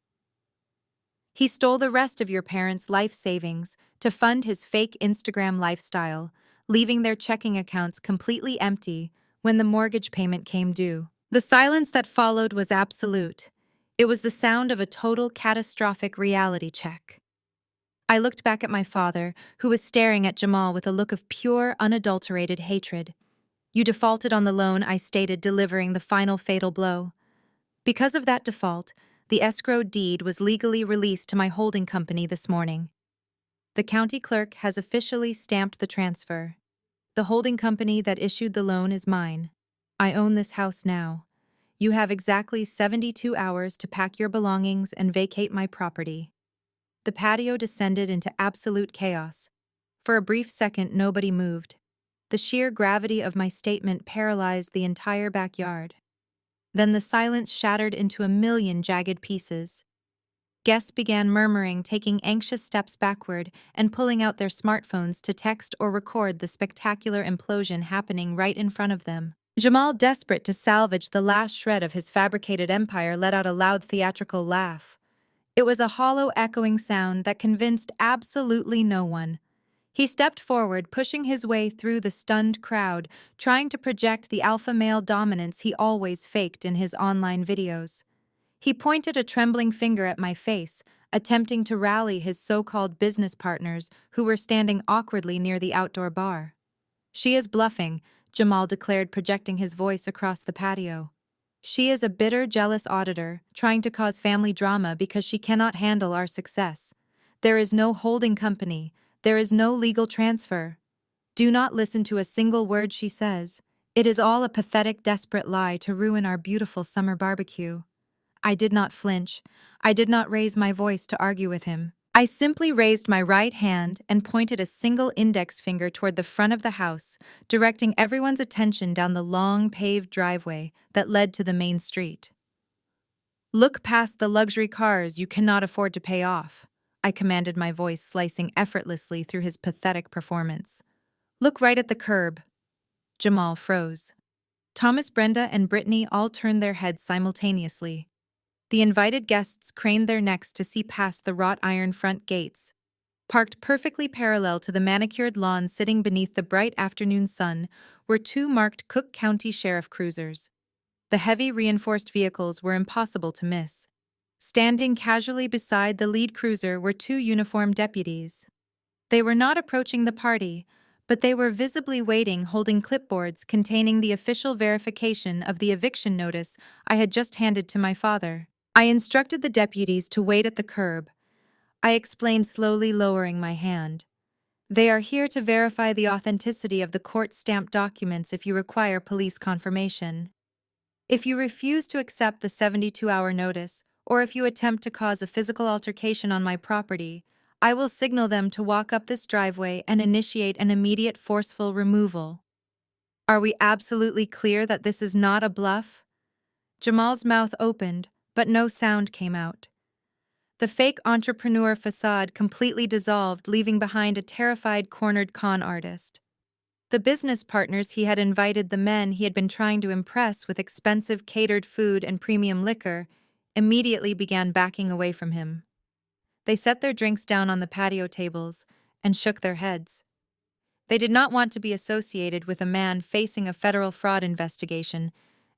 He stole the rest of your parents' life savings to fund his fake Instagram lifestyle, leaving their checking accounts completely empty when the mortgage payment came due." The silence that followed was absolute. It was the sound of a total catastrophic reality check. I looked back at my father, who was staring at Jamal with a look of pure, unadulterated hatred. "You defaulted on the loan," I stated, delivering the final fatal blow. "Because of that default, the escrow deed was legally released to my holding company this morning. The county clerk has officially stamped the transfer. The holding company that issued the loan is mine. I own this house now. You have exactly 72 hours to pack your belongings and vacate my property." The patio descended into absolute chaos. For a brief second, nobody moved. The sheer gravity of my statement paralyzed the entire backyard. Then the silence shattered into a million jagged pieces. Guests began murmuring, taking anxious steps backward, and pulling out their smartphones to text or record the spectacular implosion happening right in front of them. Jamal, desperate to salvage the last shred of his fabricated empire, let out a loud theatrical laugh. It was a hollow, echoing sound that convinced absolutely no one. He stepped forward, pushing his way through the stunned crowd, trying to project the alpha male dominance he always faked in his online videos. He pointed a trembling finger at my face, attempting to rally his so-called business partners who were standing awkwardly near the outdoor bar. "She is bluffing," Jamal declared, projecting his voice across the patio. "She is a bitter, jealous auditor, trying to cause family drama because she cannot handle our success. There is no holding company. There is no legal transfer. Do not listen to a single word she says. It is all a pathetic, desperate lie to ruin our beautiful summer barbecue." I did not flinch. I did not raise my voice to argue with him. I simply raised my right hand and pointed a single index finger toward the front of the house, directing everyone's attention down the long paved driveway that led to the main street. "Look past the luxury cars you cannot afford to pay off," I commanded, my voice slicing effortlessly through his pathetic performance. "Look right at the curb." Jamal froze. Thomas, Brenda, and Brittany all turned their heads simultaneously. The invited guests craned their necks to see past the wrought iron front gates. Parked perfectly parallel to the manicured lawn sitting beneath the bright afternoon sun were two marked Cook County Sheriff cruisers. The heavy reinforced vehicles were impossible to miss. Standing casually beside the lead cruiser were two uniformed deputies. They were not approaching the party, but they were visibly waiting, holding clipboards containing the official verification of the eviction notice I had just handed to my father. I instructed the deputies to wait at the curb. I explained, slowly lowering my hand. "They are here to verify the authenticity of the court-stamped documents if you require police confirmation. If you refuse to accept the 72-hour notice, or if you attempt to cause a physical altercation on my property, I will signal them to walk up this driveway and initiate an immediate forceful removal. Are we absolutely clear that this is not a bluff?" Jamal's mouth opened, but no sound came out. The fake entrepreneur facade completely dissolved, leaving behind a terrified, cornered con artist. The business partners he had invited, the men he had been trying to impress with expensive catered food and premium liquor, immediately began backing away from him. They set their drinks down on the patio tables and shook their heads. They did not want to be associated with a man facing a federal fraud investigation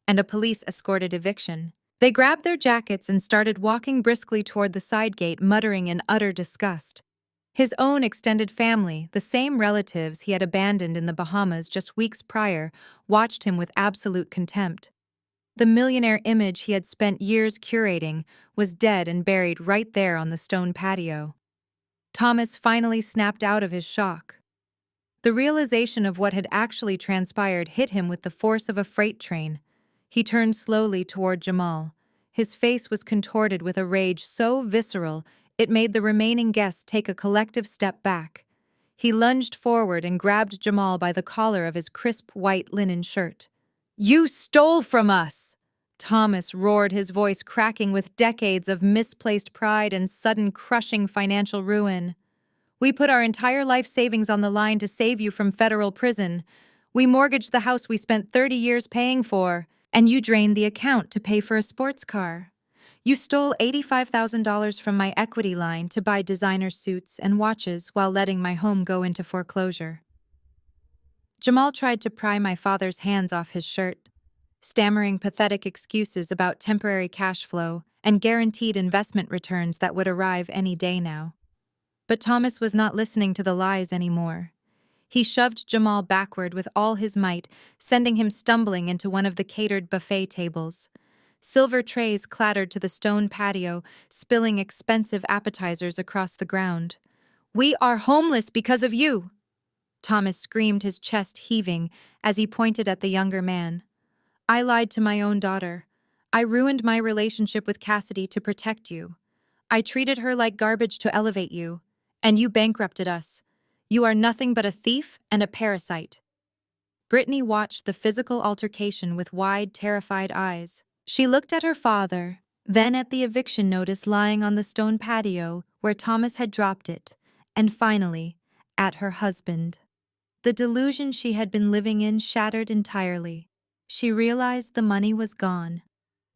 and a police-escorted eviction. They grabbed their jackets and started walking briskly toward the side gate, muttering in utter disgust. His own extended family, the same relatives he had abandoned in the Bahamas just weeks prior, watched him with absolute contempt. The millionaire image he had spent years curating was dead and buried right there on the stone patio. Thomas finally snapped out of his shock. The realization of what had actually transpired hit him with the force of a freight train. He turned slowly toward Jamal. His face was contorted with a rage so visceral it made the remaining guests take a collective step back. He lunged forward and grabbed Jamal by the collar of his crisp white linen shirt. "You stole from us!" Thomas roared, his voice cracking with decades of misplaced pride and sudden crushing financial ruin. "We put our entire life savings on the line to save you from federal prison. We mortgaged the house we spent 30 years paying for, and you drained the account to pay for a sports car. You stole $85,000 from my equity line to buy designer suits and watches while letting my home go into foreclosure." Jamal tried to pry my father's hands off his shirt, stammering pathetic excuses about temporary cash flow and guaranteed investment returns that would arrive any day now. But Thomas was not listening to the lies anymore. He shoved Jamal backward with all his might, sending him stumbling into one of the catered buffet tables. Silver trays clattered to the stone patio, spilling expensive appetizers across the ground. "We are homeless because of you!" Thomas screamed, his chest heaving as he pointed at the younger man. "I lied to my own daughter. I ruined my relationship with Cassidy to protect you. I treated her like garbage to elevate you, and you bankrupted us. You are nothing but a thief and a parasite." Brittany watched the physical altercation with wide, terrified eyes. She looked at her father, Then at the eviction notice lying on the stone patio where Thomas had dropped it, and finally, at her husband. The delusion she had been living in shattered entirely. She realized the money was gone.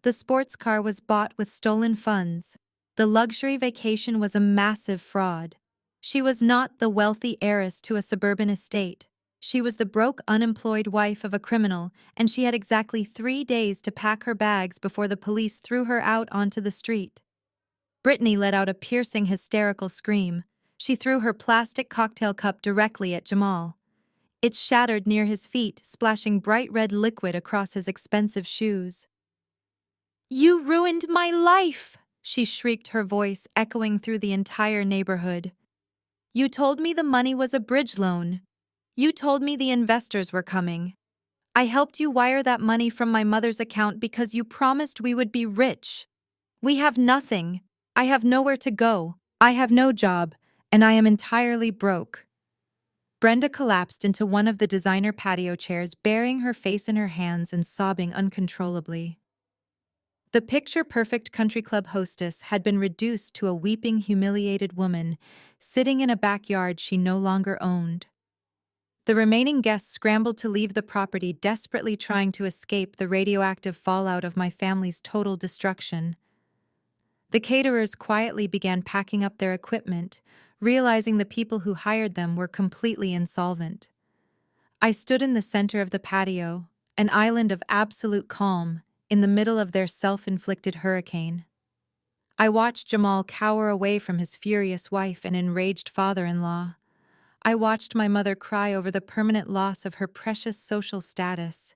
The sports car was bought with stolen funds. The luxury vacation was a massive fraud. She was not the wealthy heiress to a suburban estate. She was the broke, unemployed wife of a criminal, and she had exactly 3 days to pack her bags before the police threw her out onto the street. Brittany let out a piercing, hysterical scream. She threw her plastic cocktail cup directly at Jamal. It shattered near his feet, splashing bright red liquid across his expensive shoes. "You ruined my life!" she shrieked, her voice echoing through the entire neighborhood. "You told me the money was a bridge loan. You told me the investors were coming. I helped you wire that money from my mother's account because you promised we would be rich. We have nothing. I have nowhere to go. I have no job, and I am entirely broke." Brenda collapsed into one of the designer patio chairs, burying her face in her hands and sobbing uncontrollably. The picture-perfect country club hostess had been reduced to a weeping, humiliated woman, sitting in a backyard she no longer owned. The remaining guests scrambled to leave the property, desperately trying to escape the radioactive fallout of my family's total destruction. The caterers quietly began packing up their equipment, realizing the people who hired them were completely insolvent. I stood in the center of the patio, an island of absolute calm, in the middle of their self-inflicted hurricane. I watched Jamal cower away from his furious wife and enraged father-in-law. I watched my mother cry over the permanent loss of her precious social status.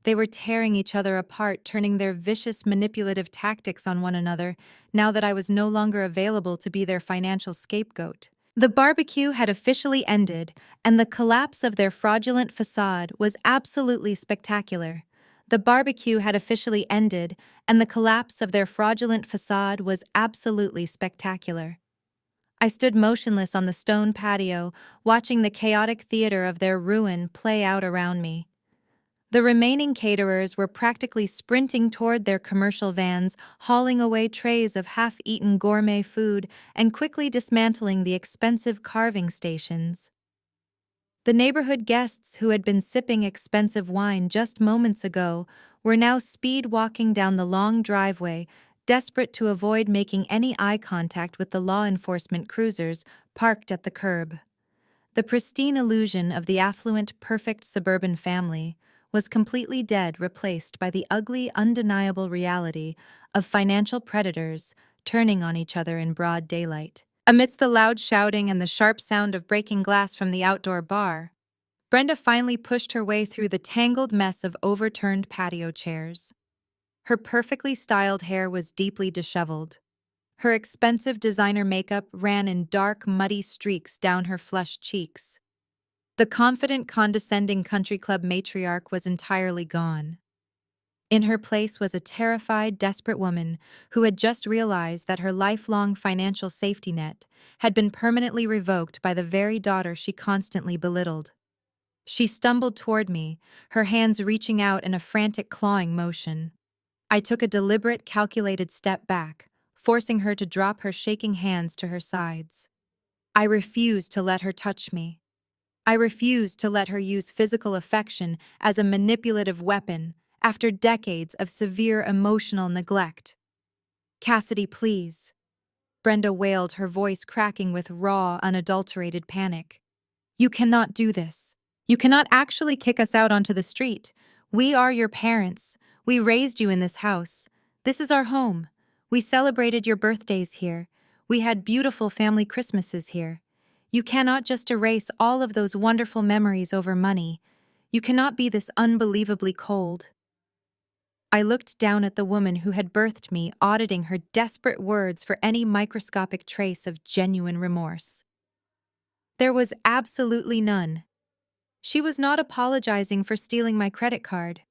They were tearing each other apart, turning their vicious, manipulative tactics on one another, now that I was no longer available to be their financial scapegoat. The barbecue had officially ended, and the collapse of their fraudulent facade was absolutely spectacular. The barbecue had officially ended, and the collapse of their fraudulent facade was absolutely spectacular. I stood motionless on the stone patio, watching the chaotic theater of their ruin play out around me. The remaining caterers were practically sprinting toward their commercial vans, hauling away trays of half-eaten gourmet food and quickly dismantling the expensive carving stations. The neighborhood guests who had been sipping expensive wine just moments ago were now speed-walking down the long driveway, desperate to avoid making any eye contact with the law enforcement cruisers parked at the curb. The pristine illusion of the affluent, perfect suburban family was completely dead, replaced by the ugly, undeniable reality of financial predators turning on each other in broad daylight. Amidst the loud shouting and the sharp sound of breaking glass from the outdoor bar, Brenda finally pushed her way through the tangled mess of overturned patio chairs. Her perfectly styled hair was deeply disheveled. Her expensive designer makeup ran in dark, muddy streaks down her flushed cheeks. The confident, condescending country club matriarch was entirely gone. In her place was a terrified, desperate woman who had just realized that her lifelong financial safety net had been permanently revoked by the very daughter she constantly belittled. She stumbled toward me, her hands reaching out in a frantic clawing motion. I took a deliberate, calculated step back, forcing her to drop her shaking hands to her sides. I refused to let her touch me. I refused to let her use physical affection as a manipulative weapon after decades of severe emotional neglect. "Cassidy, please," Brenda wailed, her voice cracking with raw, unadulterated panic. "You cannot do this. You cannot actually kick us out onto the street. We are your parents. We raised you in this house. This is our home. We celebrated your birthdays here. We had beautiful family Christmases here. You cannot just erase all of those wonderful memories over money. You cannot be this unbelievably cold." I looked down at the woman who had birthed me, auditing her desperate words for any microscopic trace of genuine remorse. There was absolutely none. She was not apologizing for stealing my credit card.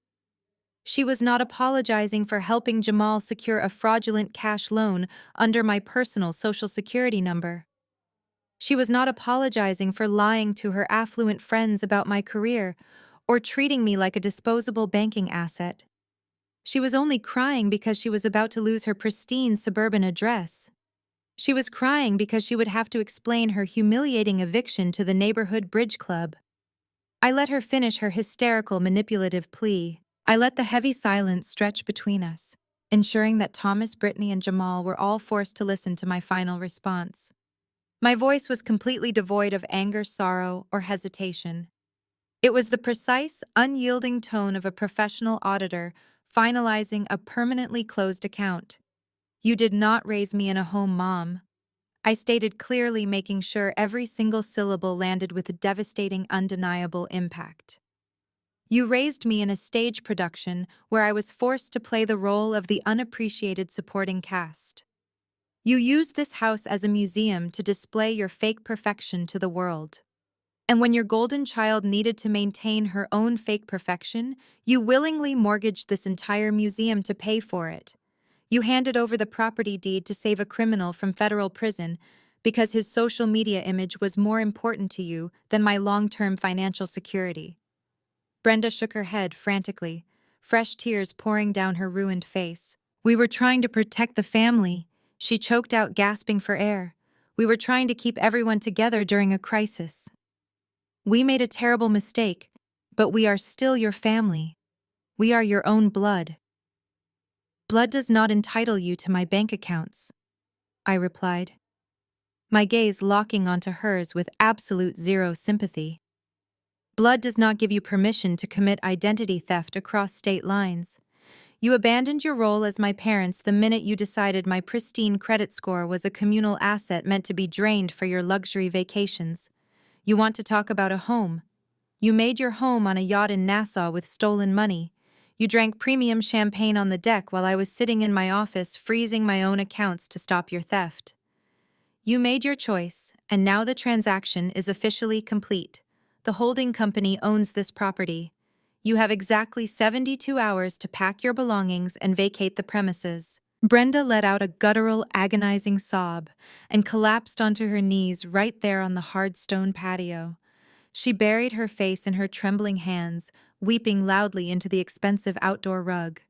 She was not apologizing for helping Jamal secure a fraudulent cash loan under my personal social security number. She was not apologizing for lying to her affluent friends about my career or treating me like a disposable banking asset. She was only crying because she was about to lose her pristine suburban address. She was crying because she would have to explain her humiliating eviction to the neighborhood bridge club. I let her finish her hysterical, manipulative plea. I let the heavy silence stretch between us, ensuring that Thomas, Brittany, and Jamal were all forced to listen to my final response. My voice was completely devoid of anger, sorrow, or hesitation. It was the precise, unyielding tone of a professional auditor finalizing a permanently closed account. You did not raise me in a home, Mom. I stated clearly, making sure every single syllable landed with a devastating, undeniable impact. You raised me in a stage production where I was forced to play the role of the unappreciated supporting cast. You used this house as a museum to display your fake perfection to the world. And when your golden child needed to maintain her own fake perfection, you willingly mortgaged this entire museum to pay for it. You handed over the property deed to save a criminal from federal prison because his social media image was more important to you than my long-term financial security. Brenda shook her head frantically, fresh tears pouring down her ruined face. We were trying to protect the family, she choked out, gasping for air. We were trying to keep everyone together during a crisis. We made a terrible mistake, but we are still your family. We are your own blood. Blood does not entitle you to my bank accounts, I replied, my gaze locking onto hers with absolute zero sympathy. Blood does not give you permission to commit identity theft across state lines. You abandoned your role as my parents the minute you decided my pristine credit score was a communal asset meant to be drained for your luxury vacations. You want to talk about a home. You made your home on a yacht in Nassau with stolen money. You drank premium champagne on the deck while I was sitting in my office freezing my own accounts to stop your theft. You made your choice, and now the transaction is officially complete. The holding company owns this property. You have exactly 72 hours to pack your belongings and vacate the premises. Brenda let out a guttural, agonizing sob and collapsed onto her knees right there on the hard stone patio. She buried her face in her trembling hands, weeping loudly into the expensive outdoor rug.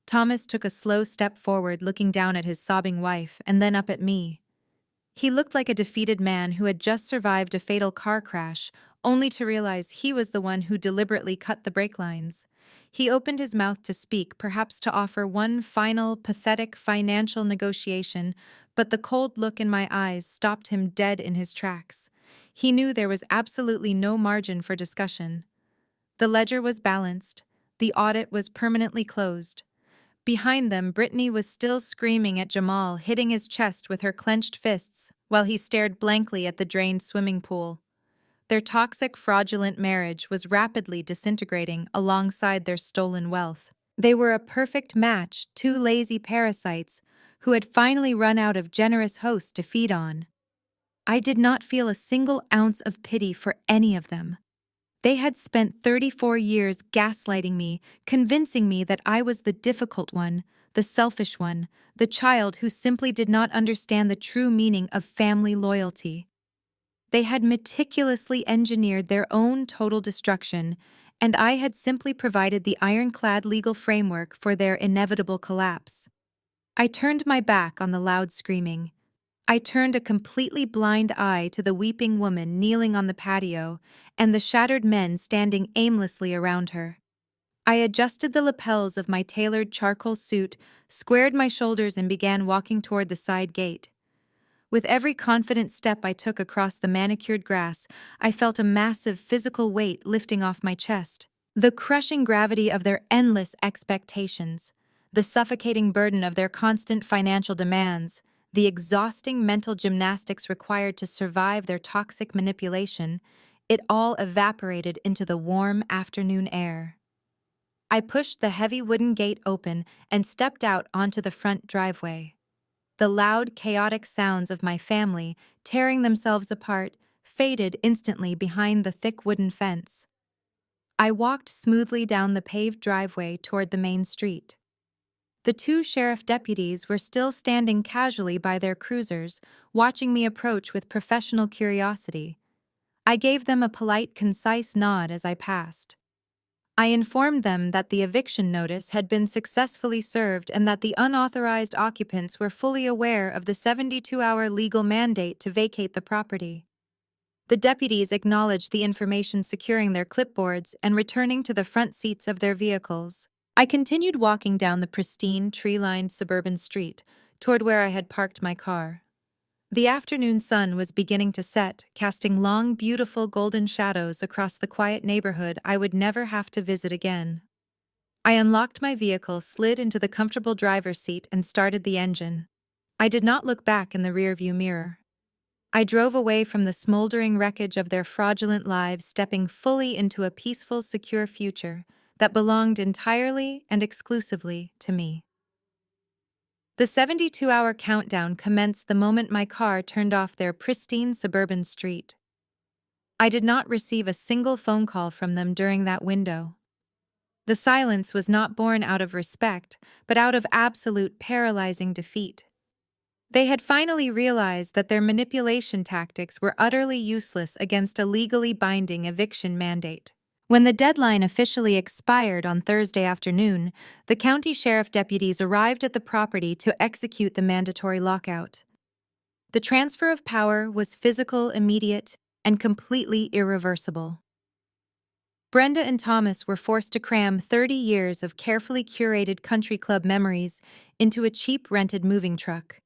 Thomas took a slow step forward, looking down at his sobbing wife and then up at me. He looked like a defeated man who had just survived a fatal car crash, only to realize he was the one who deliberately cut the brake lines. He opened his mouth to speak, perhaps to offer one final, pathetic financial negotiation, but the cold look in my eyes stopped him dead in his tracks. He knew there was absolutely no margin for discussion. The ledger was balanced. The audit was permanently closed. Behind them, Brittany was still screaming at Jamal, hitting his chest with her clenched fists, while he stared blankly at the drained swimming pool. Their toxic, fraudulent marriage was rapidly disintegrating alongside their stolen wealth. They were a perfect match, two lazy parasites who had finally run out of generous hosts to feed on. I did not feel a single ounce of pity for any of them. They had spent 34 years gaslighting me, convincing me that I was the difficult one, the selfish one, the child who simply did not understand the true meaning of family loyalty. They had meticulously engineered their own total destruction, and I had simply provided the ironclad legal framework for their inevitable collapse. I turned my back on the loud screaming. I turned a completely blind eye to the weeping woman kneeling on the patio and the shattered men standing aimlessly around her. I adjusted the lapels of my tailored charcoal suit, squared my shoulders, and began walking toward the side gate. With every confident step I took across the manicured grass, I felt a massive physical weight lifting off my chest. The crushing gravity of their endless expectations, the suffocating burden of their constant financial demands, the exhausting mental gymnastics required to survive their toxic manipulation, it all evaporated into the warm afternoon air. I pushed the heavy wooden gate open and stepped out onto the front driveway. The loud, chaotic sounds of my family, tearing themselves apart, faded instantly behind the thick wooden fence. I walked smoothly down the paved driveway toward the main street. The two sheriff deputies were still standing casually by their cruisers, watching me approach with professional curiosity. I gave them a polite, concise nod as I passed. I informed them that the eviction notice had been successfully served and that the unauthorized occupants were fully aware of the 72-hour legal mandate to vacate the property. The deputies acknowledged the information, securing their clipboards and returning to the front seats of their vehicles. I continued walking down the pristine, tree-lined suburban street toward where I had parked my car. The afternoon sun was beginning to set, casting long, beautiful golden shadows across the quiet neighborhood I would never have to visit again. I unlocked my vehicle, slid into the comfortable driver's seat, and started the engine. I did not look back in the rearview mirror. I drove away from the smoldering wreckage of their fraudulent lives, stepping fully into a peaceful, secure future that belonged entirely and exclusively to me. The 72-hour countdown commenced the moment my car turned off their pristine suburban street. I did not receive a single phone call from them during that window. The silence was not born out of respect, but out of absolute paralyzing defeat. They had finally realized that their manipulation tactics were utterly useless against a legally binding eviction mandate. When the deadline officially expired on Thursday afternoon, the county sheriff deputies arrived at the property to execute the mandatory lockout. The transfer of power was physical, immediate, and completely irreversible. Brenda and Thomas were forced to cram 30 years of carefully curated country club memories into a cheap rented moving truck.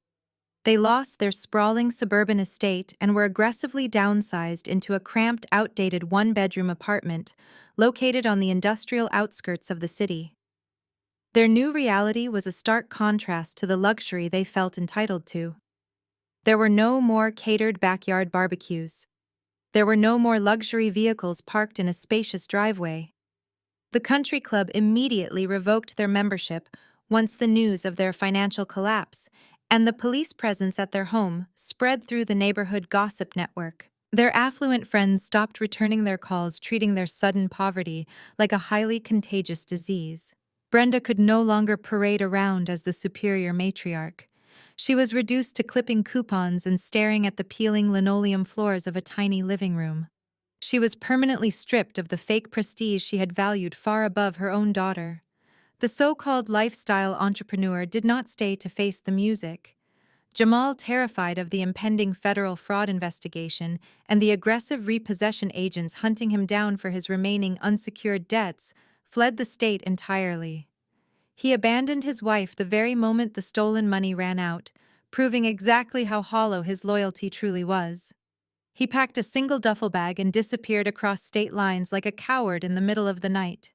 They lost their sprawling suburban estate and were aggressively downsized into a cramped, outdated one-bedroom apartment located on the industrial outskirts of the city. Their new reality was a stark contrast to the luxury they felt entitled to. There were no more catered backyard barbecues. There were no more luxury vehicles parked in a spacious driveway. The country club immediately revoked their membership once the news of their financial collapse and the police presence at their home spread through the neighborhood gossip network. Their affluent friends stopped returning their calls, treating their sudden poverty like a highly contagious disease. Brenda could no longer parade around as the superior matriarch. She was reduced to clipping coupons and staring at the peeling linoleum floors of a tiny living room. She was permanently stripped of the fake prestige she had valued far above her own daughter. The so-called lifestyle entrepreneur did not stay to face the music. Jamal, terrified of the impending federal fraud investigation and the aggressive repossession agents hunting him down for his remaining unsecured debts, fled the state entirely. He abandoned his wife the very moment the stolen money ran out, proving exactly how hollow his loyalty truly was. He packed a single duffel bag and disappeared across state lines like a coward in the middle of the night.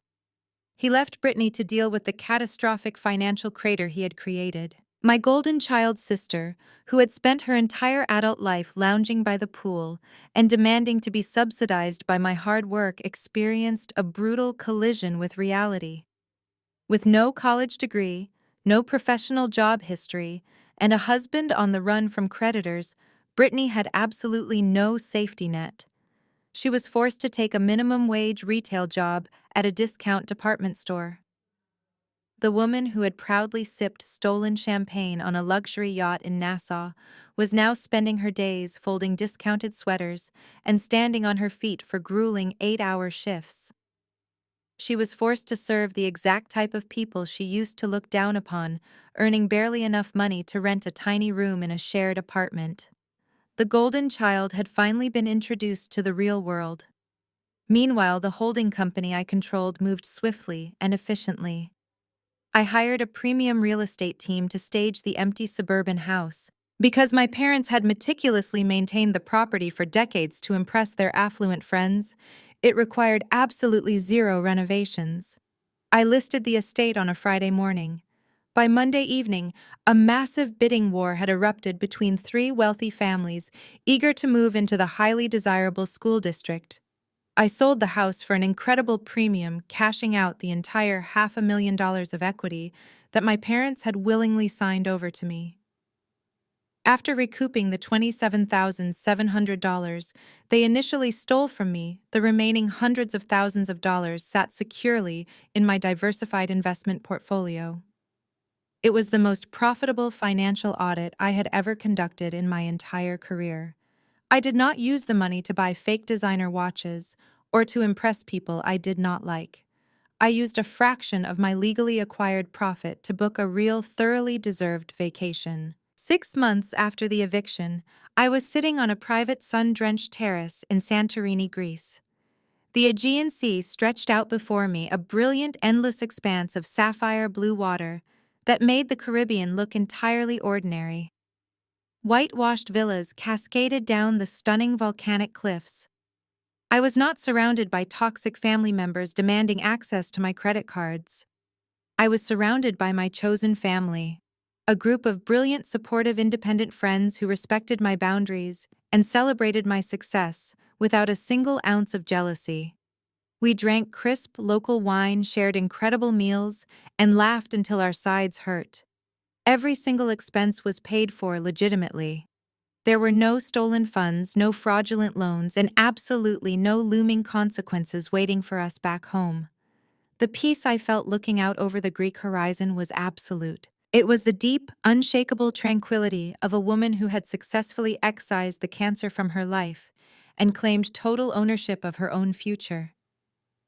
He left Brittany to deal with the catastrophic financial crater he had created. My golden child sister, who had spent her entire adult life lounging by the pool and demanding to be subsidized by my hard work, experienced a brutal collision with reality. With no college degree, no professional job history, and a husband on the run from creditors, Brittany had absolutely no safety net. She was forced to take a minimum-wage retail job at a discount department store. The woman who had proudly sipped stolen champagne on a luxury yacht in Nassau was now spending her days folding discounted sweaters and standing on her feet for grueling 8-hour shifts. She was forced to serve the exact type of people she used to look down upon, earning barely enough money to rent a tiny room in a shared apartment. The golden child had finally been introduced to the real world. Meanwhile, the holding company I controlled moved swiftly and efficiently. I hired a premium real estate team to stage the empty suburban house. Because my parents had meticulously maintained the property for decades to impress their affluent friends, it required absolutely zero renovations. I listed the estate on a Friday morning. By Monday evening, a massive bidding war had erupted between three wealthy families eager to move into the highly desirable school district. I sold the house for an incredible premium, cashing out the entire $500,000 of equity that my parents had willingly signed over to me. After recouping the $27,700 they initially stole from me, the remaining hundreds of thousands of dollars sat securely in my diversified investment portfolio. It was the most profitable financial audit I had ever conducted in my entire career. I did not use the money to buy fake designer watches or to impress people I did not like. I used a fraction of my legally acquired profit to book a real, thoroughly deserved vacation. 6 months after the eviction, I was sitting on a private sun-drenched terrace in Santorini, Greece. The Aegean Sea stretched out before me, a brilliant, endless expanse of sapphire blue water that made the Caribbean look entirely ordinary. Whitewashed villas cascaded down the stunning volcanic cliffs. I was not surrounded by toxic family members demanding access to my credit cards. I was surrounded by my chosen family, a group of brilliant, supportive, independent friends who respected my boundaries and celebrated my success without a single ounce of jealousy. We drank crisp, local wine, shared incredible meals, and laughed until our sides hurt. Every single expense was paid for legitimately. There were no stolen funds, no fraudulent loans, and absolutely no looming consequences waiting for us back home. The peace I felt looking out over the Greek horizon was absolute. It was the deep, unshakable tranquility of a woman who had successfully excised the cancer from her life and claimed total ownership of her own future.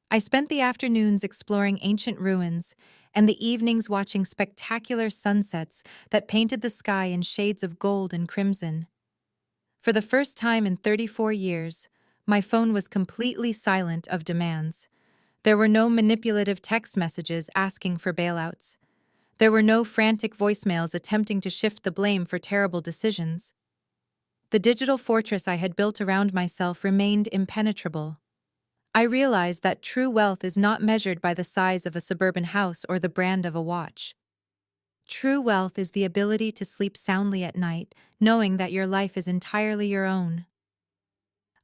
I spent the afternoons exploring ancient ruins and the evenings watching spectacular sunsets that painted the sky in shades of gold and crimson. For the first time in 34 years, my phone was completely silent of demands. There were no manipulative text messages asking for bailouts. There were no frantic voicemails attempting to shift the blame for terrible decisions. The digital fortress I had built around myself remained impenetrable. I realized that true wealth is not measured by the size of a suburban house or the brand of a watch. True wealth is the ability to sleep soundly at night, knowing that your life is entirely your own.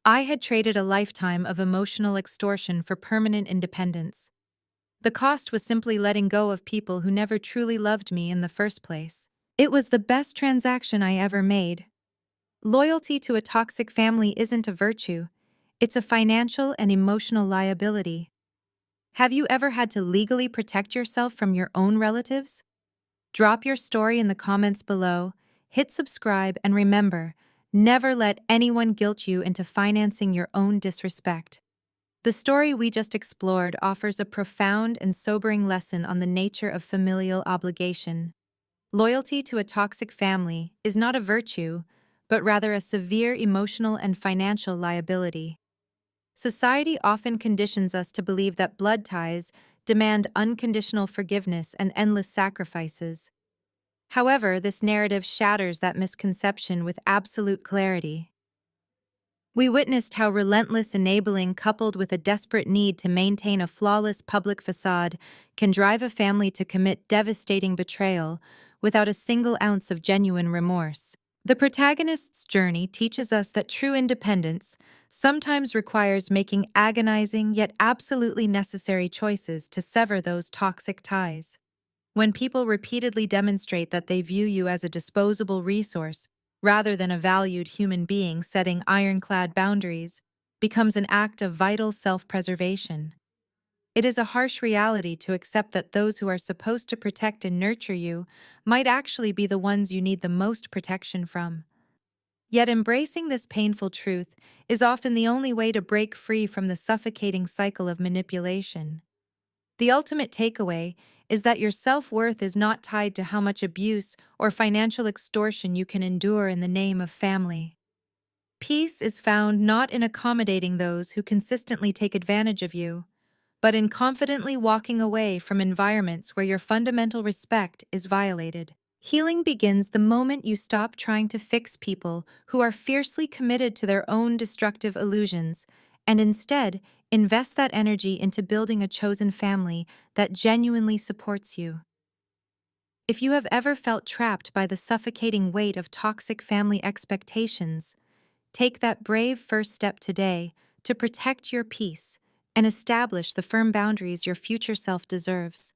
I had traded a lifetime of emotional extortion for permanent independence. The cost was simply letting go of people who never truly loved me in the first place. It was the best transaction I ever made. Loyalty to a toxic family isn't a virtue, it's a financial and emotional liability. Have you ever had to legally protect yourself from your own relatives? Drop your story in the comments below, hit subscribe, and remember, never let anyone guilt you into financing your own disrespect. The story we just explored offers a profound and sobering lesson on the nature of familial obligation. Loyalty to a toxic family is not a virtue, but rather a severe emotional and financial liability. Society often conditions us to believe that blood ties demand unconditional forgiveness and endless sacrifices. However, this narrative shatters that misconception with absolute clarity. We witnessed how relentless enabling coupled with a desperate need to maintain a flawless public facade can drive a family to commit devastating betrayal without a single ounce of genuine remorse. The protagonist's journey teaches us that true independence sometimes requires making agonizing yet absolutely necessary choices to sever those toxic ties. When people repeatedly demonstrate that they view you as a disposable resource, rather than a valued human being, setting ironclad boundaries becomes an act of vital self-preservation. It is a harsh reality to accept that those who are supposed to protect and nurture you might actually be the ones you need the most protection from. Yet embracing this painful truth is often the only way to break free from the suffocating cycle of manipulation. The ultimate takeaway is that your self-worth is not tied to how much abuse or financial extortion you can endure in the name of family. Peace is found not in accommodating those who consistently take advantage of you, but in confidently walking away from environments where your fundamental respect is violated. Healing begins the moment you stop trying to fix people who are fiercely committed to their own destructive illusions, and instead invest that energy into building a chosen family that genuinely supports you. If you have ever felt trapped by the suffocating weight of toxic family expectations, take that brave first step today to protect your peace and establish the firm boundaries your future self deserves.